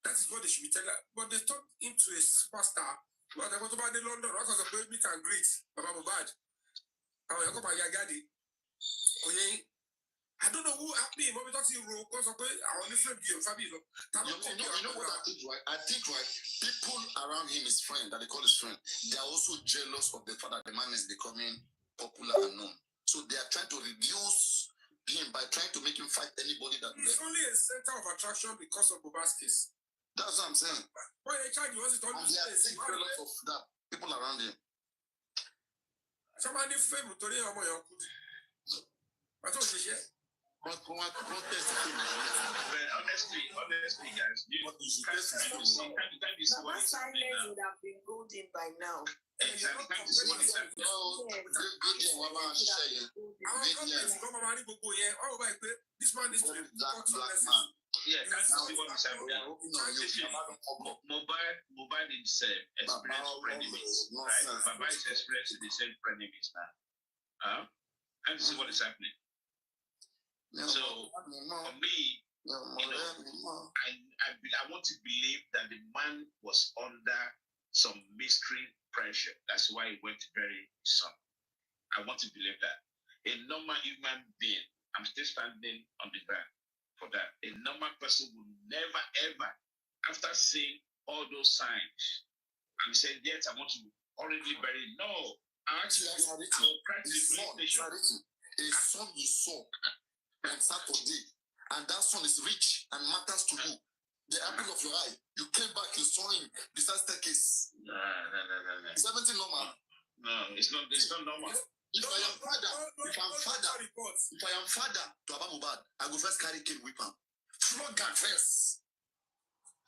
That is what they should be telling. But they turned into a superstar. But I want to buy the London because of meet and greet. Mohbad. I don't know who happened. But we don't see row because of our different view. You know what I think, right? I think, right, people around him, his friend, that they call his friend, they are also jealous of the fact that the man is becoming popular and known. So they are trying to reduce him by trying to make him fight anybody that he's only a center of attraction because of Mohbad's case. That's what I'm saying. Why they try to use it on the stage? Jealous of that people around him. Somebody famous today, I'm your good. I told you, yeah. But honestly, guys, can't you see what is happening now? Would have been golden by now. Exactly. Can't you see what is happening? This man is to be yeah, can't you see what is happening? Mohbad himself experienced frenemies, right? Baba is experiencing the same frenemies now. Can't you see what is happening? So for me, I want to believe that the man was under some mystery pressure. That's why he went to bury his son. I want to believe that. A normal human being, I'm still standing on the ground for that. A normal person would never ever, after seeing all those signs, and say, yes, I want to already bury. No, I actually will practice the police station. A son you saw on Saturday, and that son is rich and matters to you. The apple of your eye, you came back, you saw him, disaster case. No. Is everything normal? No, it's not normal. If I am father to Mohbad, I go first carry cane whip him. Flog that first.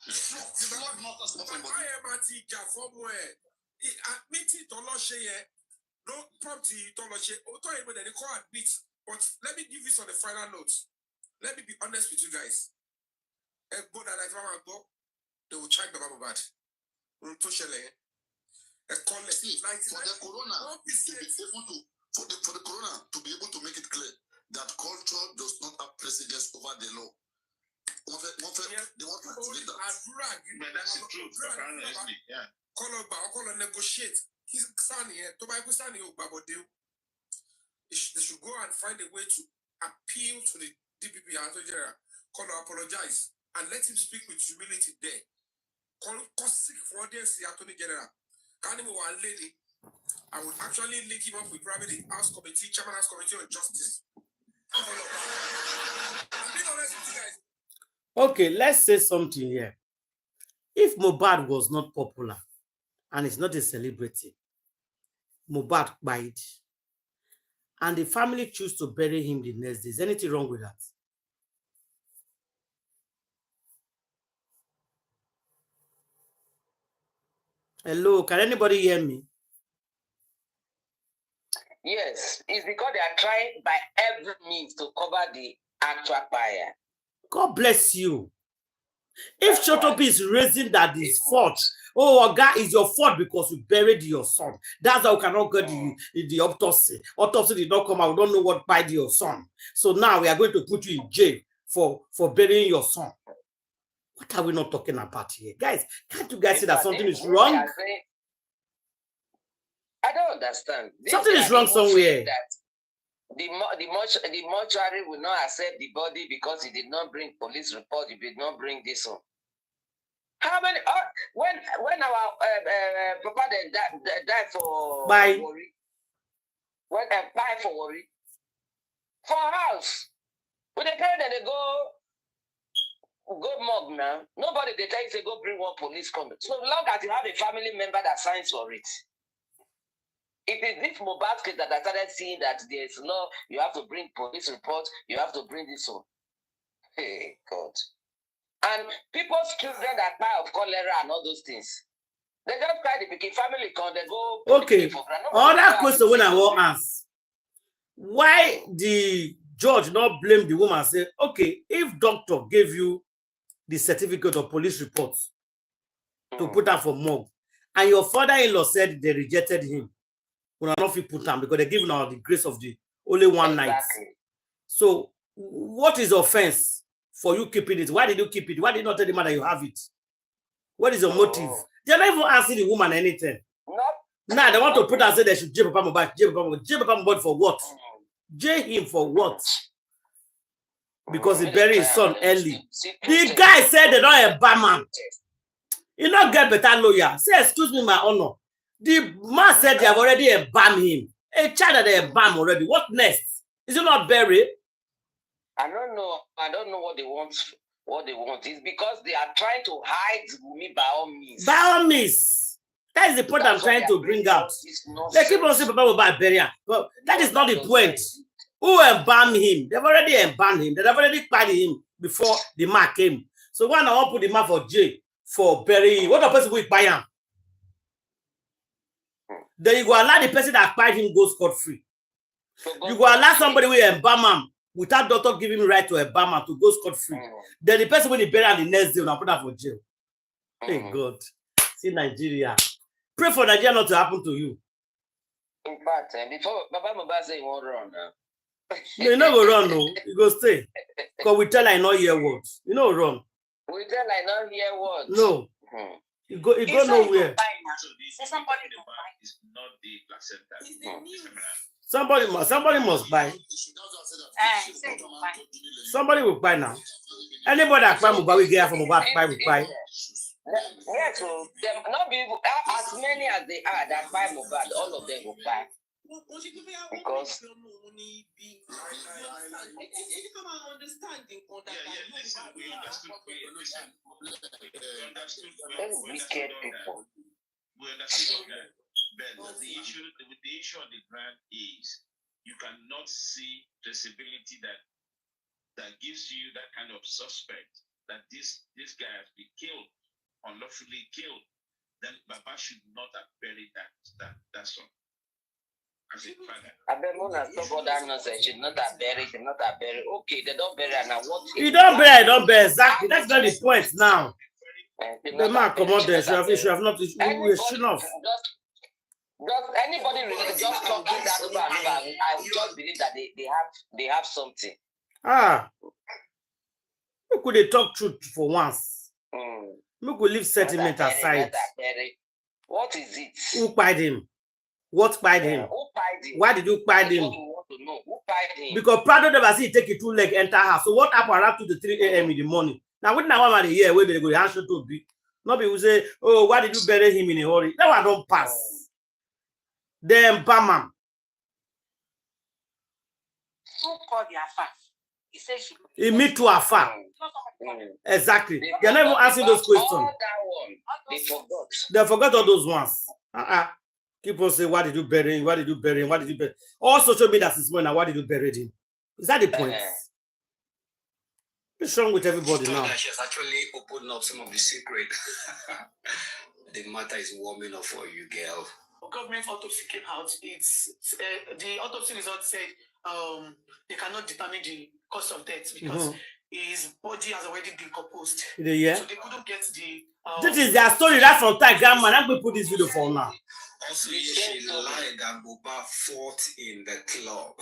Flog not as much. I am at Ija somewhere. Admit it or not share. No property to not share. Auto even they call admit. But let me give this on the final note. Let me be honest with you guys. They will try to Mohbad. For the corona to be able to make it clear that culture does not have precedence over the law. They want to activate that. But that's the truth. Yeah. Call negotiate. He's standing here. They should go and find a way to appeal to the DPP and General. Call apologize and let him speak with humility there. Call seek for audience the Attorney General. Can him one lady? I would actually link him up with probably the House Committee, Chairman House Committee on Justice. I'm being honest with you guys. Okay, let's say something here. If Mohbad was not popular and is not a celebrity, Mohbad died, and the family choose to bury him the next day, is anything wrong with that? Hello, can anybody hear me? Yes, it's because they are trying by every means to cover the actual fire. God bless you. If Shotobi is raising that his fault, oh, God, is your fault because you buried your son. That's how we cannot get the autopsy. Autopsy did not come out. We don't know what died your son. So now we are going to put you in jail for burying your son. What are we not talking about here? Guys, can't you guys see that something is wrong? I don't understand. Something is wrong somewhere. The mortuary will not accept the body because he did not bring police report. He did not bring this one. How many? When our papa died for worry, when buy for worry, for a house, When they carry them, they go mob now. Nobody they tell you to go bring one police conduct. So long as you have a family member that signs for it. It is this Mohbad case that I started seeing that there's no, you have to bring police report, you have to bring this one. Hey, God. And people's children that die of cholera and all those things, they just cry the picking family come, they go. Okay. Other question when I want ask, why the judge not blame the woman? Say, okay, if doctor gave you the certificate of police reports to put out for morgue, and your father-in-law said they rejected him, we are not fit put down because they give now the grace of the only one night. So, what is offense for you keeping it? Why did you keep it? Why did you not tell the man that you have it? What is your motive? They're not even asking the woman anything. Now they want to put and say they should jail Papa Mohbad. Jail Papa Mohbad for what? Jail him for what? Because he buried his son early. The guy said they don't embalm him. He not get better lawyer. Say, excuse me, my honor. The man said they have already embalmed him. A child that they embalmed already. What next? Is he not buried? I don't know. I don't know what they want. What they want is because they are trying to hide me by all means. By all means. That is the point I'm trying to bring out. They keep on saying Papa Mohbad burial. But that is not the point. Who embalmed him? They've already embalmed him. They've already carried him before the man came. So why not put the man for jail for burying? What the person will buy him? Then you go allow the person that acquired him go scot-free. You go allow somebody with embalm him without doctor giving him right to embalm him to go scot-free. Then the person will bury him the next day and put him for jail. Thank God. See Nigeria. Pray for Nigeria not to happen to you. In fact, before Papa Mohbad say he won't run now. No, you not go run, no. You go stay. Because we tell I not hear words. You know run. We tell I not hear words. No. You go nowhere. Somebody must buy. Somebody will buy now. Anybody that buy Mohbad will get from Mohbad will buy. Yeah, so there not be as many as they are that buy Mohbad, all of them will buy. Because wicked people. We understood that, but the issue on the ground is you cannot see traceability that gives you that kind of suspect that this guy has been killed, unlawfully killed. Then Baba should not have buried that son. As a father. I bet Mona stop all that nonsense. Should not have buried. Okay, they don't bury her now. What? You don't bury. Exactly. That's not the point now. The man come out there. Should have not. We should not. Just anybody really just talking that over and over. I just believe that they have something. We could they talk truth for once. We could leave sentiment aside. What is it? Who pied him? What pied him? Who pied him? Why did you pied him? Who pied him? Because Prado never see take a 2 leg enter house. So what happened around 2 to 3 a.m. in the morning? Now when I want to hear where they go answer to be. Not people say, oh, why did you bury him in a hurry? That one don't pass. Then Bamam. Who called the affair? He said she. He meet to afar. Exactly. They're not even asking those questions. They forgot all those ones. Keep on saying, why did you bury him? Why did you bury him? Why did you bury him? All social media this morning, why did you bury him? Is that the point? What's wrong with everybody now? She has actually opened up some of the secret. The matter is warming up for you, girl. Government autopsy came out. It's the autopsy result said they cannot determine the cause of death because his body has already decomposed. Yeah. So they couldn't get the. This is their story right from time, grandma. I'm going to put this video for now. Also, she lied that Mohbad fought in the club.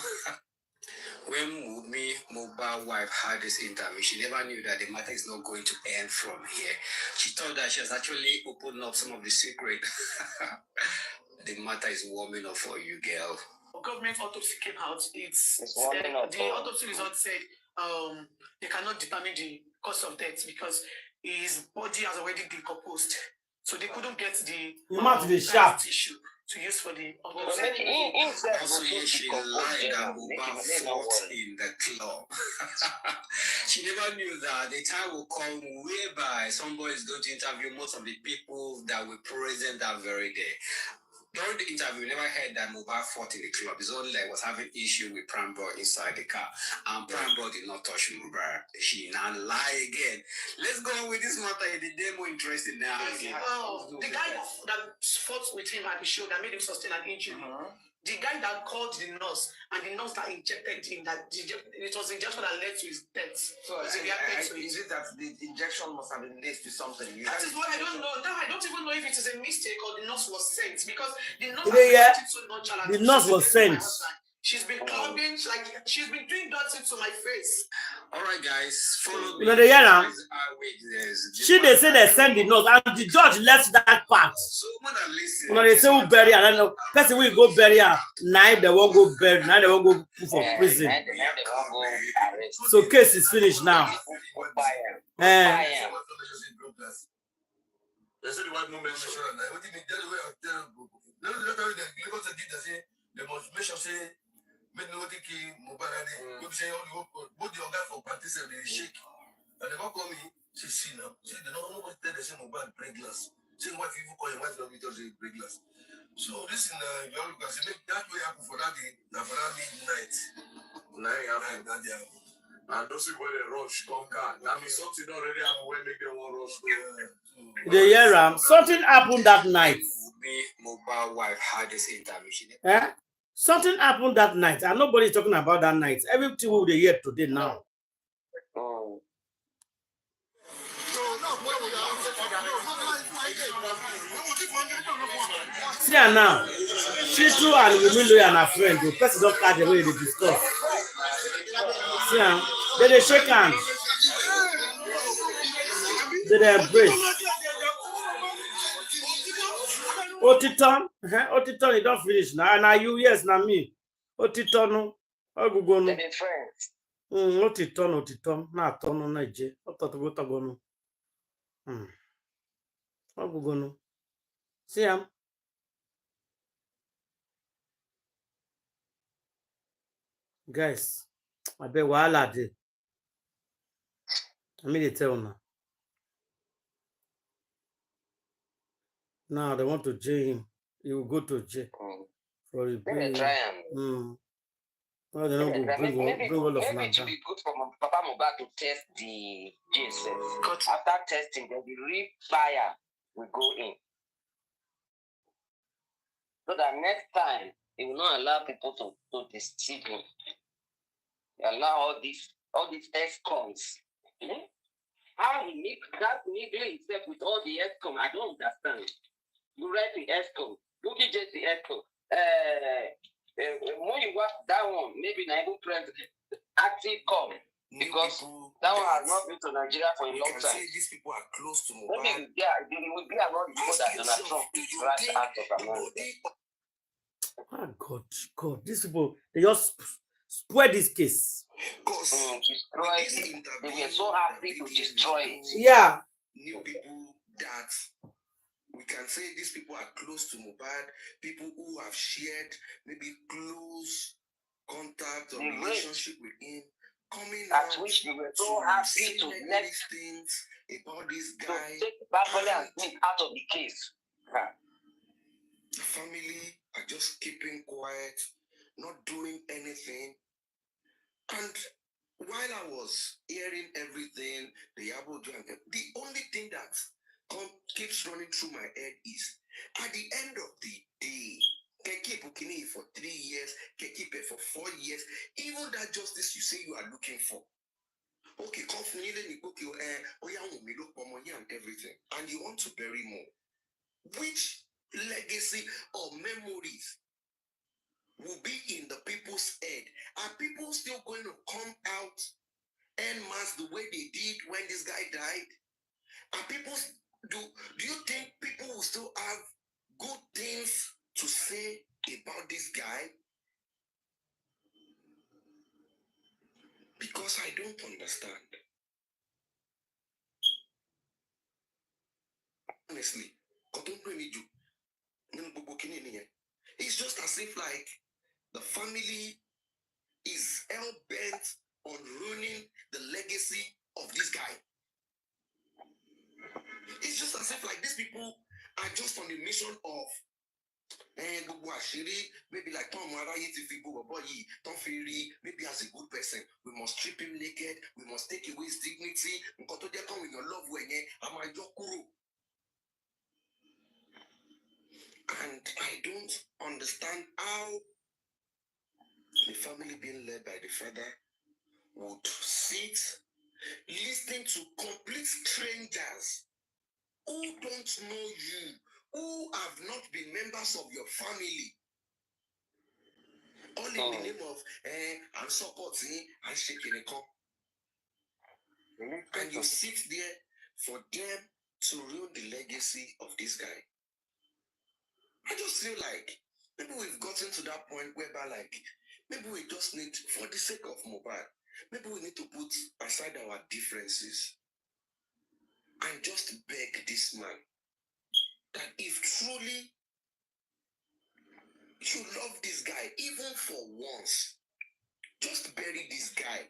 When Mohbad's wife had this interview, she never knew that the matter is not going to end from here. She thought that she has actually opened up some of the secret. The matter is warming up for you, girl. Government autopsy came out. The autopsy result said they cannot determine the cause of death because his body has already decomposed. So they couldn't get the sharp tissue. to use for the she lied and Mohbad fought in the club. She never knew that the time will come whereby somebody is going to interview most of the people that were present that very day. During the interview, we never heard that Mohbad fought in the club. It's only like was having issue with Prime Boy inside the car. And Prime Boy did not touch Mohbad. She now lie again. Let's go on with this matter. The demo interesting now. The guy that fought with him at the show that made him sustain an injury. The guy that called the nurse and the nurse that injected him, it was the injection that led to his death. So is it that the injection must have been laced to something? That is what I don't know. Now I don't even know if it is a mistake or the nurse was sent because the nurse has so nonchalant. The nurse was sent. She's been clubbing, she's been doing dirty to my face. All right, guys, follow me. You know, they say they send the nurse, and the judge left that part. So when I listen, you know, they say who bury her. I don't know. Person will go bury her. Now they won't go bury. Now they won't go put for prison. So case is finished now. They said the white woman mentioned that. What did they tell they must make sure say. Make no take Mohbad. You say both the organ for practice they shake. And they come me, see now. See they don't know what they say Mohbad break glass. Say what people call him what not because they break glass. So this in you all can say make that way happen for that day, now for that midnight. That day. And those people they rush come car. That means something already happened when make them want rush. The year something happened that night. Mohbad wife had this intervention. Something happened that night, and nobody's talking about that night. Everything will be here today now. See her now. She too and Wumi and her friend. The person don't catch the way they discuss. See her. They shake hands. They embrace. Otiton, Otiton, you don't finish now. Now you, yes, now me. Otiton, Ogugonu. They're friends. Otiton, na tono na je. Ototogotagonu. Ogugonu. See him. Guys, I bet wahala dey. I mean, they tell now. Now they want to jail him. He will go to jail for a bit. Well, they don't go bring all of them. Maybe it would be good for Papa Mohbad to test the gene. After testing, then the real fire will go in. So that next time, he will not allow people to deceive him. He allow all these ex-cons. How he make that niggling himself with all the ex-cons, I don't understand. You read the ESCO, look at just the ESCO. When you watch that one, maybe Naibu president active come because that one has not been to Nigeria for a long time. Say these people are close to Mohbad. Maybe they will be around the people that Donald Trump right out of America. Oh God, these people they just spoil this case. Destroy it. They were so happy to destroy it. Yeah. New people that we can say these people are close to Mohbad, people who have shared maybe close contact or relationship with him, coming out which they were so happy to let things about this guy. To take Babole and Smith out of the case. The family are just keeping quiet, not doing anything. And while I was hearing everything, the Iyabo, the only thing that keeps running through my head is at the end of the day, can keep Ukini for 3 years, can keep it for 4 years, even that justice you say you are looking for. Okay, and everything, and you want to bury more. Which legacy or memories will be in the people's head? Are people still going to come out en masse the way they did when this guy died? Are people do you think people will still have good things to say about this guy? Because I don't understand. Honestly, I don't really do. It's just as if like the family is hell-bent on ruining the legacy of this guy. It's just as if like these people are just on the mission of maybe like Tom maybe as a good person, we must strip him naked, we must take away his dignity. And I don't understand how the family being led by the father would sit listening to complete strangers who don't know you, who have not been members of your family, all in the name of I'm supporting and shaking a cup. And you sit there for them to ruin the legacy of this guy. I just feel like maybe we've gotten to that point whereby like maybe we just need, for the sake of Mohbad, maybe we need to put aside our differences and just beg this man that if truly you love this guy, even for once, just bury this guy.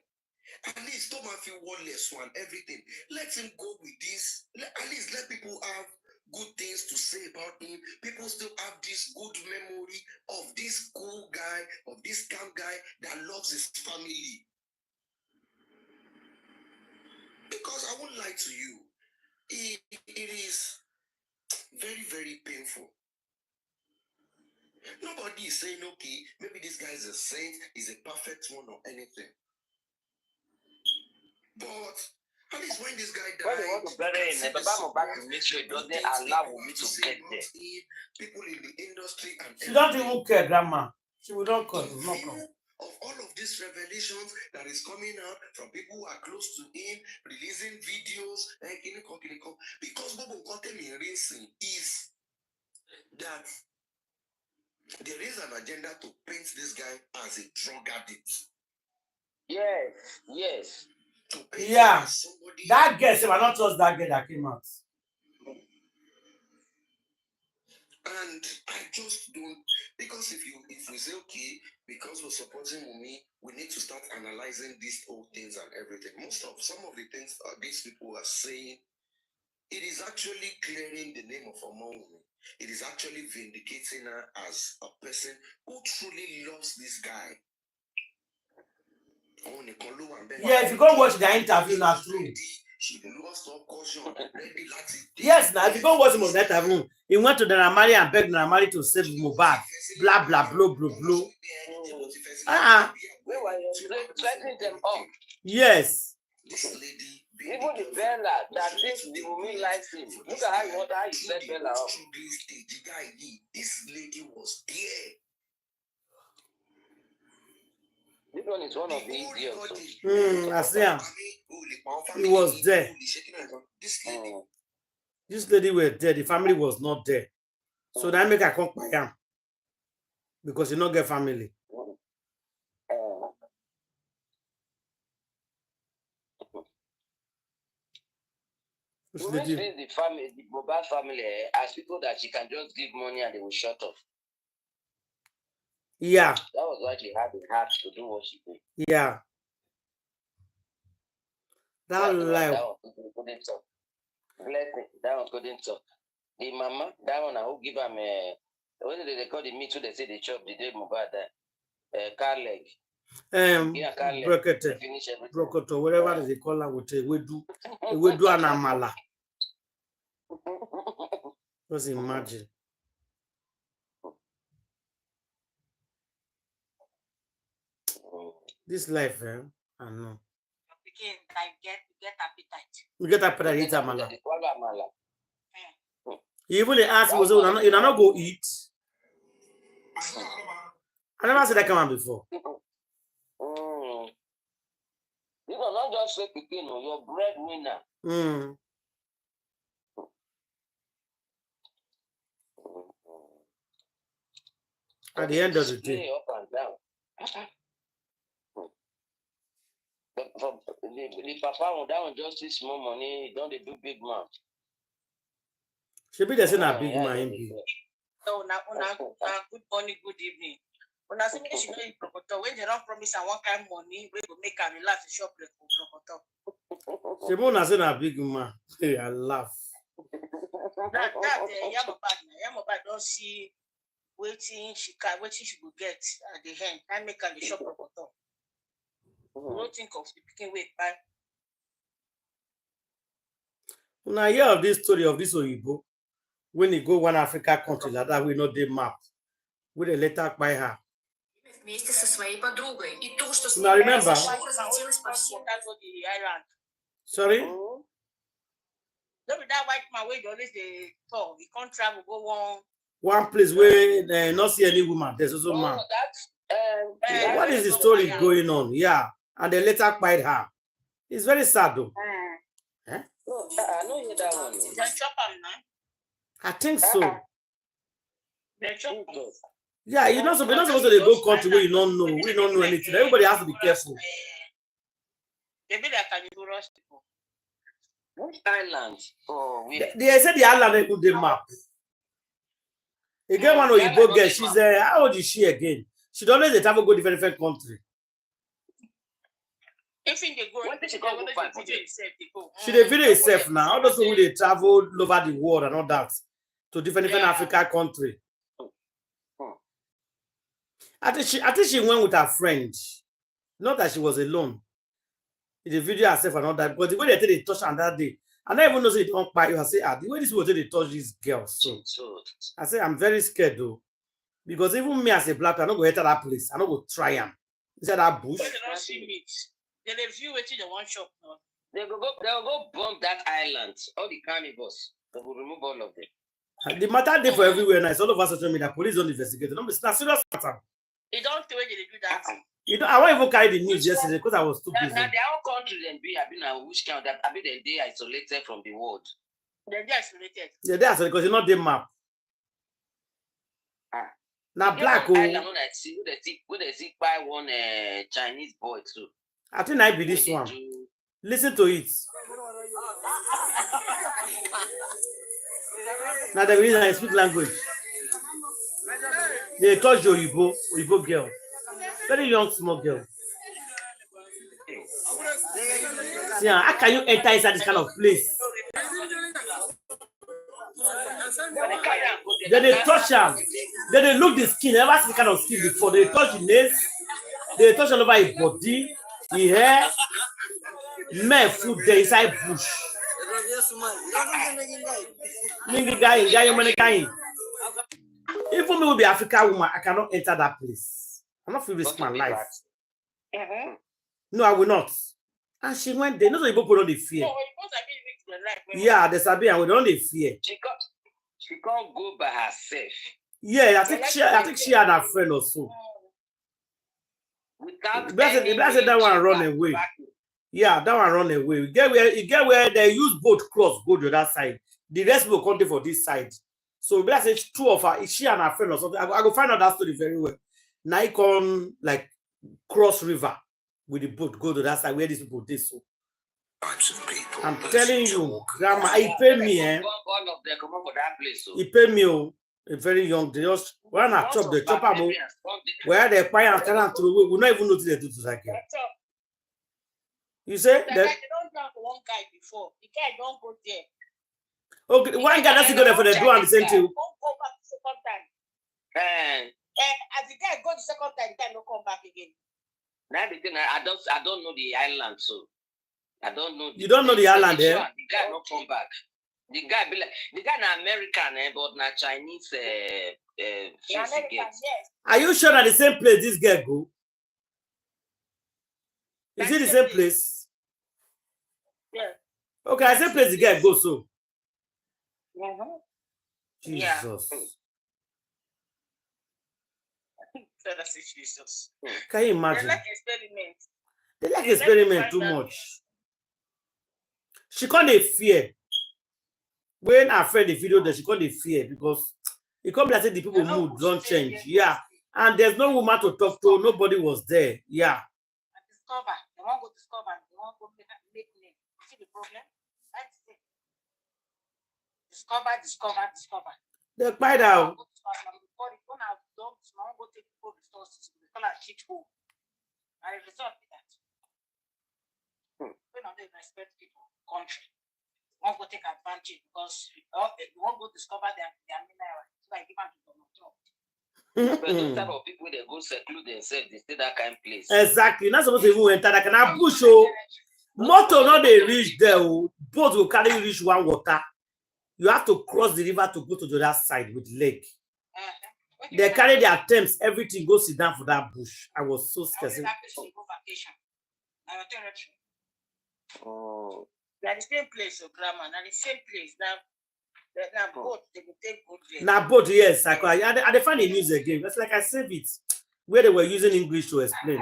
At least don't feel one less one, everything. Let him go with this. At least let people have good things to say about him. People still have this good memory of this cool guy, of this calm guy that loves his family. Because I won't lie to you, it is very, very painful. Nobody is saying, okay, maybe this guy is a saint, is a perfect one or anything. But at least when this guy died, when they want to bury him, Mohbad to make sure it doesn't allow me to get there. People in the industry and she don't even care, Grandma. She will not come. Of all of these revelations that is coming out from people who are close to him, releasing videos, because Bobo Kontemi Racing is that there is an agenda to paint this guy as a drug addict. Yes, yes. Yeah, that girl, I not trust that girl that came out. And I just don't, because if we say, okay, because we're supporting Wunmi, we need to start analyzing these old things and everything. Some of the things these people are saying, it is actually clearing the name of Wunmi. It is actually vindicating her as a person who truly loves this guy. Yeah, if you go watch the interview, not true. Yes, now if you go watch him on that interview, he went to the Marley and begged the Marley to save Mohbad. Blah blah blah blah blah. We were threatening them up. Yes. Even the Bella that thinks the woman likes him. Look at how you set Bella up. This lady was there. This one is one of the idiots. I see him. He was there. This lady was there. The family was not there. So that make her come by him. Because you not get family. The family, the Mohbad family, as people that she can just give money and they will shut off. Yeah. That was why she had the heart to do what she did. Yeah. That life. That one couldn't talk. That one couldn't talk. The mama, that one who give him what did they call the meat? They say they chop the day Mohbad car leg. Broketo, whatever they call her with we do an amala. Just imagine. This life, I know. Again, I get appetite. You get appetite, eat amala. You even ask me, you not go eat. I never said that come on before. You cannot just say picking your breadwinner. At the end of the day. Up and down. The papa that one just see small money, don't they do big man? She be the same a big man. So now, good morning, good evening. When I say make she know you prokoto, when they don't promise and one kind money, we will make a relax shop like prokoto. Shimon has a big man. Hey, I laugh. That Iyabo don't see waiting she will get at the end. I make her the shop prokoto. Don't think of the picking weight by. When I hear of this story of this Oyibo, when he go one Africa country like that, we know the map. With a letter by her. Вместе со своей подругой. И то, что с Now ней remember. разлетелось по всем. Sorry? Don't be that white man where you always they talk. You can't travel, go One place where they not see any woman. There's also man. What is the story going on? Yeah. And they later bite her. It's very sad though. I don't hear that one. I think so. They chop. Yeah, you're not supposed to go country where you don't know. We don't know anything. Everybody has to be careful. Maybe they can do rush people. Which island? Oh, they said the island they put the map. Again, one Oyibo girl, she's how old is she again? She don't know the travel go different country. If they go, she the video itself now. All those people they travel over the world and all that to different African country. I think she went with her friend. Not that she was alone. The video herself and all that, because the way they take the touch on that day, and I even know they don't buy you. I say, the way this was they touch these girls. So I say I'm very scared though. Because even me as a black, I'm not going to enter that place. I'm not going to try them. Inside that bush. They don't see meat. They view it in the one shop now. They'll go bomb that island. All the carnivores. They will remove all of them. And the matter day for everywhere now. It's all over social media. Police don't investigate. It's not serious matter. They don't do it. They do that. You know, I won't even carry the news yesterday because I was too busy. Now their own country then be. I mean, which count that? I mean, they isolated from the world. They're isolated. Yeah, they isolated because it's not the map. Now black. Island, when they see by one Chinese boy too. I think I be this one. Listen to it. Now the reason I speak language. They touch your Oyibo girl. Very young, small girl. See, how can you enter inside this kind of place? Then they touch her. Then they look the skin. Never seen the kind of skin before. They touch the nails. They touch all over his body, his hair. Men food there inside bush. Even me will be African woman, I cannot enter that place. I'm not free risk my life. No, I will not. And she went there. No, so you both put on the fear. Yeah, the Sabi and we don't the fear. She can't go by herself. Yeah, I think she had a friend or so. Without that one run away. Yeah, that one run away. You get where they use boat cross go to that side. The rest will come for this side. So let's say two of her, she and her friend or something. I go find out that story very well. Now I come like cross river with the boat, go to that side where these people did so. I'm telling you, grandma, he pay me, he pay me, a very young. They just when I chop the chopper, where they buy and turn through, we not even know what they do to that girl. You say that? They don't talk to one guy before. The guy don't go there. Okay, one guy that's go there for the do and the same thing. Don't go back the second time. As the guy go the second time, the guy don't come back again. Now the thing, I don't know the island, so I don't know. You don't know the island, The guy not come back. The guy na American, but na Chinese. American, yes. Are you sure that the same place this girl go? Is it the same place? Yeah. Okay, I same place the girl go so. Jesus. Yeah. Jesus. Can you imagine? They like experiment. They like experiment too much. She can't fear. When I read the video that she can't fear because it comes like the people mood don't change. Yeah. And there's no woman to talk to, nobody was there. Yeah. Discover. They won't go discover. They won't go make name. See the problem? That's it. Discover. They find out. When I've done small, go take people resources, we call it shit hole. I resort to that. We don't respect people, country. Won't go take advantage because you won't go discover their mineral. So I give them to Donald Trump. But those type of people they go seclude themselves, they stay that kind of place. Exactly. You're not supposed to even enter that kind of bush. Oh, motor not they reach there. Oh, boat will carry you reach one water. You have to cross the river to go to the other side with leg. They carry their attempts, everything goes sit down for that bush. I was so scared. Oh. They're the same place, so grandma. Now the same place. Now boat, they will take good there. Now boat, yes. I find the news again. That's like I saved it. Where they were using English to explain. I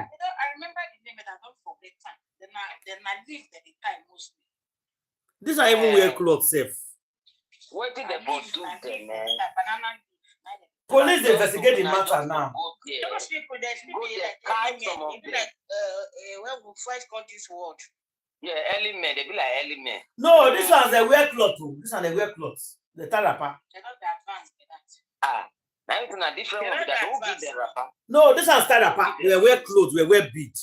remember the name, but I don't forget time. Then I lived at the time mostly. These are even wear clothes safe. What did they do them, man? Police investigate the matter now. Those people, there's people like when we first got this word. Yeah, element. They be like element. No, this one's a wear clothes. This one they wear clothes. The rapper. They're not advanced with that. Ah, now it's a different one. That won't be the rapper. No, this one's rapper. They wear clothes. They wear beat.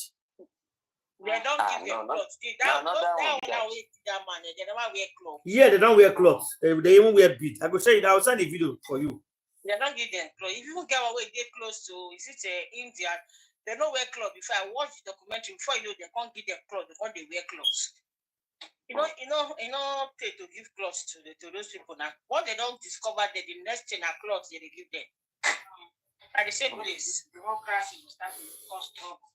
They don't give them clothes. That man, they never wear clothes. Yeah, they don't wear clothes. They even wear beat. I could show you. I'll send a video for you. They don't give them clothes. If you get away, get close to, is it India? They don't wear clothes. Before I watch the documentary, before you know, they can't give them clothes because they wear clothes. You know, to give clothes to those people now. What they don't discover, that the next thing are clothes they give them. At the same place, democracy will start to cause trouble.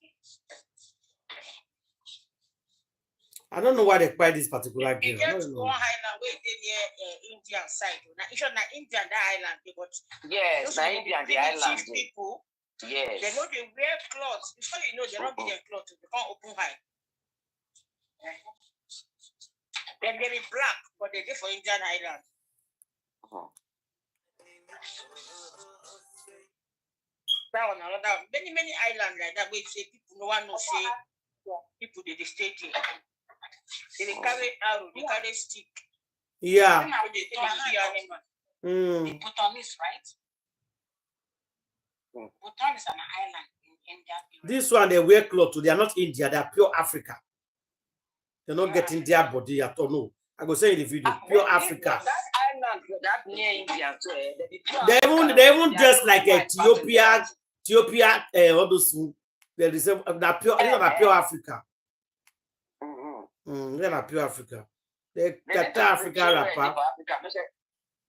I don't know why they buy this particular girl. You get one island where they near Indian side. Now, it's not Indian that island, but yes, now Indian the island people. Yes, they know they wear clothes. Before you know, they don't give them clothes. They can't open high. Then they be black, but they get for Indian island. That one, another many islands like that. Where say people no one know say people they stay there. They carry arrow, they carry stick. Yeah. They put on this, right? Bhutan is an island in India. This one they wear clothes. They are not India. They are pure Africa. They're not getting their body at all. No, I go say in the video, pure Africa. That island, that near India, so they even dress like Ethiopia, all those. They reserve that pure. These are pure Africa. They're not pure Africa. They're African rapper.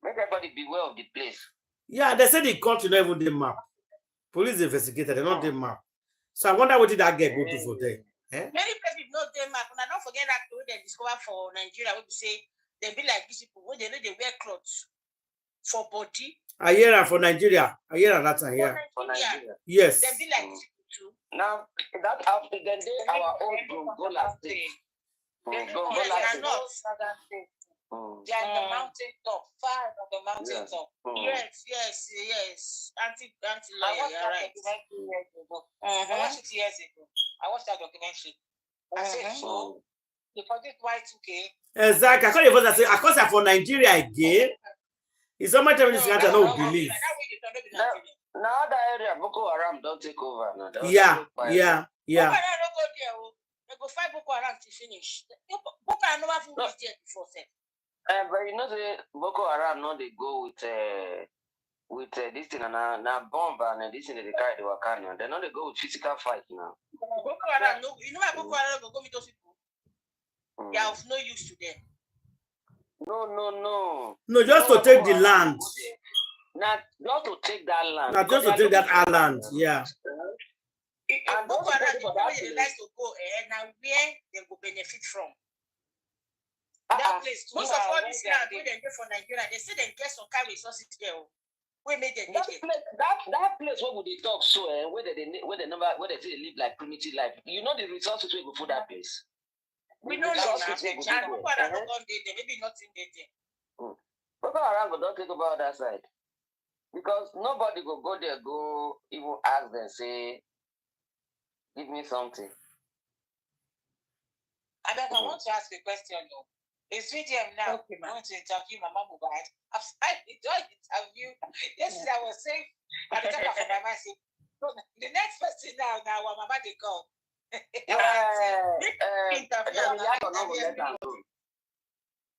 Make everybody beware of the place. Yeah, they said the country not even the map. Police investigated, they're not the map. So I wonder what did that get go to for them. Many places know the map, and I don't forget that they discover for Nigeria. We say they be like these people when they know they wear clothes for body. I hear that for Nigeria. I hear that time here. For Nigeria. Yes. They be like these people too. Now that after then they our own Gongola state. They are not. They are in the mountain top, far on the mountain top. Yes. Anti-lawyer, you're right. I watched it years ago. I watched that documentary. I said, so, they forget Y2K. Exactly. I can't say for Nigeria again. It's so much of this country I don't believe. Now that area, Boko Haram don't take over. Yeah. Boko Haram don't go there. They go fight Boko Haram to finish. Boko Haram never finished there before, sir. But you know the Boko Haram, no, they go with this thing and now bomb and this thing they carry the Wakanda. They know they go with physical fight now. Boko Haram, no, you know why Boko Haram go with those people? They are of no use to them. No, just to take the land. Not to take that land. Not just to take that island, yeah. And Boko Haram, they like to go now where they go benefit from. That place, most of all this land where they go for Nigeria, they say they get some kind of resources there. We made them that place where would they talk so where they live like primitive life. You know the resources we go for that place. We know that. Boko Haram don't go there, maybe nothing there. Boko Haram don't think about that side. Because nobody go there, go even ask them, say, give me something. I want to ask a question though. It's VDM now. Okay, I'm going to interview Mama Mohbad. I've finally done interview. Yesterday I was saying, by the time I from my mind, the next person now, Mama they call. Iyabo no go let am go.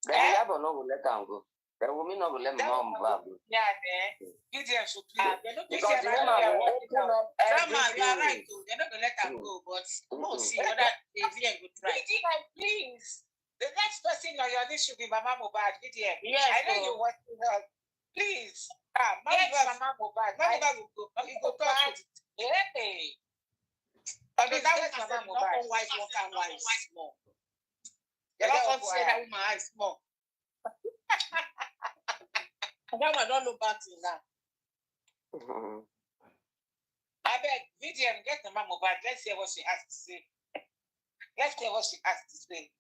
Iyabo no go let am go. The woman no go let Mom go. Yeah, man. VDM should play. Because the woman will open up everything. You are right, too. They're not going to let them go, but we'll see whether VDM will try. VDM, please. The next person on your list should be Mama Mohbad, VDM. Yes, I know you want to help. Please. Mama Mohbad. Mama Mohbad will go. He go talk. Hey. Please, that was Mama Mohbad. Not wise, walk and wise. Small. You're not going to say that with my eyes small. That one don't look back to now. I beg, VDM, get the Mama Mohbad. Let's hear what she has to say. Let's hear what she has to say.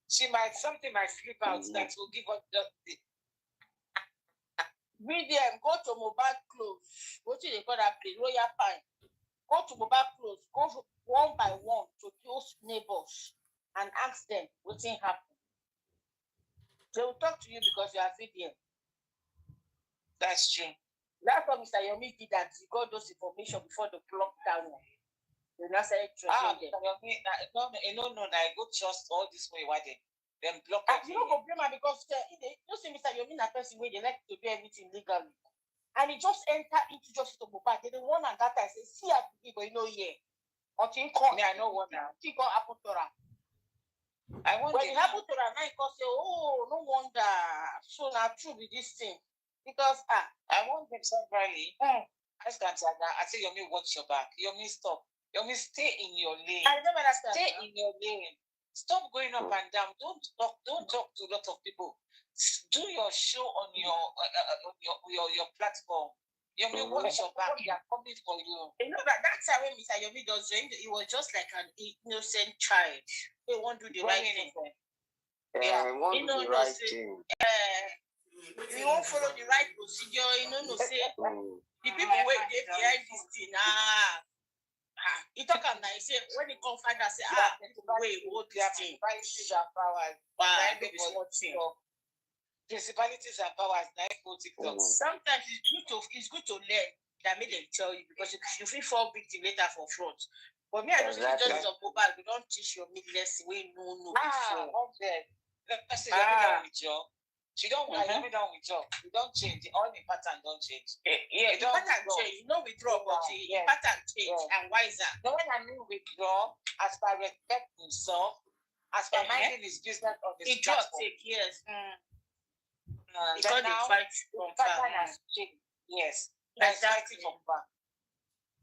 Something might slip out that will give us justice. VDM, go to Mohbad close. What do they call that place? Royal Pine. Go to Mohbad close. Go one by one to those neighbors and ask them what thing happened. They will talk to you because you are VDM. That's true. That's what Mr. Yomi did, that he got those information before the block that one. They not say Mr. Yomi, no, I go trust all this way. Why they then block it? You don't blame her because you see Mr. Yomi a person where they like to do everything legally. And he just enter into justice to Mohbad. They don't want that I say, see how people you know here. Until come, I know what now. Think what happened to her. I wonder when it happened to her, now you can say, oh, no wonder. So now true with this thing. Because I want them severally. I say, Yomi, watch your back. Yomi, stop. Yomi, stay in your lane. I never understand. Stay in your lane. Stop going up and down. Don't talk to a lot of people. Do your show on your platform. Yomi, watch your back. They are coming for you. You know that's how Mr. Yomi does it. He was just like an innocent child. They won't do the right thing. Yeah, he won't do the right thing. We won't follow the right procedure, say the people wait behind this thing. He talk about now, he say when he come find us, say, wait, what this thing? Principalities and powers, sometimes it's good to learn that made them tell you because you feel fall victim later for fraud. But me, I don't think just of mobile, we don't teach your midless way, no. Let's say she don't done with job. You don't change. All the pattern don't change. Yeah, the pattern change. You know withdraw, but the pattern change and wiser. The when I mean withdraw, as per respect himself, as per minding his business on the platform. Take years. It's not the fight from pattern has changed. Yes, that's fighting from far.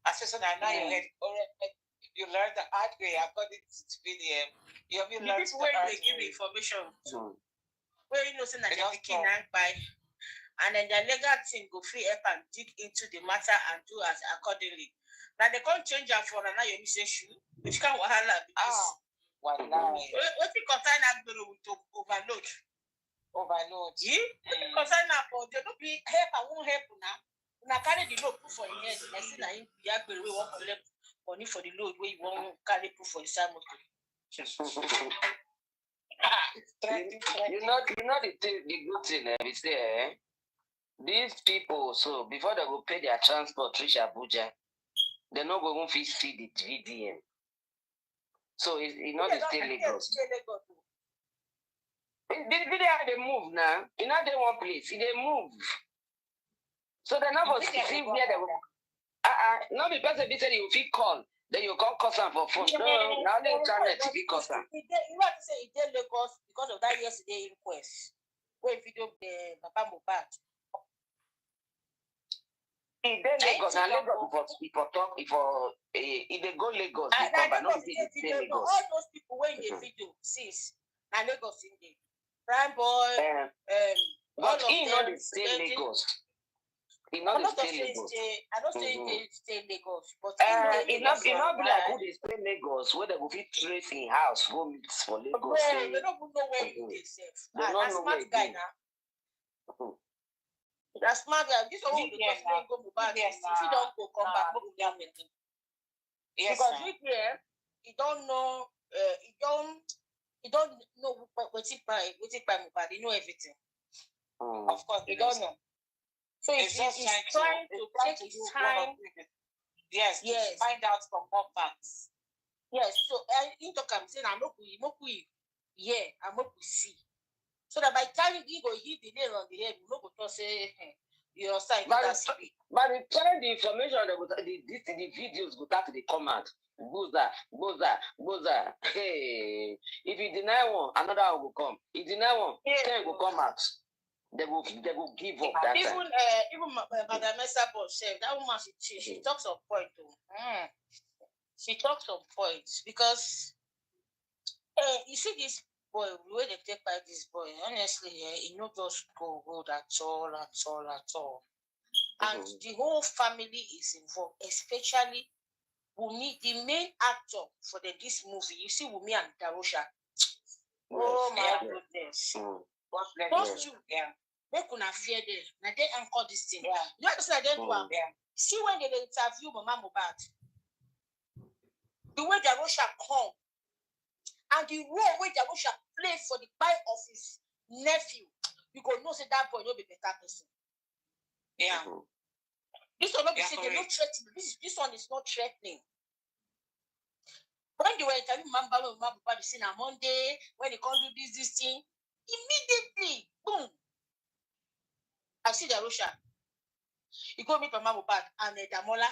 As a son, I know you learn the hard way according to VDM. You have learned the people where they give information to. Where saying that they can buy, and then the legal team go free up and dig into the matter and do as accordingly. Now they can't change her for now you miss issue, which can wahala because what you concern with overload. Overload. What you concern for they don't be help and won't help now. Now carry the load proof for your head. I see that you have to work on money for the load where you won't carry proof for your motor. You know the good thing we say, these people, so before they go pay their transport reach Abuja, they're not going to feed the VDM. So it's not the state Lagos. The VDM they move now. You know they one place, they move. So they're not going to see where they will. Not because they said you feel call. Then you can't cause them for phone. No, now they internet to be cause them. You have to say it did Lagos because of that yesterday inquest. Where video the Papa Mohbad. It did Lagos and Lagos before talk before if they go Lagos, they come but not the Lagos. All those people when the video sees and Lagos in there. Prime boy, but he not the same Lagos. He not the same Lagos. I don't say they stay Lagos, but it not be like who they stay Lagos where they go fit trace in house go meet for Lagos. They don't know where he is safe. That's smart guy now. That's smart guy. This one will go Mohbad. If he don't go come back, because VDM, he don't know. You don't know what's it by Mohbad. You know everything. Of course, you don't know. So he's trying to take his time. Yes, find out some more facts. Yes, so in talk I'm saying I'm not see. So that by the time he go hit the nail on the head, we no go say your side. By the time the information the videos go start to come out. Boza. Hey, if you deny one, another one will come. If you deny one, 10 will come out. They will give up that even time. Even Madam Esabo said that woman she talks on point too. She talks on point because you see this boy, the way they take by this boy, honestly, he not just go good at all. And the whole family is involved, especially Wumi, the main actor for this movie. You see Wumi and Darosha. Oh my goodness. Those two, they could not fear them. Now they anchor this thing. You understand them? See when they interview Mama Mohbad, the way Darosha come, and the role where Darosha play for the buy of his nephew, you go know say that boy no be better person. This one not be saying they're not threatening. This one is not threatening. When they were interviewing Mama Mohbad, they say on Monday when they can't do this thing, immediately boom. I see Darosha. You go meet Mama Mohbad and Damola.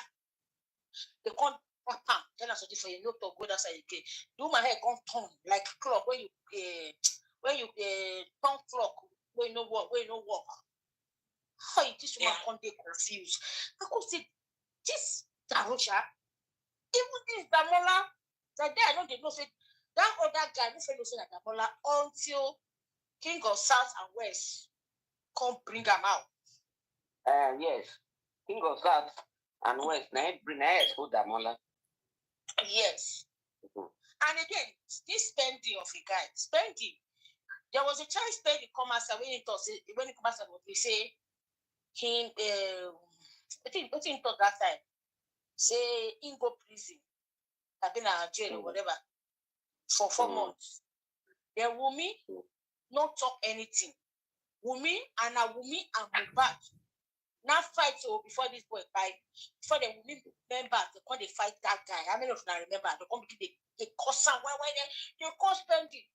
They can't tell us for you not to go outside again. Do my hair can't turn like clock when you turn clock when you no walk. How you this woman can't get confused? Because this Darosha, even this Damola, that day I know they know say that other guy, no fellow say that Damola until King of South and West come bring them out. Yes, King of South and West. Now bring Damola. Yes. And again, this Spendy of a guy, Spendy, there was a child Spendy come outside when he come outside, we say him I think he thought that time. Say he go prison. I've been in jail or whatever for 4 months. Then Wumi not talk anything. Wumi and Mohbad now fight before this boy fight. Before the Wumi members they come they fight that guy. How many of you remember? They come they cause some why they cause Spendy.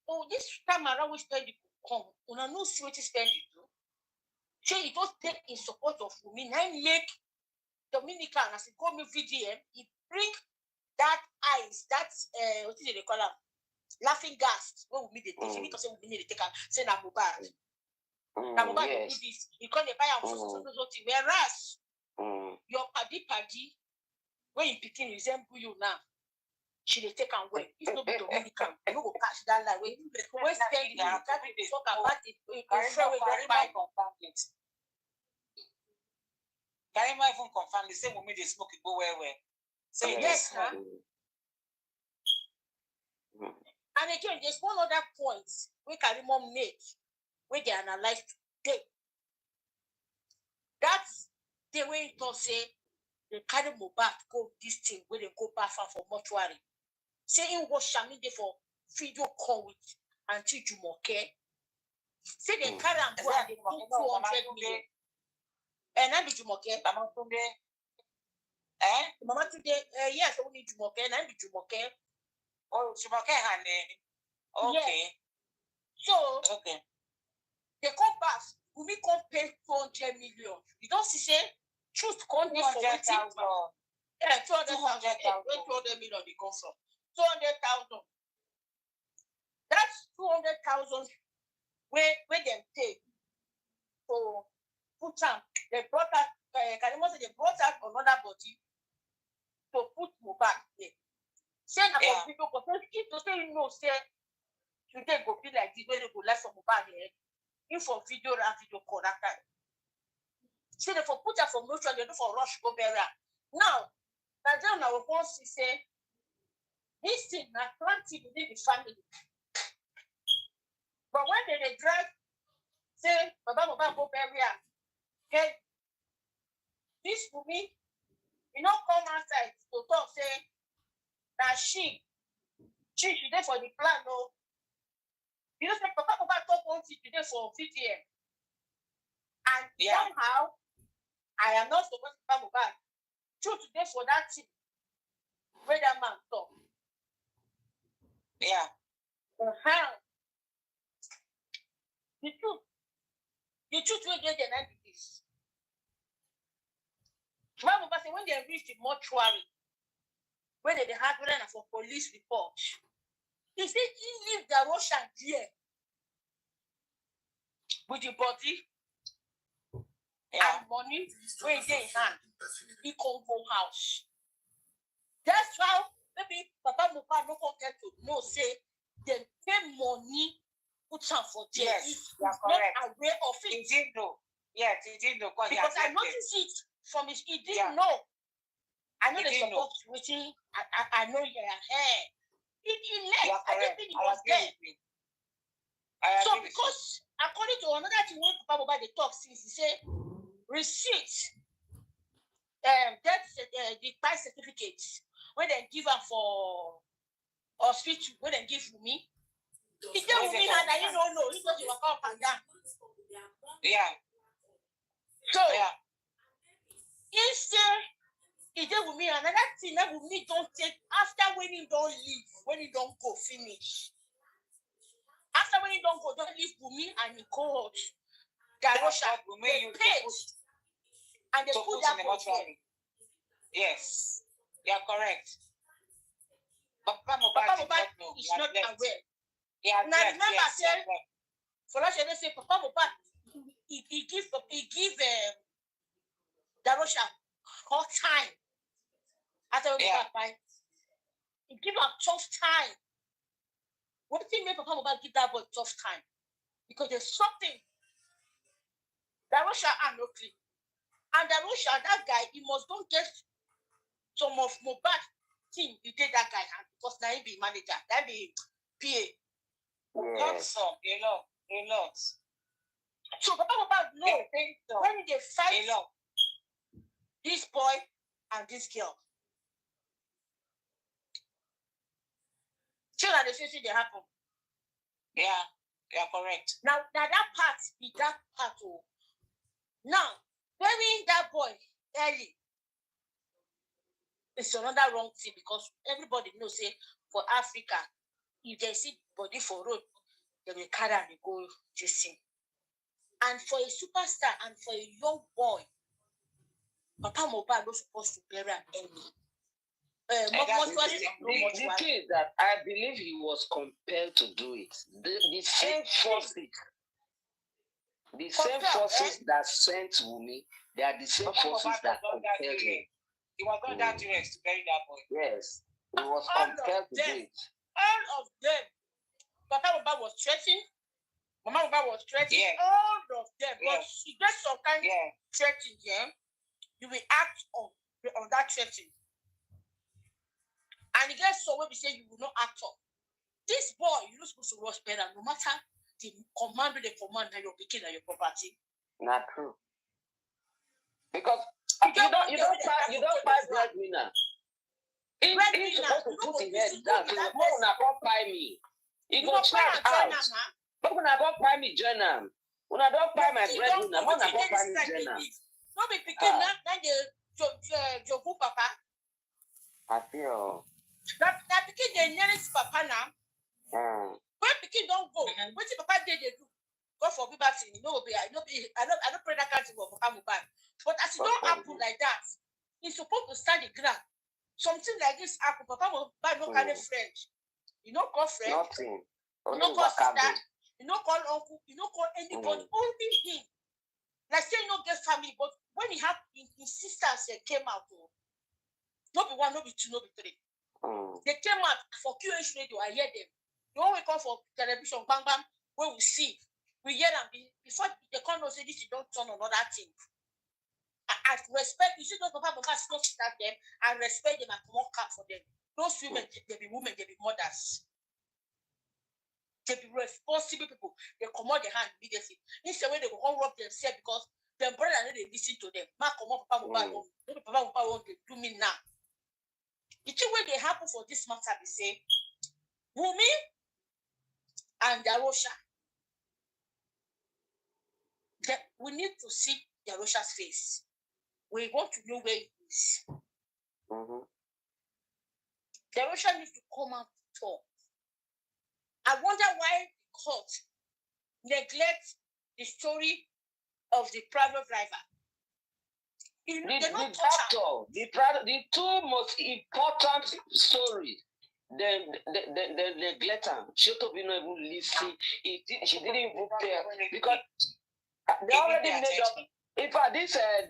Oh, this time around we Spendy come. Una no see what Spendy do. So he just take in support of Wumi. Now make Dominican as he call me VDM. He bring that eyes, that what is it they call him? Laughing gas. When we meet the thing, because we need to take a say na Mohbad. Na Mohbad do this. He come they buy am so. Whereas your paddy, when you picking resemble you now, she dey take am well. If no be Dominican, you no go catch that line. When spend you talk about it, Karima even confirm the same woman they smoke it go well. Say yes, huh? And again, there's one other point we Karima make where they analyze today. That's the way it say they carry Mohbad go this thing where they go back for mortuary. Saying what Shamide for video call with Auntie Jumoke. Say they carry and go and they put 200 million. And I be Jumoke. Mama today, yes, only Jumoke, and I be Jumoke. Oh, Jumoke, honey. Okay. Yes. So, okay. They come back, we come pay 200 million. You don't see, say, truth come there for what? 200,000. Yeah, 200 million they come from. 200,000. That's 200,000 where them take. So, put them, they brought out, they brought out another body to put Mohbad there. Say about people, because if to say you know, say, today go be like this, when they go left from Mohbad here, if for video and video call that time. See, they for put her for motion, they do for rush go bury. Now, I will want to say, this thing is planted within the family. But when they drive, say, Baba go bury her, okay, this for me, you know, come outside to talk, say, that she did for the plan, no. You know, say Papa Mohbad talk one thing today for 50 years. And somehow, I am not supposed to Papa Mohbad. True today for that thing. Where that man talk. Yeah. The truth will get the night with this. Papa Mohbad say when they reach the mortuary, when they had for police report, he said he leave the Russian there with the body and money when they in hand. He come home house. That's how maybe Papa Mohbad no come get to know say they pay money put some for there. Yes, He's not aware of it. He didn't know. Yes, he didn't know. Because I noticed it from his, he didn't know. I know the support waiting. I know your hair. He left. I don't think he was there. So because according to another thing when Papa Mohbad they talk since he say receipt, that's the price certificates when they give her for hospital, when they give me. He tell me and I don't know. He thought you were up and down. Yeah. So he said he did with me another thing that with me don't take after when he don't leave, when he don't go finish. After when he don't go, don't leave with me and he called Garosha. They paid and they put that mortuary. Yes, you are correct. Papa Mohbad is not aware. Yeah, now remember, I said, for us, they say Papa Mohbad, he give Garosha hot time. After we got by, he give her tough time. What thing made Papa Mohbad give that boy tough time? Because there's something Garosha are not clean. And Garosha, that guy, he must don't get some of Mohbad thing. He did that guy because now he be manager, that be PA. Not some, a lot. So Papa Mohbad know when they fight this boy and this girl. So that the same thing they happen. Yeah, you are correct. Now that part is that part. Oh. Now, burying that boy early is another wrong thing because everybody knows say for Africa, if they see body for road, they will carry and they go chasing. And for a superstar and for a young boy, Papa Mohbad was supposed to bury him early. The thing is that I believe he was compelled to do it. The same forces that sent Wumi, they are the same forces that compelled him. He was going down to rest to bury that boy. Yes, he was compelled to do it. All of them. Papa Mohbad was threatening. Mama Mohbad was threatening. Yeah. All of them. But she gets some kind of threatening, you will act on that threatening. And you guys saw when we say you will not act on. This boy, you're not supposed to rush better, no matter the command that you're picking at your property. Not true. Because you don't buy breadwinner. He's supposed to put his head down. So no one not buy me. He go charge out. But when I don't buy me journal, when I don't buy my breadwinner, when I don't buy me journal. No be picking that the papa. I feel. That picking the nearest papa now. When picking don't go, what the papa did they do? Go for people thing. I don't pray that kind of Papa Mohbad. But as it don't happen like that, he's supposed to stand the ground. Something like this happen. Papa Mohbad no kind of friend. You know, call friend. Nothing. You know, call sister. You know, call uncle. You know, call anybody. Only him. Like say no get family, but when he had his sisters came out, no be one, no be two, no be three. They came out for QH radio. I hear them. They always come for television, bang bang. Where we see, we hear them before they come and say this. You don't turn another thing. I respect. You see those Papa Mohbad not start them and respect them and come out for them. Those women, they be women, they be mothers. They be responsible people. They come out their hand immediately. Instead when they go all rub themselves because their brother they listen to them. Mark come up Papa Mohbad. Papa Mohbad won't do me now. The thing when they happen for this matter, they say, Wumi, and Darosha. We need to see Darosha's face. We want to know where he is. Darosha needs to come out to talk. I wonder why the court neglects the story of the private driver. The two most important stories, the neglect her. She don't even listen. She didn't even prepare because they already made up. In fact, this her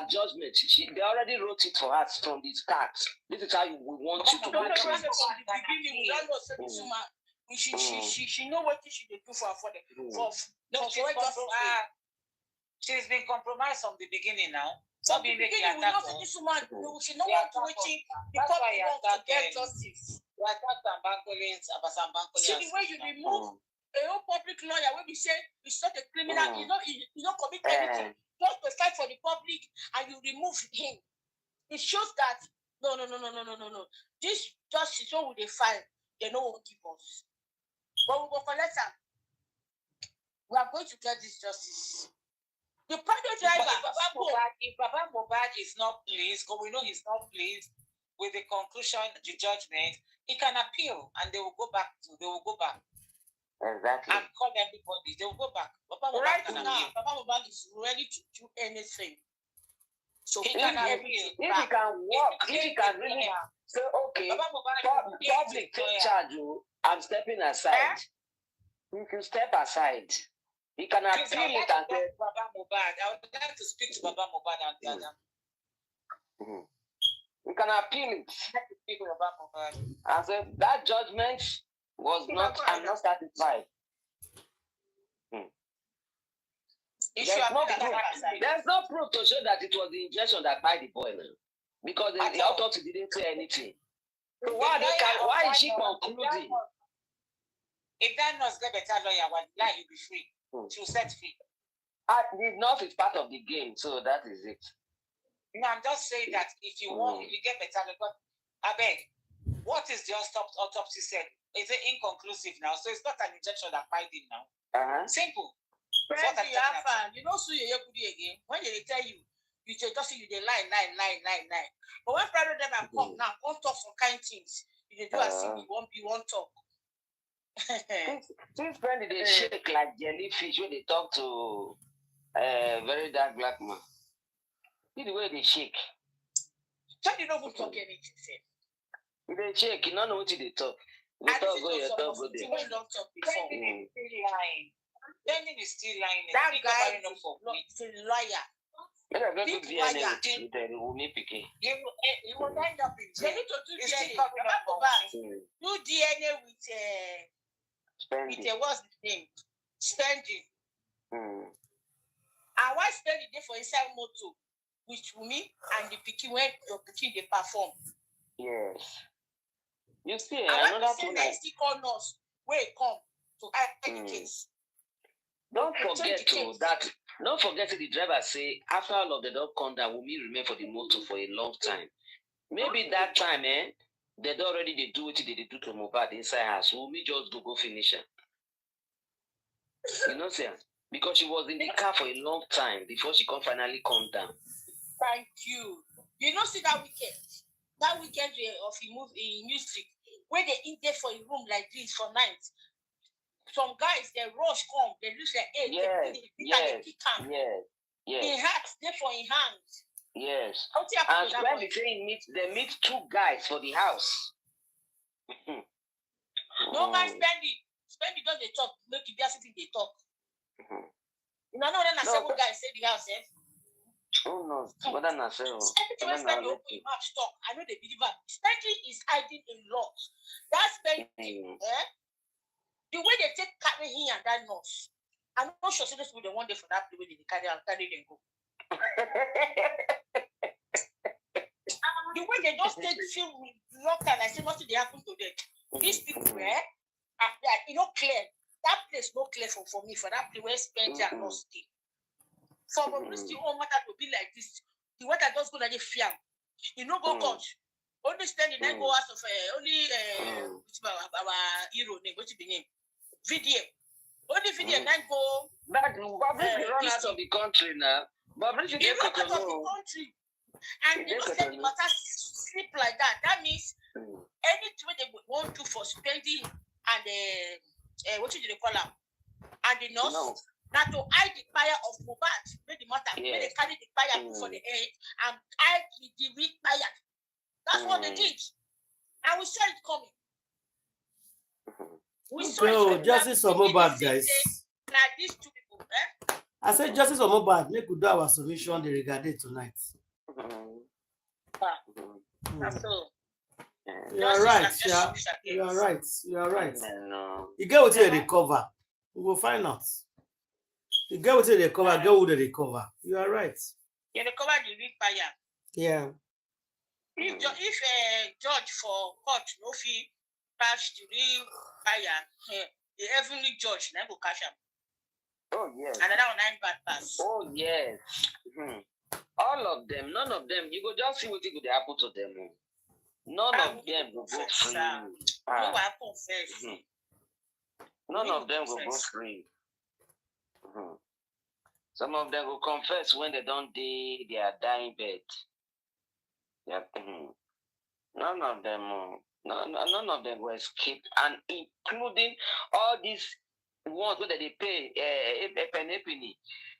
judgment. They already wrote it for us from the start. This is how we want you to be treated. She know what she did do for she's been compromised from the beginning now. From the beginning, we know this woman. She know what to waiting. The court wants to get justice. We attacked Ambankolins. See the way you remove a whole public lawyer when we say he's not a criminal, he's not commit anything, just to fight for the public, and you remove him. It shows that no. This justice, what would they find? They know what give us. But we will collect them. We are going to get this justice. The private driver. If Papa Mohbad is not pleased, because we know he's not pleased with the conclusion, the judgment, he can appeal, and they will go back. Exactly. And call everybody. They will go back. Right now, Papa Mohbad is ready to do anything. So he can appeal. If he can walk, if he can really say, okay, public take charge. I'm stepping aside. He can step aside. He can appeal it and say, Baba Mohbad. I would like to speak to Baba Mohbad and the other. You can appeal it. And say that judgment was not. I'm not satisfied. There's no proof to show that it was the injection that died the boy now, because the autopsy didn't say anything. So why is she concluding? If that nurse get better lawyer, why you be free? She will set free. The nurse is part of the game, so that is it. No, I'm just saying that if you want, if you get better lawyer, I beg. What is the autopsy said? Is it inconclusive now? So it's not an injection that died him now. Simple. You know, so you again. When they tell you, you just say you they lie. But when private driver come now, come talk some kind things. You do as if you won't talk. Since friend they shake like jellyfish when they talk to a very dark black man. See the way they shake. So you don't talk anything, say. They shake, you don't know what they talk. They talk go there, talk go there. Bending is still lying. That guy is a liar. Big liar. He will end up in jail. They need to do DNA. Do DNA with what's the name? Spending. And why spending there for inside motor with me and the pikin when your pikin they perform? Yes. You see, another thing I still call nurse where it come to hide the case. Don't forget the driver say after all of the dog conduct, Wunmi remain for the motor for a long time. Maybe that time, they already they do what they do to Mohbad inside house. Wunmi just go finish her. You know, sir? Because she was in the car for a long time before she can finally come down. Thank you. You know, see that weekend of in music where they eat there for a room like this for night. Some guys they rush come, they lose their age, they kick him. He has there for in hands. Yes. And when they say they meet two guys for the house. No man spend because they talk, make it just sitting they talk. You know then several guys say the house, Oh no, what an answer. Talk. I know they believe that spending is hiding a lot. That spending, the way they take carry here and that nurse. I'm not sure those people they want for that the way they carry them go. The way they just take feel local, I say nothing they happen to them. These people clear. That place no clear for me for that place where spending and not stay. So when we still want water to be like this, the water just go like a fear. You know go coach. Only standing then go out of only our hero name, what's the name? Video. Only video then go. But Bobrisky run out of the country now. Bobrisky He run out of the country. And you know, say the matter slip like that. That means anything they want to for spending and what do they call them? And the nurse. No. Now to hide the fire of Mohbad, make the matter, make they carry the fire for the head and hide the weak fire. That's what they did. And we saw it coming. We saw it coming. Justice for Mohbad, guys. Now these two people, I said justice for Mohbad, make we do our submission they regarded tonight. That's all. You are right. You are right. You are right. You get what you recover. We will find out. You get what they recover, go with the recover. You are right. You recover the weak fire. Yeah. If a judge for court no fee catch the real fire, the heavenly judge then go catch him. Oh yes. Another one bad pass. Oh yes. All of them, none of them. You go just see what it could happen to them. None of them will go free. None of them will go free. Some of them will confess when they don't die, they are dying bed. Yeah. None of them will escape, and including all these ones where they pay a penny.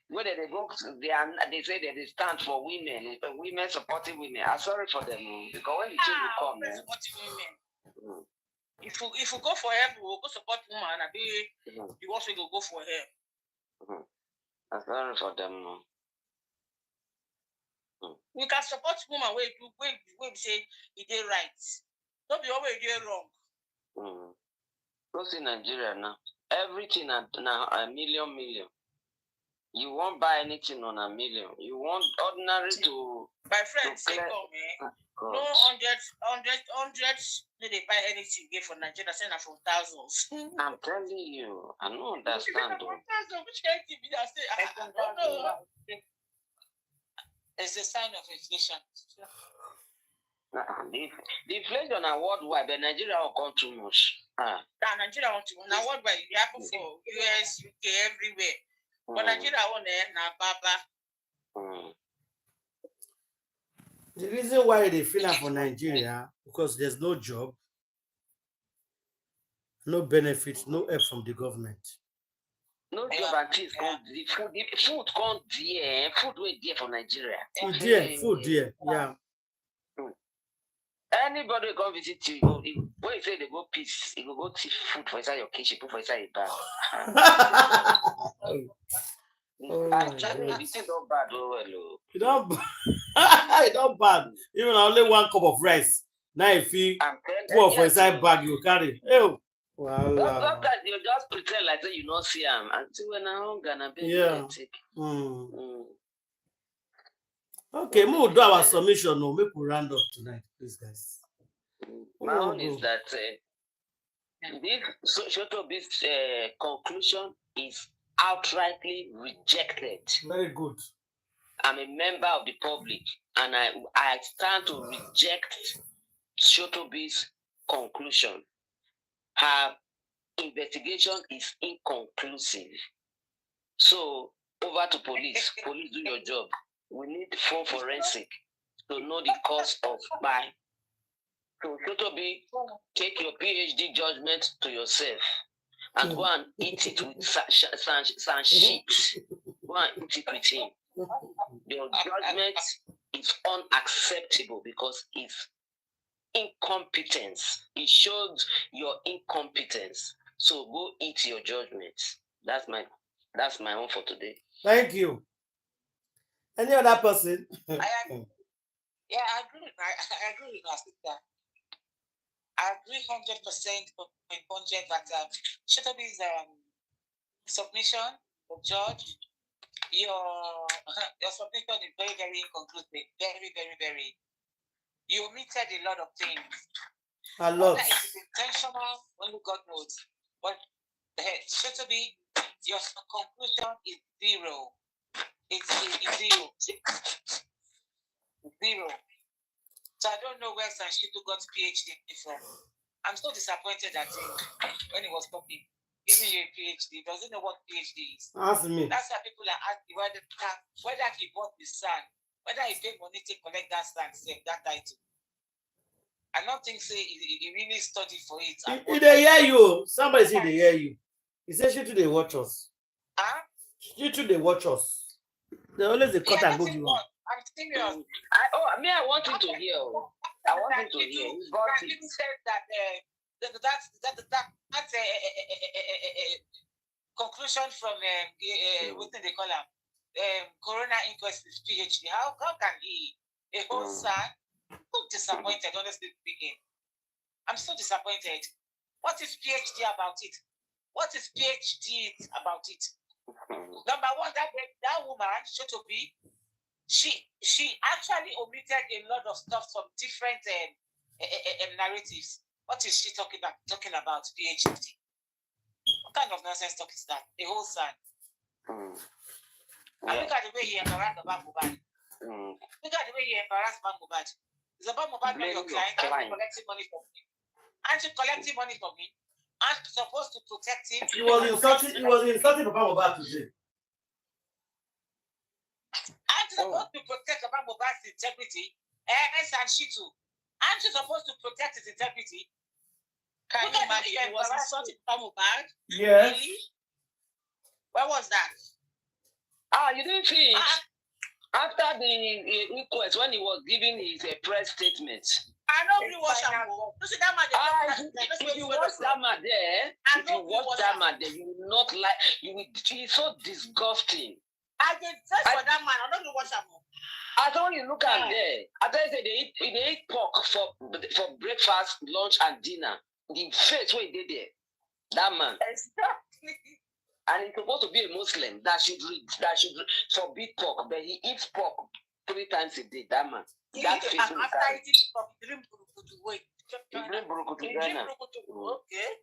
Whether they go, they say that they stand for women supporting women. I'm sorry for them because when the children come, women. If you go for help, we will go support women. I be you also go for help. I'm sorry for them. We can support women where we say it is right. Don't be always doing wrong. Go see Nigeria now. Everything now a million. You won't buy anything on a million. You want ordinary to. My friends say, no hundreds. They buy anything get for Nigeria, send for thousands. I'm telling you, I don't understand. Which kind of TV that say? I don't know. It's a sign of inflation. The inflation are worldwide, but Nigeria will come too much. Nigeria want to now worldwide. It happen for US, UK, everywhere. But Nigeria want Baba. The reason why they feel like for Nigeria because there's no job, no benefits, no help from the government. No job and things come. The food come there. Food wait there for Nigeria. Food there, yeah. Anybody come visit you, when you say they go peace, you go take food for inside your kitchen, put for inside your bag. This is not bad, It's not bad. Even only one cup of rice. Now if you pour for inside bag, you carry. Oh, sometimes you just pretend like that you not see them until when I'm gonna be take. Okay, we'll do our submission. No, make we round up tonight, please, guys. My own is that this conclusion is outrightly rejected. Very good. I'm a member of the public, and I stand to reject Shotobi's conclusion. Her investigation is inconclusive. So over to police. Police, do your job. We need full forensic to know the cause of by. So Shotobi, take your PhD judgment to yourself and go and eat it with some shit. Go and eat it with him. Your judgment is unacceptable because it's incompetence. It shows your incompetence. So go eat your judgment. That's my own for today. Thank you. Any other person? I agree. Yeah, I agree. I agree with my sister. I agree 100% that Shotobi's submission, the judge, your submission is very, very inconclusive. Very, very, very. You omitted a lot of things. A lot. Whether it is intentional, only God knows. But Shotobi, your conclusion is zero. It's zero. Zero. So I don't know where Sanshito got PhD from. I'm so disappointed at him when he was talking. Giving you a PhD, doesn't know what PhD is. Ask me. That's why people are asking whether he bought the sand, whether he paid money to collect that sand, that title. I don't think he really studied for it. They hear you. Somebody say they hear you. He said she too they watch us. Huh? She too they watch us. They always they cut and go you on. I'm serious. I want him to hear. I want him to hear. He got it. People said that that's a conclusion from what do they call him? Corona Inquest is PhD. How can he? A whole son? I'm disappointed, honestly speaking. I'm so disappointed. What is PhD about it? What is PhD about it? Number one, that woman, Shotobi, she actually omitted a lot of stuff from different narratives. What is she talking about PhD? What kind of nonsense talk is that? A whole son. And look at the way he embarrassed about Mohbad. Look at the way he embarrassed Mohbad. It's about Mohbad not your client. Aren't you collecting money from me? Aren't you collecting money from me? Aren't you supposed to protect him? He was insulting Papa Mohbad today. Aren't you supposed to protect Papa Mohbad's integrity? And she too. Aren't you supposed to protect his integrity? Can you imagine? He was insulting Papa Mohbad? Yes. Really? Where was that? You didn't see it? After the inquest, when he was giving his press statement. I know you watch that man. If you watch that man there, you will not like. He's so disgusting. I did search for that man. I don't know watch that man. I don't you look at there. I tell you, they eat pork for breakfast, lunch, and dinner. The face where he did there, that man. Exactly. And he's supposed to be a Muslim that should forbid pork, but he eats pork 3 times a day. That man. That face. After eating the pork, he drink burukutu. Wait. He drink burukutu. Okay.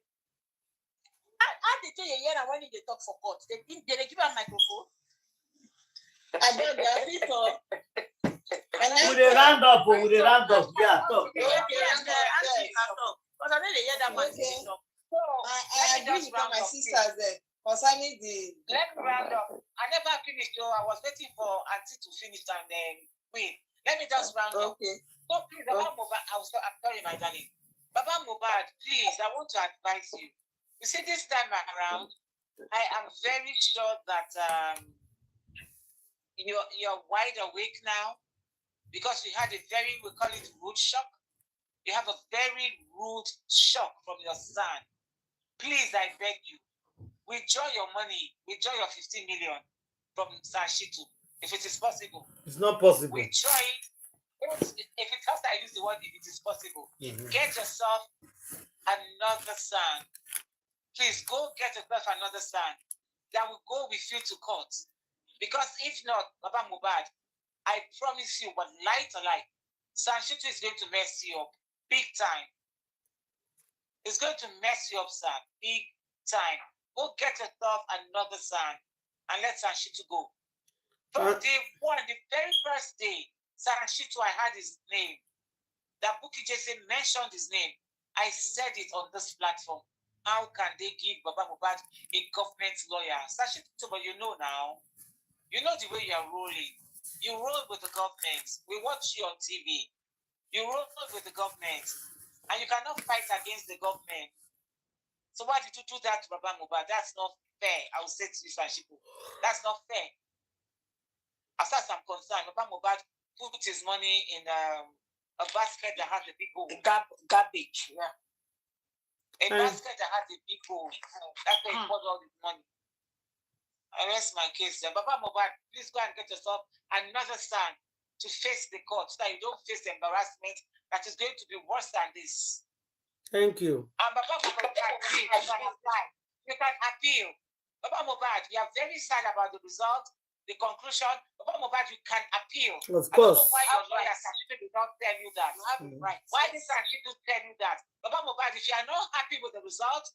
How they tell you here when they talk for court? They give him a microphone. I don't know. With a round up. Yeah, talk. Okay, but I know they hear that man. I agree with my sisters there concerning the. Let me round up. I never finished, so I was waiting for Auntie to finish and then wait. Let me just round up. Okay. So please, Baba Mohbad, I'm sorry, my darling. Baba Mohbad, please, I want to advise you. You see, this time around, I am very sure that you're wide awake now because we had a very, we call it rude shock. You have a very rude shock from your son. Please, I beg you, withdraw your money, withdraw your 15 million from Sanshito, if it is possible. It's not possible. Withdraw it. If it has to use the word, if it is possible, get yourself another son. Please go get yourself another son that will go with you to court. Because if not, Baba Mohbad, I promise you, but lie to lie, Sanshito is going to mess you up big time. It's going to mess you up, sir, big time. Go get yourself another son and let Sanshito go. From day one, the very first day, Sanshito, I had his name. That Bukky Jesse mentioned his name. I said it on this platform. How can they give Baba Mohbad a government lawyer? Sanshito, but you know now. You know the way you are rolling. You roll with the government. We watch you on TV. You roll with the government. And you cannot fight against the government. So why did you do that to Baba Mohbad? That's not fair. I will say to you, Sanshito. That's not fair. As far as I'm concerned, Baba Mohbad put his money in a basket that has a big hole. Garbage, yeah. A basket that has a big hole. That's where he poured all his money. I rest my case. Baba Mohbad, please go and get yourself another son to face the court so that you don't face the embarrassment that is going to be worse than this. Thank you. And Baba Mohbad, you can appeal. Baba Mohbad, you are very sad about the result, the conclusion. Baba Mohbad, you can appeal. Of course. I don't know why your lawyer Sanshito did not tell you that. You have it right. Why did Sanshito tell you that? Baba Mohbad, if you are not happy with the result,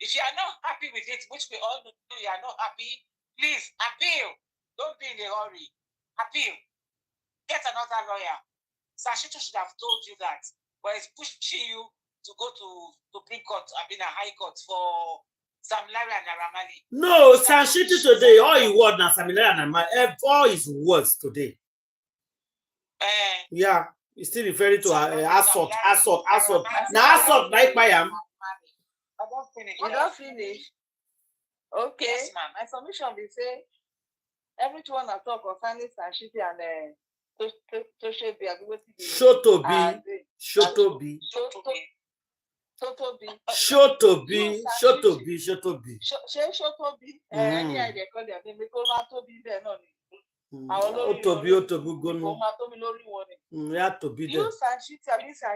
if you are not happy with it, which we all know you are not happy, please appeal. Don't be in a hurry. Appeal. Get another lawyer. Sashito should have told you that, but it's pushing you to go to Supreme Court, I mean a High Court for Samilari and Naramali. No, Sashito today, all he word now, Samilari and Naramali, all his words today. Yeah, he's still referring to assault. Now assault, like I am. I don't finish. You don't finish. Okay. Yes, ma'am. My submission will say everyone I talk concerning Sashito and Shotobi. Any idea call their name because I told you there no. You and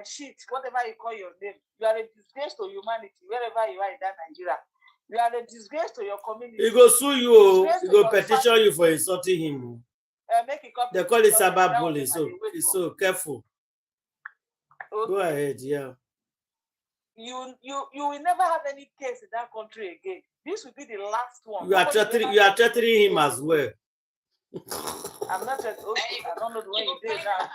shit, whatever you call your name, you are a disgrace to humanity wherever you are in that Nigeria. You are a disgrace to your community. He go sue you. He go petition you for insulting him. They call it cyberbullying, so it's so careful. Okay. Go ahead, yeah. You will never have any case in that country again. This will be the last one. You are threatening him as well. I'm not just okay. I don't know the way you did now.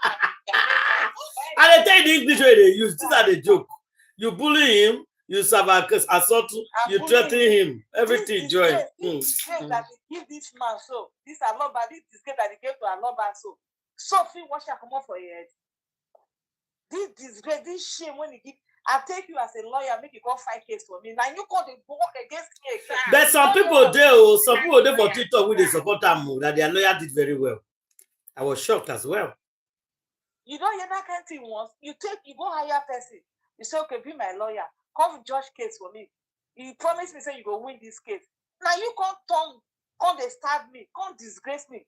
And I tell you the English way they use. These are the joke. You bully him, you assault, you threaten him. Everything join. This that they give this man so. This Aloba, this disgrace that they gave to Aloba so. Sophie, what shall come up for your head? This disgrace, this shame when you give. I take you as a lawyer, make you go fight case for me. Now you call the work against me again. There's some people there, some people there for TikTok with the support them that their lawyer did very well. I was shocked as well. You don't hear that kind of thing once. You go hire a person. You say, okay, be my lawyer. Come judge case for me. You promise me, say you go win this case. Now you come they stab me, come disgrace me.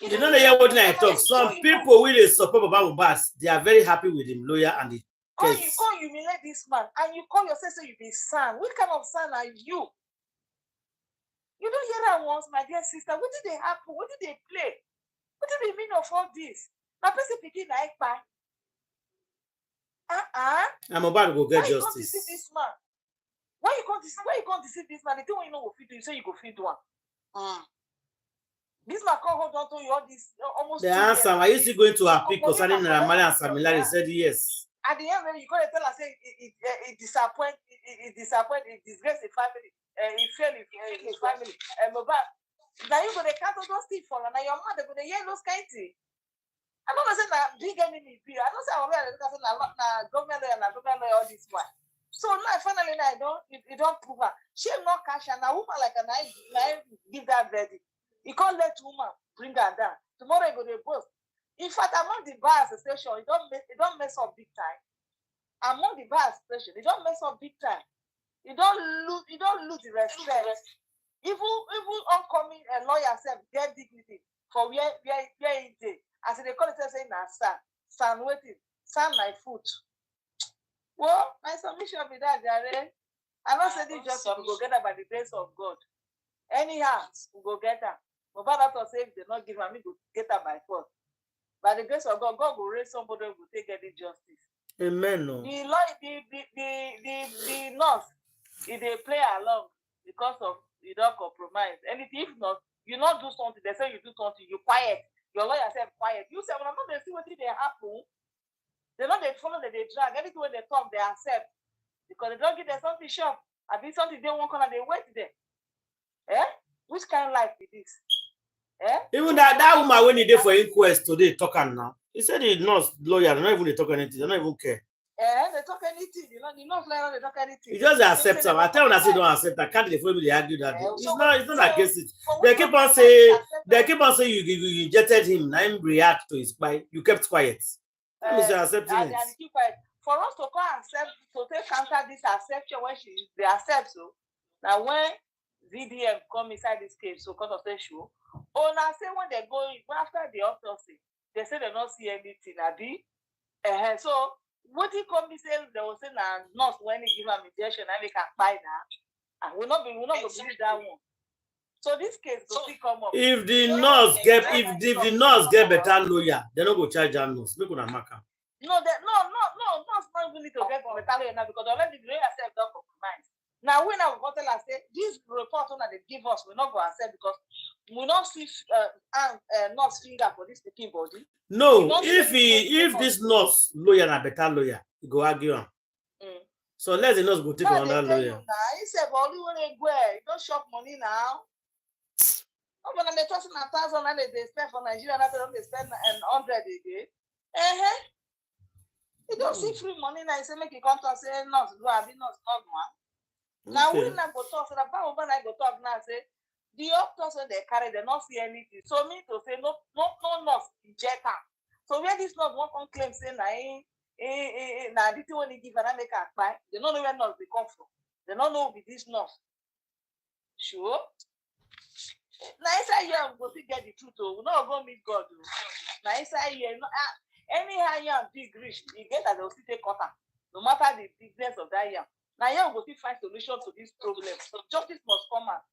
You know hear what I talk. Some people with the support of Mohbad, they are very happy with him lawyer and the case. You call humiliate this man and you call yourself say you be son. What kind of son are you? You don't hear that once, my dear sister. What did they happen? What did they play? What did they mean of all this? Now person picking like pie. I'm about to go get justice. You deceive this man? Why you can't deceive this man? The thing when you know what you say you go feed one. This man can't hold on to you all this almost. The answer, are you still going to appeal concerning Naramali and Samilari? He said yes. At the end, you gotta tell us say it disappoint, it disgrace the family, it fail his family. Mohbad. Now you gonna count those things for now your mother gonna hear those kind of things. I don't say that big enemy be. I don't say I'm aware that government lawyer all this one. So now finally I don't prove her. She not cash and a woman like I give that verdict. You can't let woman bring her down. Tomorrow you go to both. In fact, among the bar association, it don't mess up big time. Among the bar association, it don't mess up big time. You don't lose the respect. Even oncoming lawyer self get dignity for where it is. As they call it saying son waiting, son my foot. Well, my submission be that Jare. I don't say this just we go get her by the grace of God. Anyhow, we go get her. But that say if they not give her, me go get her by force. By the grace of God, God will raise somebody who will take any justice. Amen. The nurse, if they play along because of you don't compromise. Anything, if not, you not do something, they say you do something, you quiet. Your lawyer said quiet. You say, well, I'm not going to see what they happen. They know they follow, they drag. Everything when they talk, they accept. Because they don't give them something sharp. I mean, something they won't come and they wait there. Which kind of life is this? Even that woman when he did for inquest today talking now. He said the nurse lawyer, they're not even talk anything, they don't even care. They talk anything, you know, the nurse lawyer, they talk anything. You just accept them. I tell them I say don't accept. I can't they argue that. It's not against it. They keep on saying you injected him, now him react to his quiet. You kept quiet. That means you're accepting it. And keep quiet. For us to come accept, to take counter this acceptation when they accept so. Now when VDM come inside this case, so because of the show. Oh, now say when they go after the autopsy, they say they don't see anything. So what he come say they will say now nurse when he give him injection and they can buy now. And we'll not believe that one. So this case will still come up. If the nurse get better lawyer, they don't go charge that nurse. Look at Maka. No, nurse not even need to get better lawyer now because already the lawyer self don't compromise. Now, when I will tell us, say, this report that they give us, we're not going to accept because we not see nurse finger for this pikin body. No, if this nurse lawyer na better lawyer, he go argue am. So let the nurse go take another lawyer. He said, "But only when they go, you don't shop money now." Oh, but I'm talking 1,000 and they spend for Nigeria, and they spend 100 again. You don't see free money now. You say make you come to say nurse go, I be nurse not one. Now we not go talk. So the power when I go talk now say the doctors when they carry, they not see anything. So me to say no nurse inject her. So where this nurse won't come claim say na the thing when he give and I make her buy, they don't know where nurse they come from. They don't know with this nurse. Sure. Now inside here we go to get the truth. We not go meet God. Now inside here, anyhow yam big rich, you get that they will still take quarter, no matter the business of that yam. Now here we go to find solution to this problem. So justice must come out.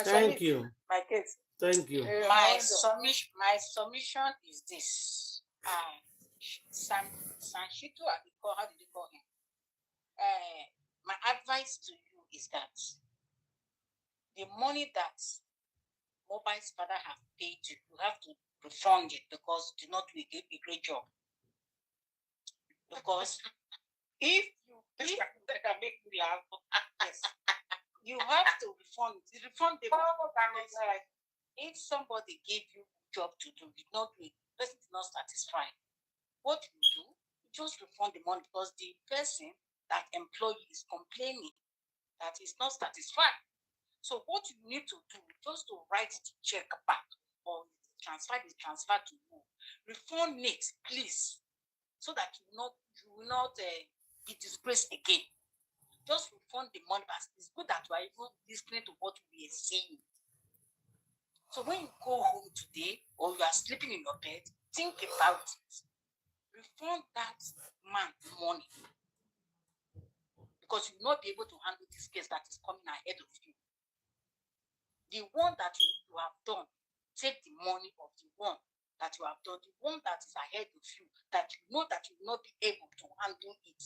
Thank you. My case. Thank you. My submission is this. Sanshito, how did you call him? My advice to you is that the money that Mohbad's father have paid you, you have to refund it because you did not do a great job. Because if you make me laugh, yes, you have to refund it. Refund the like if somebody gave you a job to do, you not do it, the person is not satisfied. What you do, you just refund the money because the person that employee is complaining that is not satisfied. So what you need to do, just to write the check back or transfer to you, refund it, please, so that you will not be disgraced again. Just refund the money. But it's good that you are even listening to what we are saying. So when you go home today or you are sleeping in your bed, think about it. Refund that man money because you will not be able to handle this case that is coming ahead of you. The one that you have done, take the money of the one that you have done, the one that is ahead of you, that you know that you will not be able to handle it.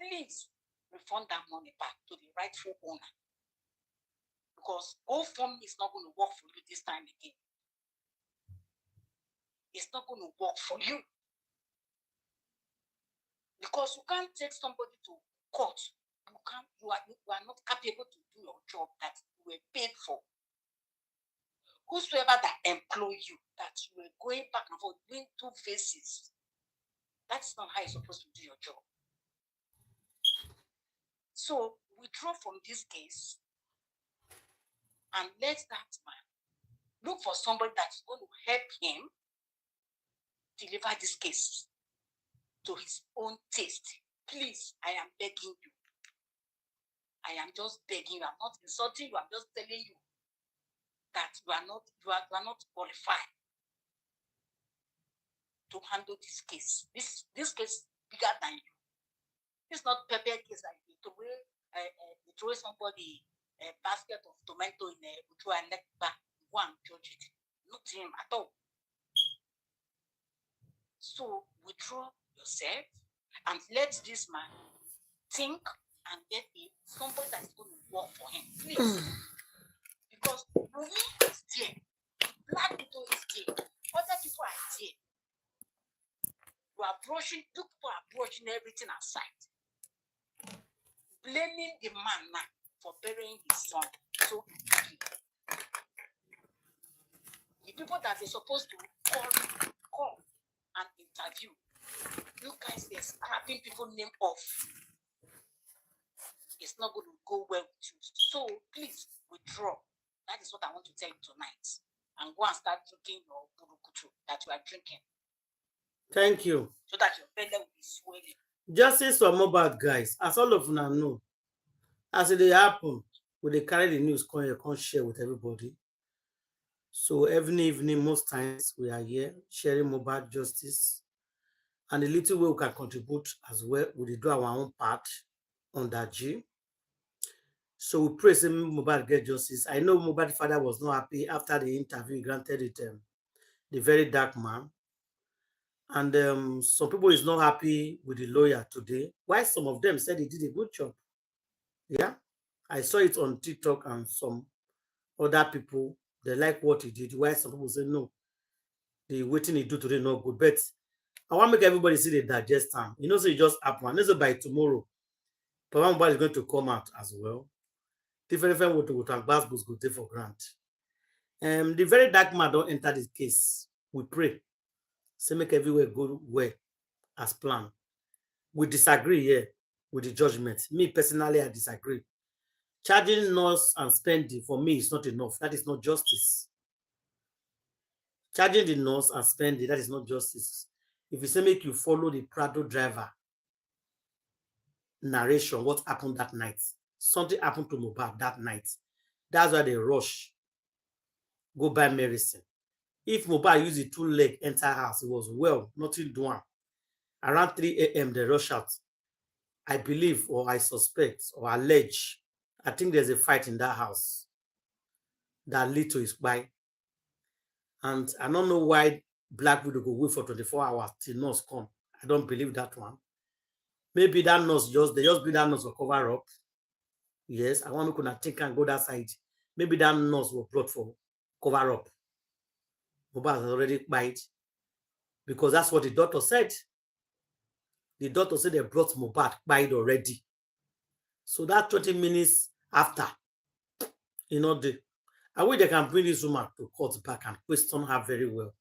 Please refund that money back to the rightful owner. Because GoFundMe is not going to work for you this time again. It's not going to work for you. Because you can't take somebody to court. You are not capable to do your job that you were paid for. Whosoever that employ you, that you were going back and forth doing two faces, that's not how you're supposed to do your job. So withdraw from this case and let that man look for somebody that's going to help him deliver this case to his own taste. Please, I am begging you. I am just begging you. I'm not insulting you. I'm just telling you that you are not qualified to handle this case. This case is bigger than you. It's not pepper case like you throw somebody a basket of tomato in a neck back, go and judge it. Not him at all. So withdraw yourself and let this man think and get somebody that is going to work for him, please. Because Rumi is there, Black people is there, other people are there. People are brushing everything aside, blaming the man now for burying his son. So the people that are supposed to call and interview, you guys are scrapping people's name off. It's not going to go well with you. So please withdraw. That is what I want to tell you tonight. And go and start drinking your burukutu that you are drinking. Thank you. So that your belly will be swelling. Justice for Mohbad, guys. As all of you know, as it happen, we they carry the news, can't share with everybody. So every evening, most times, we are here sharing Mohbad justice. And the little way we can contribute as well, we do our own part on that G. So we pray that Mohbad get justice. I know Mohbad's father was not happy after the interview he granted it, the very dark man. And some people is not happy with the lawyer today. Why some of them said he did a good job. Yeah, I saw it on TikTok and some other people They like what he did. Why some people say no, the waiting he do today not good. But I want to make everybody see the digest time. You know, so it just happen. And this is by tomorrow. Papa Mohbad is going to come out as well. Different with Bassbooks go take for grant. The very dark man don't enter this case. We pray. Say make everywhere go well as planned. We disagree here with the judgment. Me personally, I disagree. Charging nurse and spending for me is not enough. That is not justice. Charging the nurse and spending, that is not justice. If you say make you follow the Prado driver narration, what happened that night? Something happened to Mohbad that night. That's why they rush. Go buy medicine. If Mohbad used the 2 leg enter house, it was well, nothing doing. Around 3 a.m. they rush out. I believe, or I suspect, or allege, I think there's a fight in that house that lead to his buy. And I don't know why Black Widow go wait for 24 hours till nurse come. I don't believe that one. Maybe that nurse they just bring that nurse for cover up. Yes, I want to think and go that side. Maybe that nurse was brought for cover up. Mohbad has already bite because that's what the doctor said. The doctor said they brought Mohbad bite already. So that 20 minutes after, you know, I wish they can bring this woman to court back and question her very well.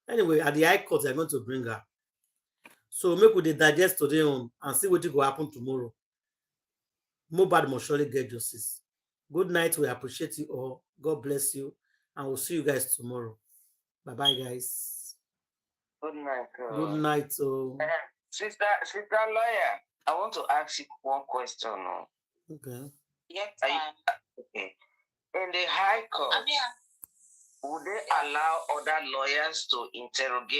Anyway, at the High Court, they're going to bring her. So make we digest today on and see what will happen tomorrow. Mohbad must surely get justice. Good night. We appreciate you all. God bless you. And we'll see you guys tomorrow. Bye-bye, guys. Good night. Good night. Sister lawyer, I want to ask you one question. Okay. Yes, okay. In the High Court, would they allow other lawyers to interrogate